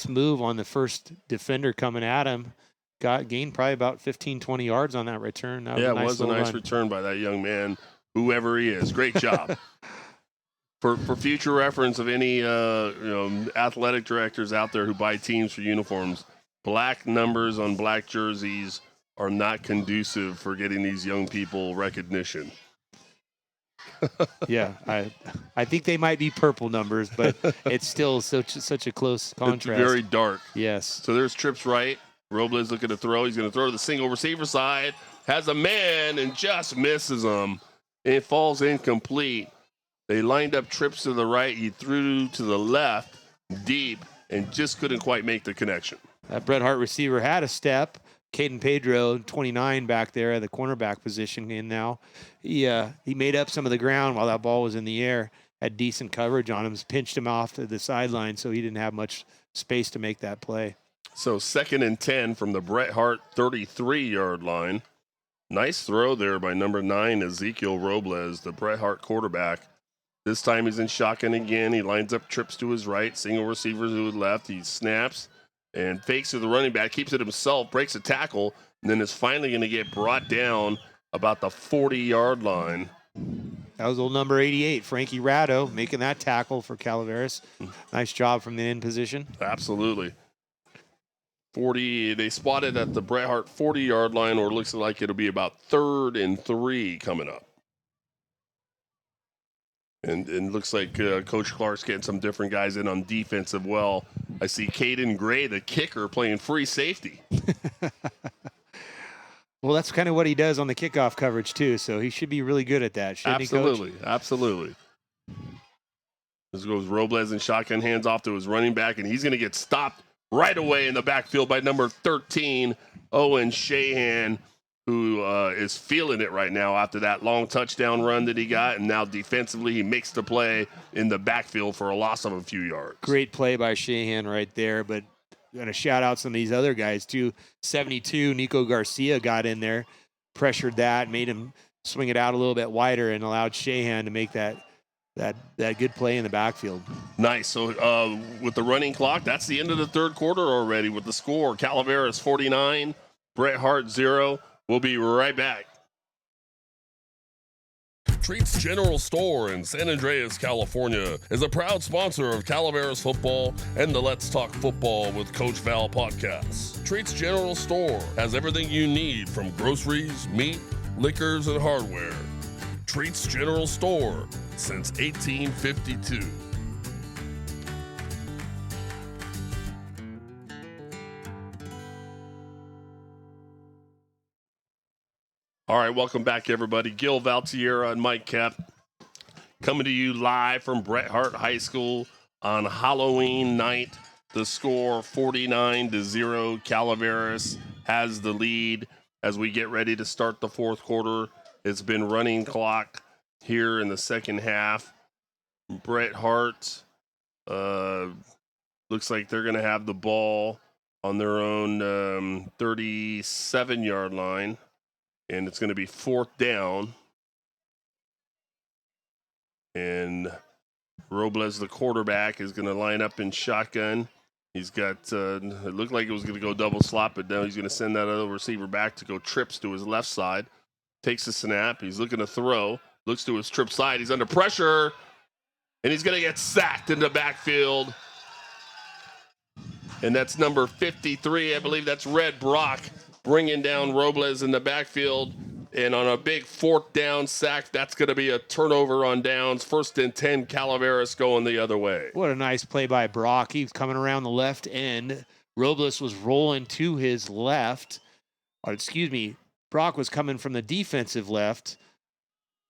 [SPEAKER 2] move on the first defender coming at him. Gained probably about 15, 20 yards on that return. That
[SPEAKER 1] Yeah,
[SPEAKER 2] was
[SPEAKER 1] it was a nice return by that young man, whoever he is. Great job. For future reference of any athletic directors out there who buy teams for uniforms, black numbers on black jerseys are not conducive for getting these young people recognition.
[SPEAKER 2] Yeah, I think they might be purple numbers, but it's still such a close contrast.
[SPEAKER 1] It's very dark.
[SPEAKER 2] Yes.
[SPEAKER 1] So there's trips right. Robles looking to throw. He's going to throw to the single receiver side. Has a man and just misses him. It falls incomplete. They lined up trips to the right. He threw to the left deep and just couldn't quite make the connection.
[SPEAKER 2] That Bret Harte receiver had a step. Caden Pedro, 29 back there at the cornerback position in now. He made up some of the ground while that ball was in the air. Had decent coverage on him. Pinched him off to the sideline, so he didn't have much space to make that play.
[SPEAKER 1] So 2nd and 10 from the Bret Harte 33-yard line. Nice throw there by number 9, Ezekiel Robles, the Bret Harte quarterback. This time he's in shotgun again. He lines up trips to his right, single receivers to his left. He snaps and fakes to the running back, keeps it himself, breaks a tackle, and then is finally going to get brought down about the 40-yard line.
[SPEAKER 2] That was old number 88, Frankie Ratto, making that tackle for Calaveras. Nice job from the end position.
[SPEAKER 1] Absolutely. 40, they spotted at the Bret Harte 40-yard line, or it looks like it'll be about 3rd and 3 coming up. And looks like Coach Clark's getting some different guys in on defense as well. I see Caden Gray, the kicker, playing free safety.
[SPEAKER 2] Well, that's kind of what he does on the kickoff coverage, too, so he should be really good at that, shouldn't he, Coach?
[SPEAKER 1] Absolutely. This goes Robles and shotgun, hands off to his running back, and he's going to get stopped right away in the backfield by number 13, Owen Shahan, who is feeling it right now after that long touchdown run that he got, and now defensively he makes the play in the backfield for a loss of a few yards.
[SPEAKER 2] Great play by Shahan right there, but going to shout out some of these other guys, too. 72, Nico Garcia got in there, pressured that, made him swing it out a little bit wider, and allowed Shahan to make that good play in the backfield.
[SPEAKER 1] Nice. So with the running clock, that's the end of the third quarter already with the score. Calaveras 49, Bret Harte 0. We'll be right back.
[SPEAKER 3] Treats General Store in San Andreas, California is a proud sponsor of Calaveras football and the Let's Talk Football with Coach Val podcast. Treats General Store has everything you need from groceries, meat, liquors, and hardware. Treats General Store since 1852.
[SPEAKER 1] All right, welcome back, everybody. Gil Valtierra and Mike Koepp coming to you live from Bret Harte High School on Halloween night. The score 49-0. Calaveras has the lead as we get ready to start the fourth quarter. It's been running clock here in the second half. Bret Harte looks like they're going to have the ball on their own 37-yard line. And it's going to be 4th down. And Robles, the quarterback, is going to line up in shotgun. He's got, it looked like it was going to go double slot, but now he's going to send that other receiver back to go trips to his left side. Takes the snap. He's looking to throw. Looks to his trip side. He's under pressure. And he's going to get sacked in the backfield. And that's number 53. I believe that's Red Brock, bringing down Robles in the backfield. And on a big 4th down sack, that's going to be a turnover on downs. 1st and 10, Calaveras going the other way.
[SPEAKER 2] What a nice play by Brock. He was coming around the left end. Robles was rolling to his left. Or excuse me, Brock was coming from the defensive left.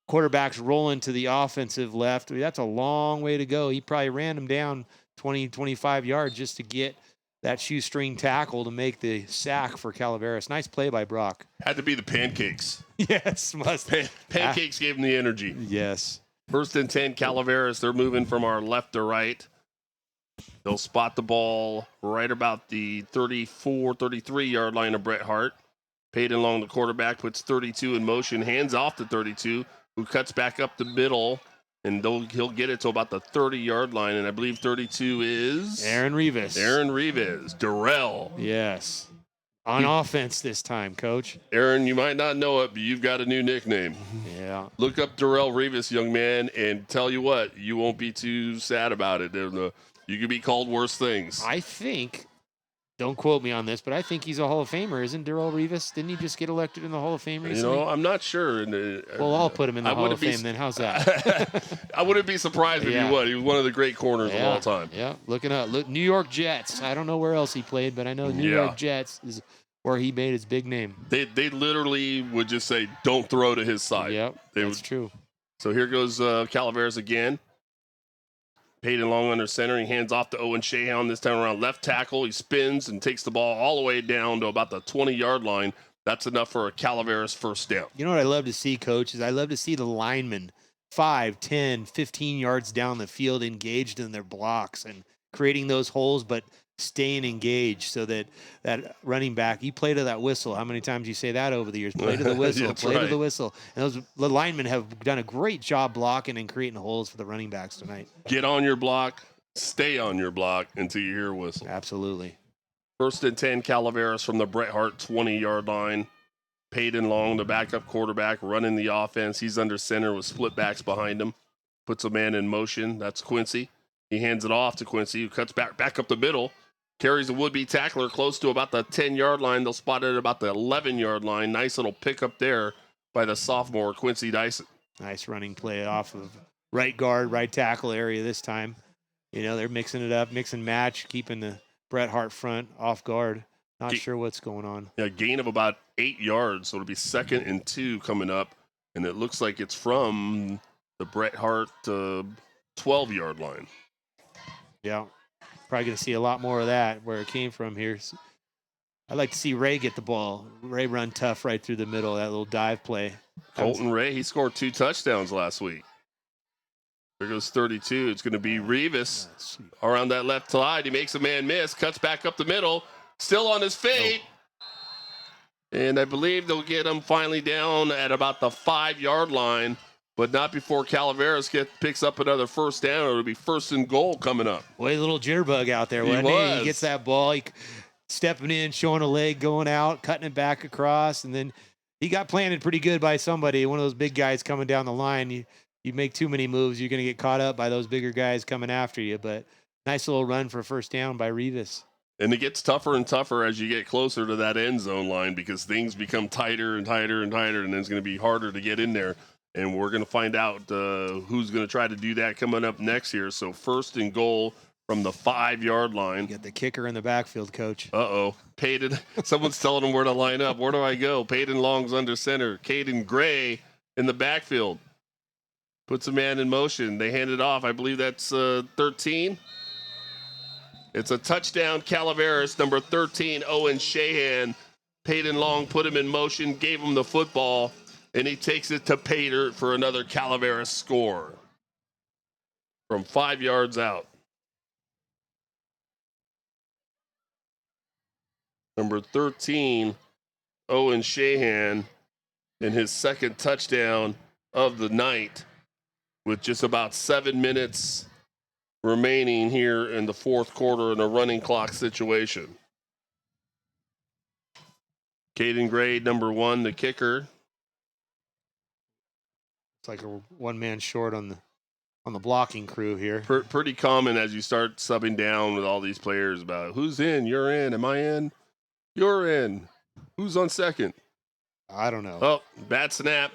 [SPEAKER 2] Quarterback's rolling to the offensive left. I mean, that's a long way to go. He probably ran him down 20, 25 yards just to get that shoestring tackle to make the sack for Calaveras. Nice play by Brock.
[SPEAKER 1] Had to be the pancakes.
[SPEAKER 2] Yes, must.
[SPEAKER 1] Pancakes gave him the energy.
[SPEAKER 2] Yes.
[SPEAKER 1] 1st and 10, Calaveras. They're moving from our left to right. They'll spot the ball right about the 34, 33-yard line of Bret Harte. Peyton Long, the quarterback, puts 32 in motion, hands off to 32, who cuts back up the middle, and he'll get it to about the 30-yard line, and I believe 32 is...
[SPEAKER 2] Aaron Rivas.
[SPEAKER 1] Darrell.
[SPEAKER 2] Yes. On offense this time, Coach.
[SPEAKER 1] Aaron, you might not know it, but you've got a new nickname.
[SPEAKER 2] Yeah.
[SPEAKER 1] Look up Darrell Rivas, young man, and tell you what, you won't be too sad about it. You could be called worse things.
[SPEAKER 2] I think, don't quote me on this, but I think he's a Hall of Famer. Isn't Darrell Rivas? Didn't he just get elected in the Hall of Fame recently?
[SPEAKER 1] I'm not sure.
[SPEAKER 2] Well, I'll put him in the Hall of Fame then. How's that?
[SPEAKER 1] I wouldn't be surprised if he would. He was one of the great corners of all time.
[SPEAKER 2] Yeah, looking up. Look, New York Jets. I don't know where else he played, but I know New York Jets is where he made his big name.
[SPEAKER 1] They literally would just say, don't throw to his side.
[SPEAKER 2] Yep, that's true.
[SPEAKER 1] So here goes Calaveras again. Peyton Long under center. He hands off to Owen Shahan this time around left tackle. He spins and takes the ball all the way down to about the 20-yard line. That's enough for a Calaveras 1st down.
[SPEAKER 2] You know what I love to see, Coach, is I love to see the linemen 5, 10, 15 yards down the field engaged in their blocks and creating those holes, but staying engaged so that running back, you play to that whistle. How many times you say that over the years? Play to the whistle, to the whistle. And the linemen have done a great job blocking and creating holes for the running backs tonight.
[SPEAKER 1] Get on your block, stay on your block until you hear a whistle.
[SPEAKER 2] Absolutely.
[SPEAKER 1] 1st and 10, Calaveras from the Bret Harte 20-yard line. Peyton Long, the backup quarterback, running the offense. He's under center with split backs behind him. Puts a man in motion. That's Quincy. He hands it off to Quincy, who cuts back up the middle. Carries a would-be tackler close to about the 10-yard line. They'll spot it at about the 11-yard line. Nice little pickup there by the sophomore, Quincy Dyson.
[SPEAKER 2] Nice running play off of right guard, right tackle area this time. You know, they're mixing it up, mix and match, keeping the Bret Harte front off guard. Not sure what's going on.
[SPEAKER 1] Yeah, gain of about 8 yards, so it'll be 2nd and 2 coming up. And it looks like it's from the Bret Harte 12-yard line.
[SPEAKER 2] Yeah. Probably going to see a lot more of that where it came from here. I'd like to see Ray get the ball. Ray run tough right through the middle, that little dive play.
[SPEAKER 1] Colton Ray, he scored 2 touchdowns last week. There goes 32. It's going to be Rivas around that left side. He makes a man miss, cuts back up the middle, still on his feet. And I believe they'll get him finally down at about the 5-yard line, but not before Calaveras picks up another 1st down. It'll be 1st and goal coming up.
[SPEAKER 2] Boy, a little jitterbug out there, wasn't he? He gets that ball, he stepping in, showing a leg, going out, cutting it back across, and then he got planted pretty good by somebody, one of those big guys coming down the line. You make too many moves, you're going to get caught up by those bigger guys coming after you, but nice little run for 1st down by Rivas.
[SPEAKER 1] And it gets tougher and tougher as you get closer to that end zone line because things become tighter and tighter and tighter, and then it's going to be harder to get in there. And we're going to find out who's going to try to do that coming up next here. So 1st and goal from the 5-yard line.
[SPEAKER 2] You got the kicker in the backfield, Coach.
[SPEAKER 1] Uh-oh. Peyton, someone's telling him where to line up. Where do I go? Peyton Long's under center. Caden Gray in the backfield. Puts a man in motion. They hand it off. I believe that's 13. It's a touchdown, Calaveras, number 13, Owen Shahan. Peyton Long put him in motion, gave him the football, and he takes it to Pater for another Calaveras score from 5 yards out. Number 13, Owen Shahan, in his 2nd touchdown of the night with just about 7 minutes remaining here in the 4th quarter in a running clock situation. Caden Gray, number 1, the kicker.
[SPEAKER 2] It's like a one-man short on the blocking crew here.
[SPEAKER 1] Pretty common as you start subbing down with all these players about who's in, you're in, am I in? You're in. Who's on second?
[SPEAKER 2] I don't know.
[SPEAKER 1] Oh, bad snap.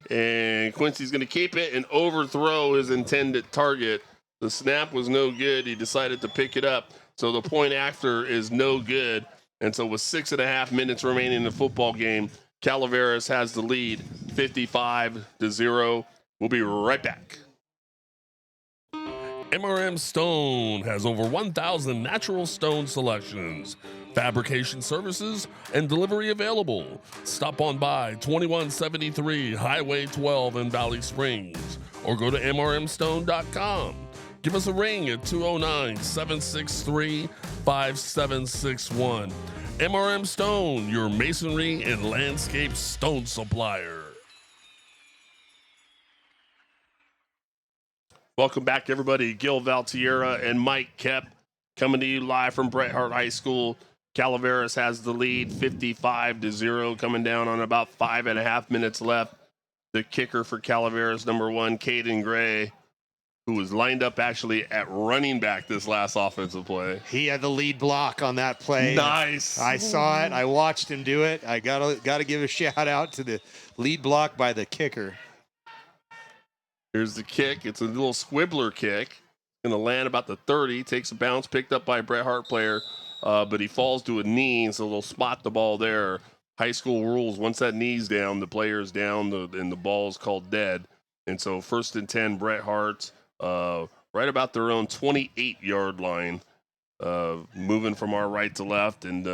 [SPEAKER 1] And Quincy's going to keep it and overthrow his intended target. The snap was no good. He decided to pick it up. So the point after is no good. And so with 6.5 minutes remaining in the football game, Calaveras has the lead 55-0. We'll be right back.
[SPEAKER 3] MRM Stone has over 1,000 natural stone selections, fabrication services, and delivery available. Stop on by 2173 Highway 12 in Valley Springs or go to mrmstone.com. Give us a ring at 209-763-5761. MRM Stone, your masonry and landscape stone supplier.
[SPEAKER 1] Welcome back, everybody. Gil Valtierra and Mike Koepp coming to you live from Bret Harte High School. Calaveras has the lead 55-0, coming down on about 5.5 minutes left. The kicker for Calaveras, number 1, Caden Gray, who was lined up actually at running back this last offensive play.
[SPEAKER 2] He had the lead block on that play.
[SPEAKER 1] Nice.
[SPEAKER 2] I saw it. I watched him do it. I gotta give a shout out to the lead block by the kicker.
[SPEAKER 1] Here's the kick. It's a little squibbler kick. Going to land about the 30. Takes a bounce, picked up by a Bret Harte player, but he falls to a knee, so they'll spot the ball there. High school rules, once that knee's down, the player's down, and the ball's called dead. And so 1st and 10, Bret Harte, right about their own 28-yard line, moving from our right to left. And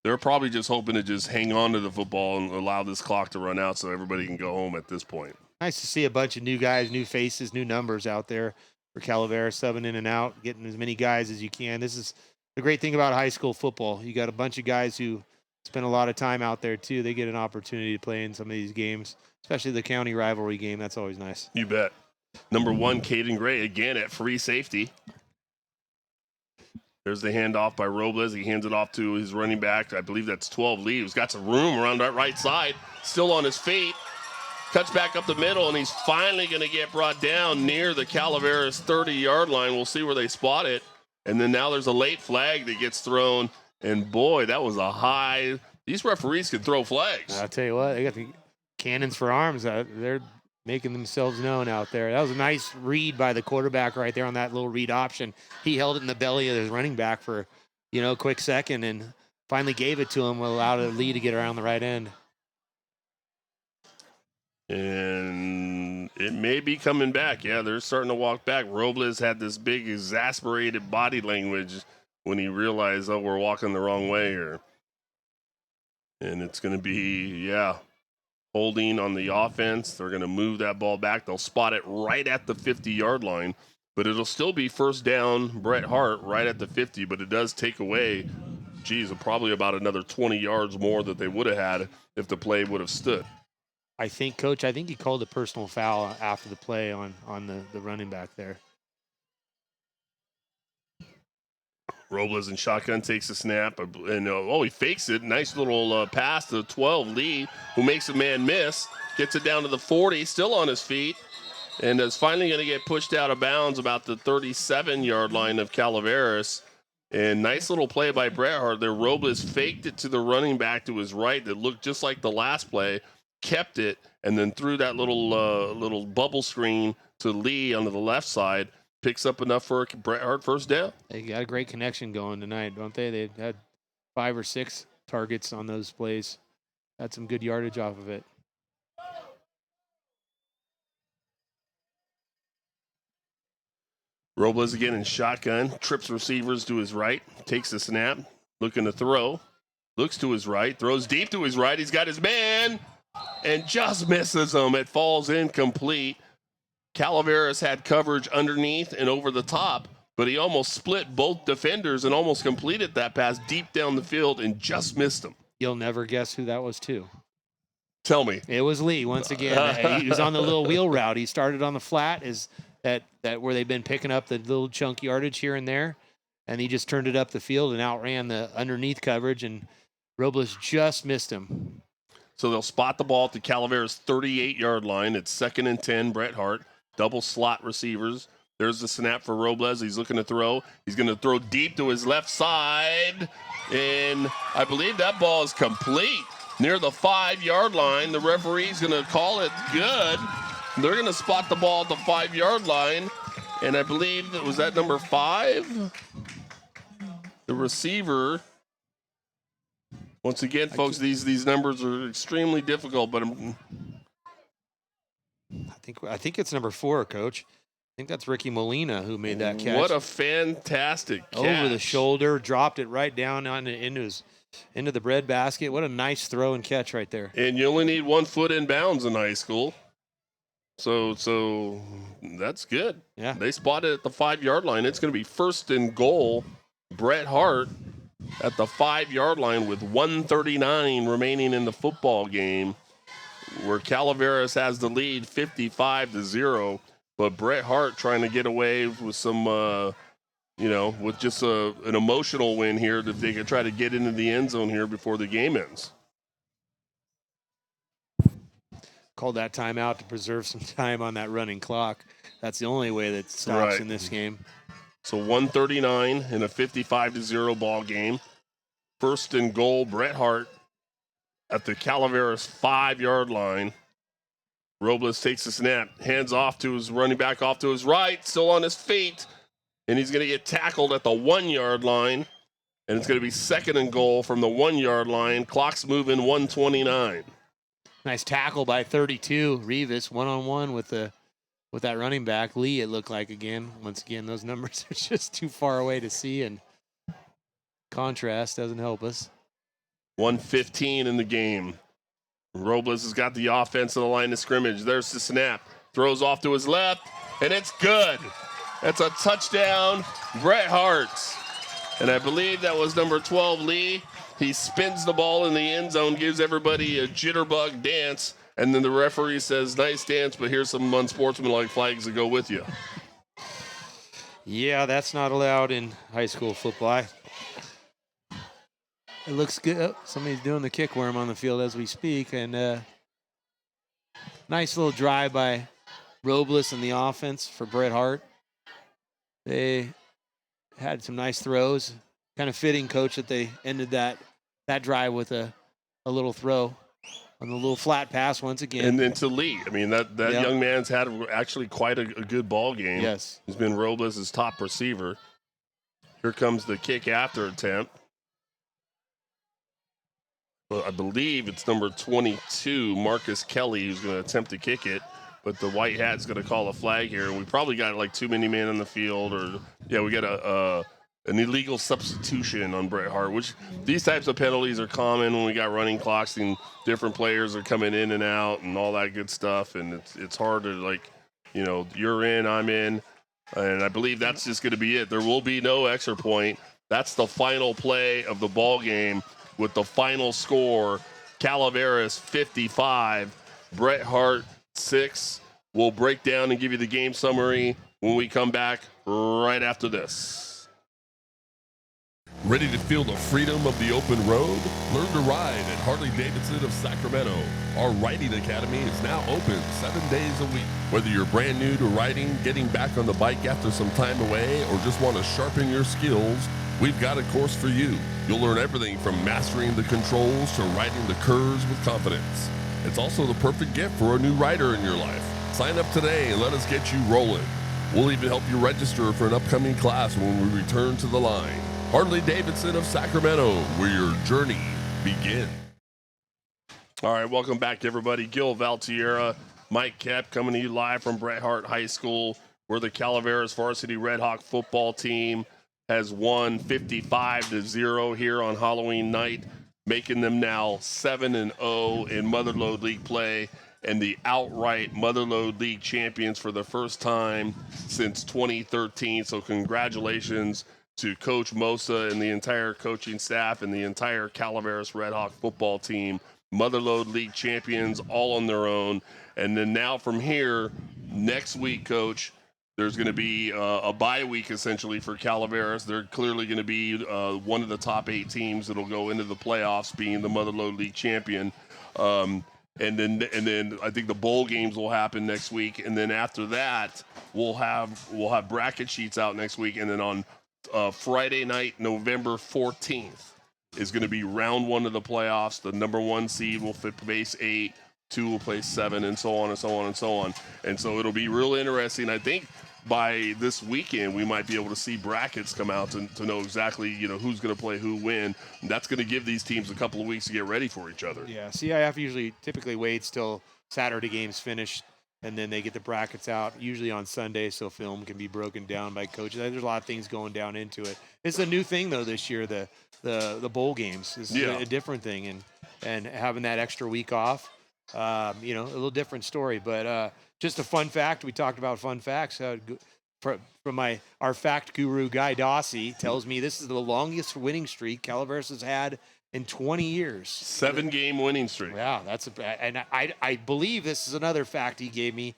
[SPEAKER 1] they're probably just hoping to just hang on to the football and allow this clock to run out so everybody can go home at this point.
[SPEAKER 2] Nice to see a bunch of new guys, new faces, new numbers out there for Calaveras, subbing in and out, getting as many guys as you can. This is the great thing about high school football. You got a bunch of guys who spend a lot of time out there, too. They get an opportunity to play in some of these games, especially the county rivalry game. That's always nice.
[SPEAKER 1] You bet. Number 1, Caden Gray, again at free safety. There's the handoff by Robles. He hands it off to his running back. I believe that's 12 Lee, who's got some room around that right side, still on his feet. Cuts back up the middle, and he's finally going to get brought down near the Calaveras 30-yard line. We'll see where they spot it. And then now there's a late flag that gets thrown. And, boy, that was a high. These referees can throw flags.
[SPEAKER 2] I'll tell you what, they got the cannons for arms. They're making themselves known out there. That was a nice read by the quarterback right there on that little read option. He held it in the belly of his running back for, a quick second and finally gave it to him, allowed Lee to get around the right end.
[SPEAKER 1] And it may be coming back. Yeah, they're starting to walk back. Robles had this big exasperated body language when he realized, we're walking the wrong way here. And it's going to be, holding on the offense. They're going to move that ball back. They'll spot it right at the 50-yard line. But it'll still be first down, Bret Harte, right at the 50. But it does take away, probably about another 20 yards more that they would have had if the play would have stood.
[SPEAKER 2] I think he called a personal foul after the play on the running back there.
[SPEAKER 1] Robles in shotgun takes a snap, and he fakes it. Nice little pass to 12 Lee, who makes a man miss, gets it down to the 40, still on his feet, and is finally going to get pushed out of bounds about the 37-yard line of Calaveras. And nice little play by Bret Harte there. Robles faked it to the running back to his right that looked just like the last play, kept it, and then threw that little bubble screen to Lee on the left side. Picks up enough for a Bret Harte first down.
[SPEAKER 2] They got a great connection going tonight, don't they? They had 5 or 6 targets on those plays. Had some good yardage off of it.
[SPEAKER 1] Robles again in shotgun, trips receivers to his right, takes the snap, looking to throw, looks to his right, throws deep to his right. He's got his man and just misses him. It falls incomplete. Calaveras had coverage underneath and over the top, but he almost split both defenders and almost completed that pass deep down the field and just missed him.
[SPEAKER 2] You'll never guess who that was, too.
[SPEAKER 1] Tell me.
[SPEAKER 2] It was Lee once again. He was on the little wheel route. He started on the flat, that where they've been picking up the little chunk yardage here and there, and he just turned it up the field and outran the underneath coverage, and Robles just missed him.
[SPEAKER 1] So they'll spot the ball at the Calaveras 38-yard line. It's 2nd and 10, Bret Harte. Double slot receivers. There's the snap for Robles. He's looking to throw. He's going to throw deep to his left side. And I believe that ball is complete. near the 5-yard line. The referee's going to call it good. They're going to spot the ball at the 5-yard line. And I believe that was that number 5. The receiver. Once again, folks, these numbers are extremely difficult, but
[SPEAKER 2] I think it's number 4, Coach. I think that's Ricky Molina who made that catch.
[SPEAKER 1] What a fantastic catch.
[SPEAKER 2] Over the shoulder, dropped it right down into the bread basket. What a nice throw and catch right there.
[SPEAKER 1] And you only need 1 foot in bounds in high school. So that's good.
[SPEAKER 2] Yeah.
[SPEAKER 1] They spotted at the 5-yard line. It's going to be 1st and goal. Bret Harte at the 5-yard line with 1:39 remaining in the football game, where Calaveras has the lead 55-0. But Bret Harte trying to get away with some, with just an emotional win here that they could try to get into the end zone here before the game ends.
[SPEAKER 2] Called that timeout to preserve some time on that running clock. That's the only way that stops in this game.
[SPEAKER 1] So 1:39 in a 55-0 ball game. 1st and goal, Bret Harte at the Calaveras 5-yard line. Robles takes the snap, hands off to his running back off to his right, still on his feet, and he's going to get tackled at the 1-yard line, and it's going to be 2nd and goal from the 1-yard line. Clock's moving, 1:29.
[SPEAKER 2] Nice tackle by 32, Rivas, one-on-one with that running back. Lee, it looked like again. Once again, those numbers are just too far away to see, and contrast doesn't help us.
[SPEAKER 1] 1:15 in the game. Robles has got the offense on the line of scrimmage. There's the snap. Throws off to his left, and it's good. That's a touchdown, Bret Harte. And I believe that was number 12, Lee. He spins the ball in the end zone, gives everybody a jitterbug dance, and then the referee says, nice dance, but here's some unsportsmanlike flags to go with you.
[SPEAKER 2] Yeah, that's not allowed in high school football. It looks good. Oh, somebody's doing the kick worm on the field as we speak. And nice little drive by Robles and the offense for Bret Harte. They had some nice throws. Kind of fitting, Coach, that they ended that drive with a little throw on the little flat pass once again.
[SPEAKER 1] And then to Lee. I mean, that young man's had actually quite a good ball game.
[SPEAKER 2] Yes.
[SPEAKER 1] He's been Robles' top receiver. Here comes the kick after attempt. Well, I believe it's number 22, Marcus Kelly, who's going to attempt to kick it. But the white hat's going to call a flag here. And we probably got like too many men on the field. We got an illegal substitution on Bret Harte, which these types of penalties are common when we got running clocks and different players are coming in and out and all that good stuff. And it's hard to, you're in, I'm in. And I believe that's just going to be it. There will be no extra point. That's the final play of the ball game with the final score, Calaveras 55, Bret Harte 6. We'll break down and give you the game summary when we come back right after this.
[SPEAKER 3] Ready to feel the freedom of the open road? Learn to ride at Harley-Davidson of Sacramento. Our Riding Academy is now open 7 days a week. Whether you're brand new to riding, getting back on the bike after some time away, or just want to sharpen your skills, we've got a course for you. You'll learn everything from mastering the controls to riding the curves with confidence. It's also the perfect gift for a new rider in your life. Sign up today and let us get you rolling. We'll even help you register for an upcoming class when we return to the line. Harley-Davidson of Sacramento, where your journey begins.
[SPEAKER 1] All right, welcome back, everybody. Gil Valtierra, Mike Koepp coming to you live from Bret Harte High School, where the Calaveras varsity Red Hawk football team has won 55-0 here on Halloween night, making them now 7-0 in Motherlode League play and the outright Motherlode League champions for the first time since 2013. So congratulations to Coach Mosa and the entire coaching staff and the entire Calaveras Red Hawk football team. Motherlode League champions all on their own. And then now from here, next week, Coach, there's going to be a bye week essentially for Calaveras. They're clearly going to be one of the top 8 teams that'll go into the playoffs, being the Motherlode League champion. And then I think the bowl games will happen next week. And then after that, we'll have bracket sheets out next week. And then on Friday night, November 14th, is going to be round 1 of the playoffs. The number 1 seed will place 8, 2 will place 7, and so on and so on and so on. And so it'll be real interesting. I think by this weekend, we might be able to see brackets come out to know exactly, who's going to play who when. And that's going to give these teams a couple of weeks to get ready for each other.
[SPEAKER 2] Yeah, CIF typically waits till Saturday games finish, and then they get the brackets out, usually on Sunday, so film can be broken down by coaches. There's a lot of things going down into it. It's a new thing, though, this year, the bowl games. Is a different thing, and having that extra week off, a little different story. But just a fun fact, we talked about fun facts. From our fact guru, Guy Dossie, tells me this is the longest winning streak Calaveras has had in 20 years.
[SPEAKER 1] 7-game winning streak.
[SPEAKER 2] Yeah, and I believe this is another fact he gave me.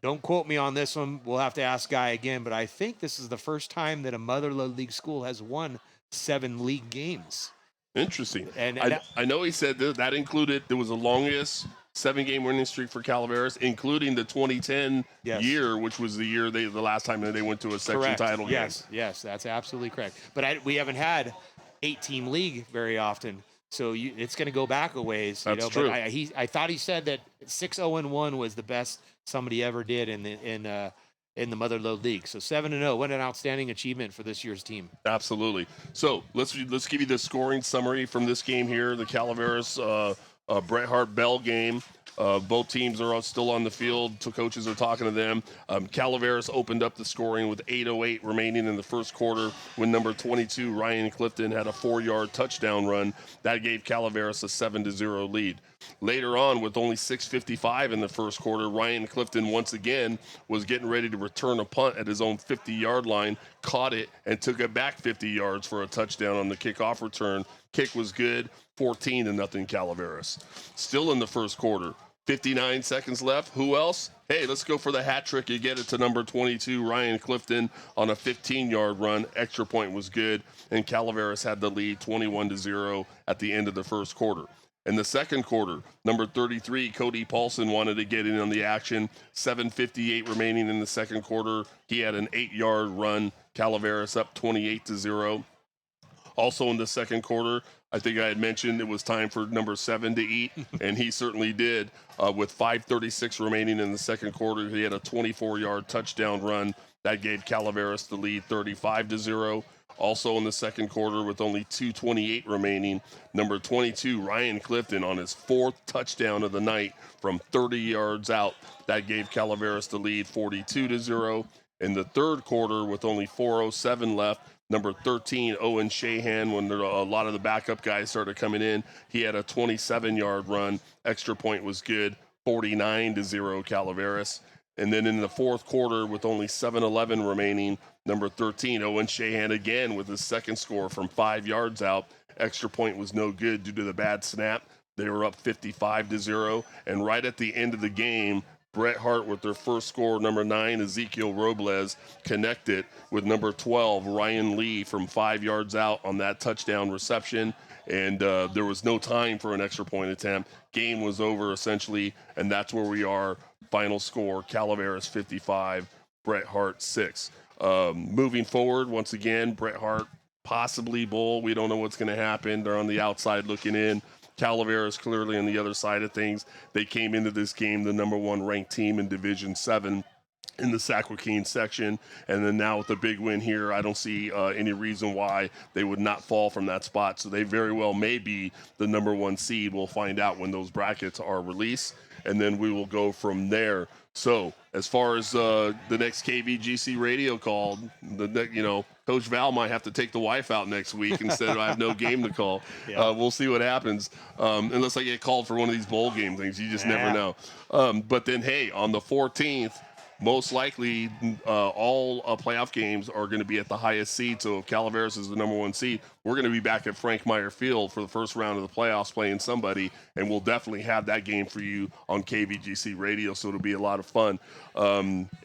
[SPEAKER 2] Don't quote me on this one. We'll have to ask Guy again, but I think this is the first time that a Motherlode League school has won 7 league games.
[SPEAKER 1] Interesting.
[SPEAKER 2] And
[SPEAKER 1] I know he said that included, there was the longest 7-game winning streak for Calaveras, including the 2010 year, which was the year the last time that they went to a section title game.
[SPEAKER 2] Yes, that's absolutely correct. But we haven't had 8-team league very often, so it's going to go back a ways.
[SPEAKER 1] That's true.
[SPEAKER 2] But I thought he said that 6-0-1 was the best somebody ever did in the Motherlode League. So 7-0, what an outstanding achievement for this year's team.
[SPEAKER 1] Absolutely. So let's give you the scoring summary from this game here. The Calaveras Bret Harte Bell game. Both teams are still on the field, so coaches are talking to them. Calaveras opened up the scoring with 8:08 remaining in the first quarter when number 22, Ryan Clifton, had a 4-yard touchdown run. That gave Calaveras a 7-0 lead. Later on, with only 6:55 in the first quarter, Ryan Clifton once again was getting ready to return a punt at his own 50-yard line, caught it, and took it back 50 yards for a touchdown on the kickoff return. Kick was good, 14-0 Calaveras. Still in the first quarter, 59 seconds left. Who else? Hey, let's go for the hat trick. You get it to number 22, Ryan Clifton, on a 15-yard run. Extra point was good, and Calaveras had the lead 21-0 at the end of the first quarter. In the second quarter, number 33, Cody Paulson, wanted to get in on the action. 7:58 remaining in the second quarter. He had an 8-yard run. Calaveras up 28-0. Also in the second quarter, I think I had mentioned it was time for number 7 to eat, and he certainly did. With 5:36 remaining in the second quarter, he had a 24-yard touchdown run. That gave Calaveras the lead 35-0. Also in the second quarter, with only 2:28 remaining, number 22, Ryan Clifton, on his 4th touchdown of the night from 30 yards out. That gave Calaveras the lead 42-0. In the third quarter, with only 4:07 left, number 13, Owen Shahan, when a lot of the backup guys started coming in, he had a 27-yard run. Extra point was good, 49-0 Calaveras. And then in the fourth quarter, with only 7:11 remaining, number 13, Owen Shahan, again with his second score from 5 yards out. Extra point was no good due to the bad snap. They were up 55-0. And right at the end of the game, Bret Harte, with their first score, number 9, Ezekiel Robles, connected with number 12, Ryan Lee, from 5 yards out on that touchdown reception. And there was no time for an extra point attempt. Game was over, essentially, and that's where we are. Final score, Calaveras 55, Bret Harte 6. Moving forward, once again, Bret Harte, possibly bowl. We don't know what's going to happen. They're on the outside looking in. Calaveras clearly on the other side of things. They came into this game the number 1 ranked team in Division 7 in the Joaquin section, and then now with the big win here, I don't see any reason why they would not fall from that spot. So they very well may be the number 1 seed. We'll find out when those brackets are released, and then we will go from there. So as far as the next KVGC radio call, Coach Val might have to take the wife out next week instead of I have no game to call. Yeah. We'll see what happens, unless I get called for one of these bowl game things. You just never know. But then, hey, on the 14th, most likely all playoff games are going to be at the highest seed. So if Calaveras is the number 1 seed, we're going to be back at Frank Meyer Field for the first round of the playoffs playing somebody, and we'll definitely have that game for you on KVGC radio, so it'll be a lot of fun.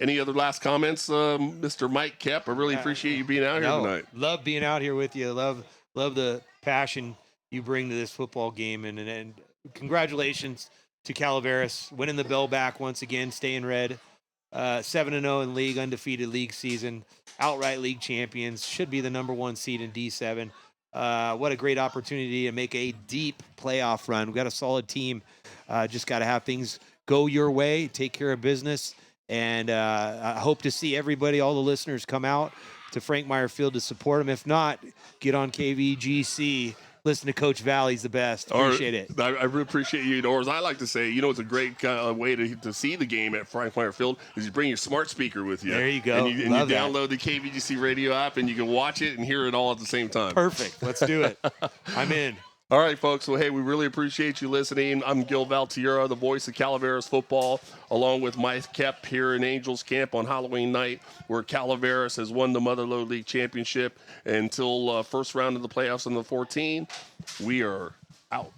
[SPEAKER 1] Any other last comments, Mr. Mike Koepp? I really appreciate you being out here tonight.
[SPEAKER 2] Love being out here with you. Love the passion you bring to this football game, and congratulations to Calaveras winning the bell back once again, staying red. 7-0 in league, undefeated league season, outright league champions, should be the number 1 seed in D7. what a great opportunity to make a deep playoff run. We've got a solid team. Just got to have things go your way, take care of business. And I hope to see everybody, all the listeners, come out to Frank Meyer Field to support them. If not, get on KVGC. Listen to Coach Valley. He's the best. Appreciate it.
[SPEAKER 1] I really appreciate you. Or as I like to say, it's a great way to see the game at Frank Meyer Field is you bring your smart speaker with you.
[SPEAKER 2] There you go.
[SPEAKER 1] And you download the KVGC radio app, and you can watch it and hear it all at the same time.
[SPEAKER 2] Perfect. Let's do it. I'm in.
[SPEAKER 1] All right, folks. Well, hey, we really appreciate you listening. I'm Gil Valtierra, the voice of Calaveras football, along with Mike Koepp here in Angels Camp on Halloween night, where Calaveras has won the Motherlode League Championship until first round of the playoffs on the 14. We are out.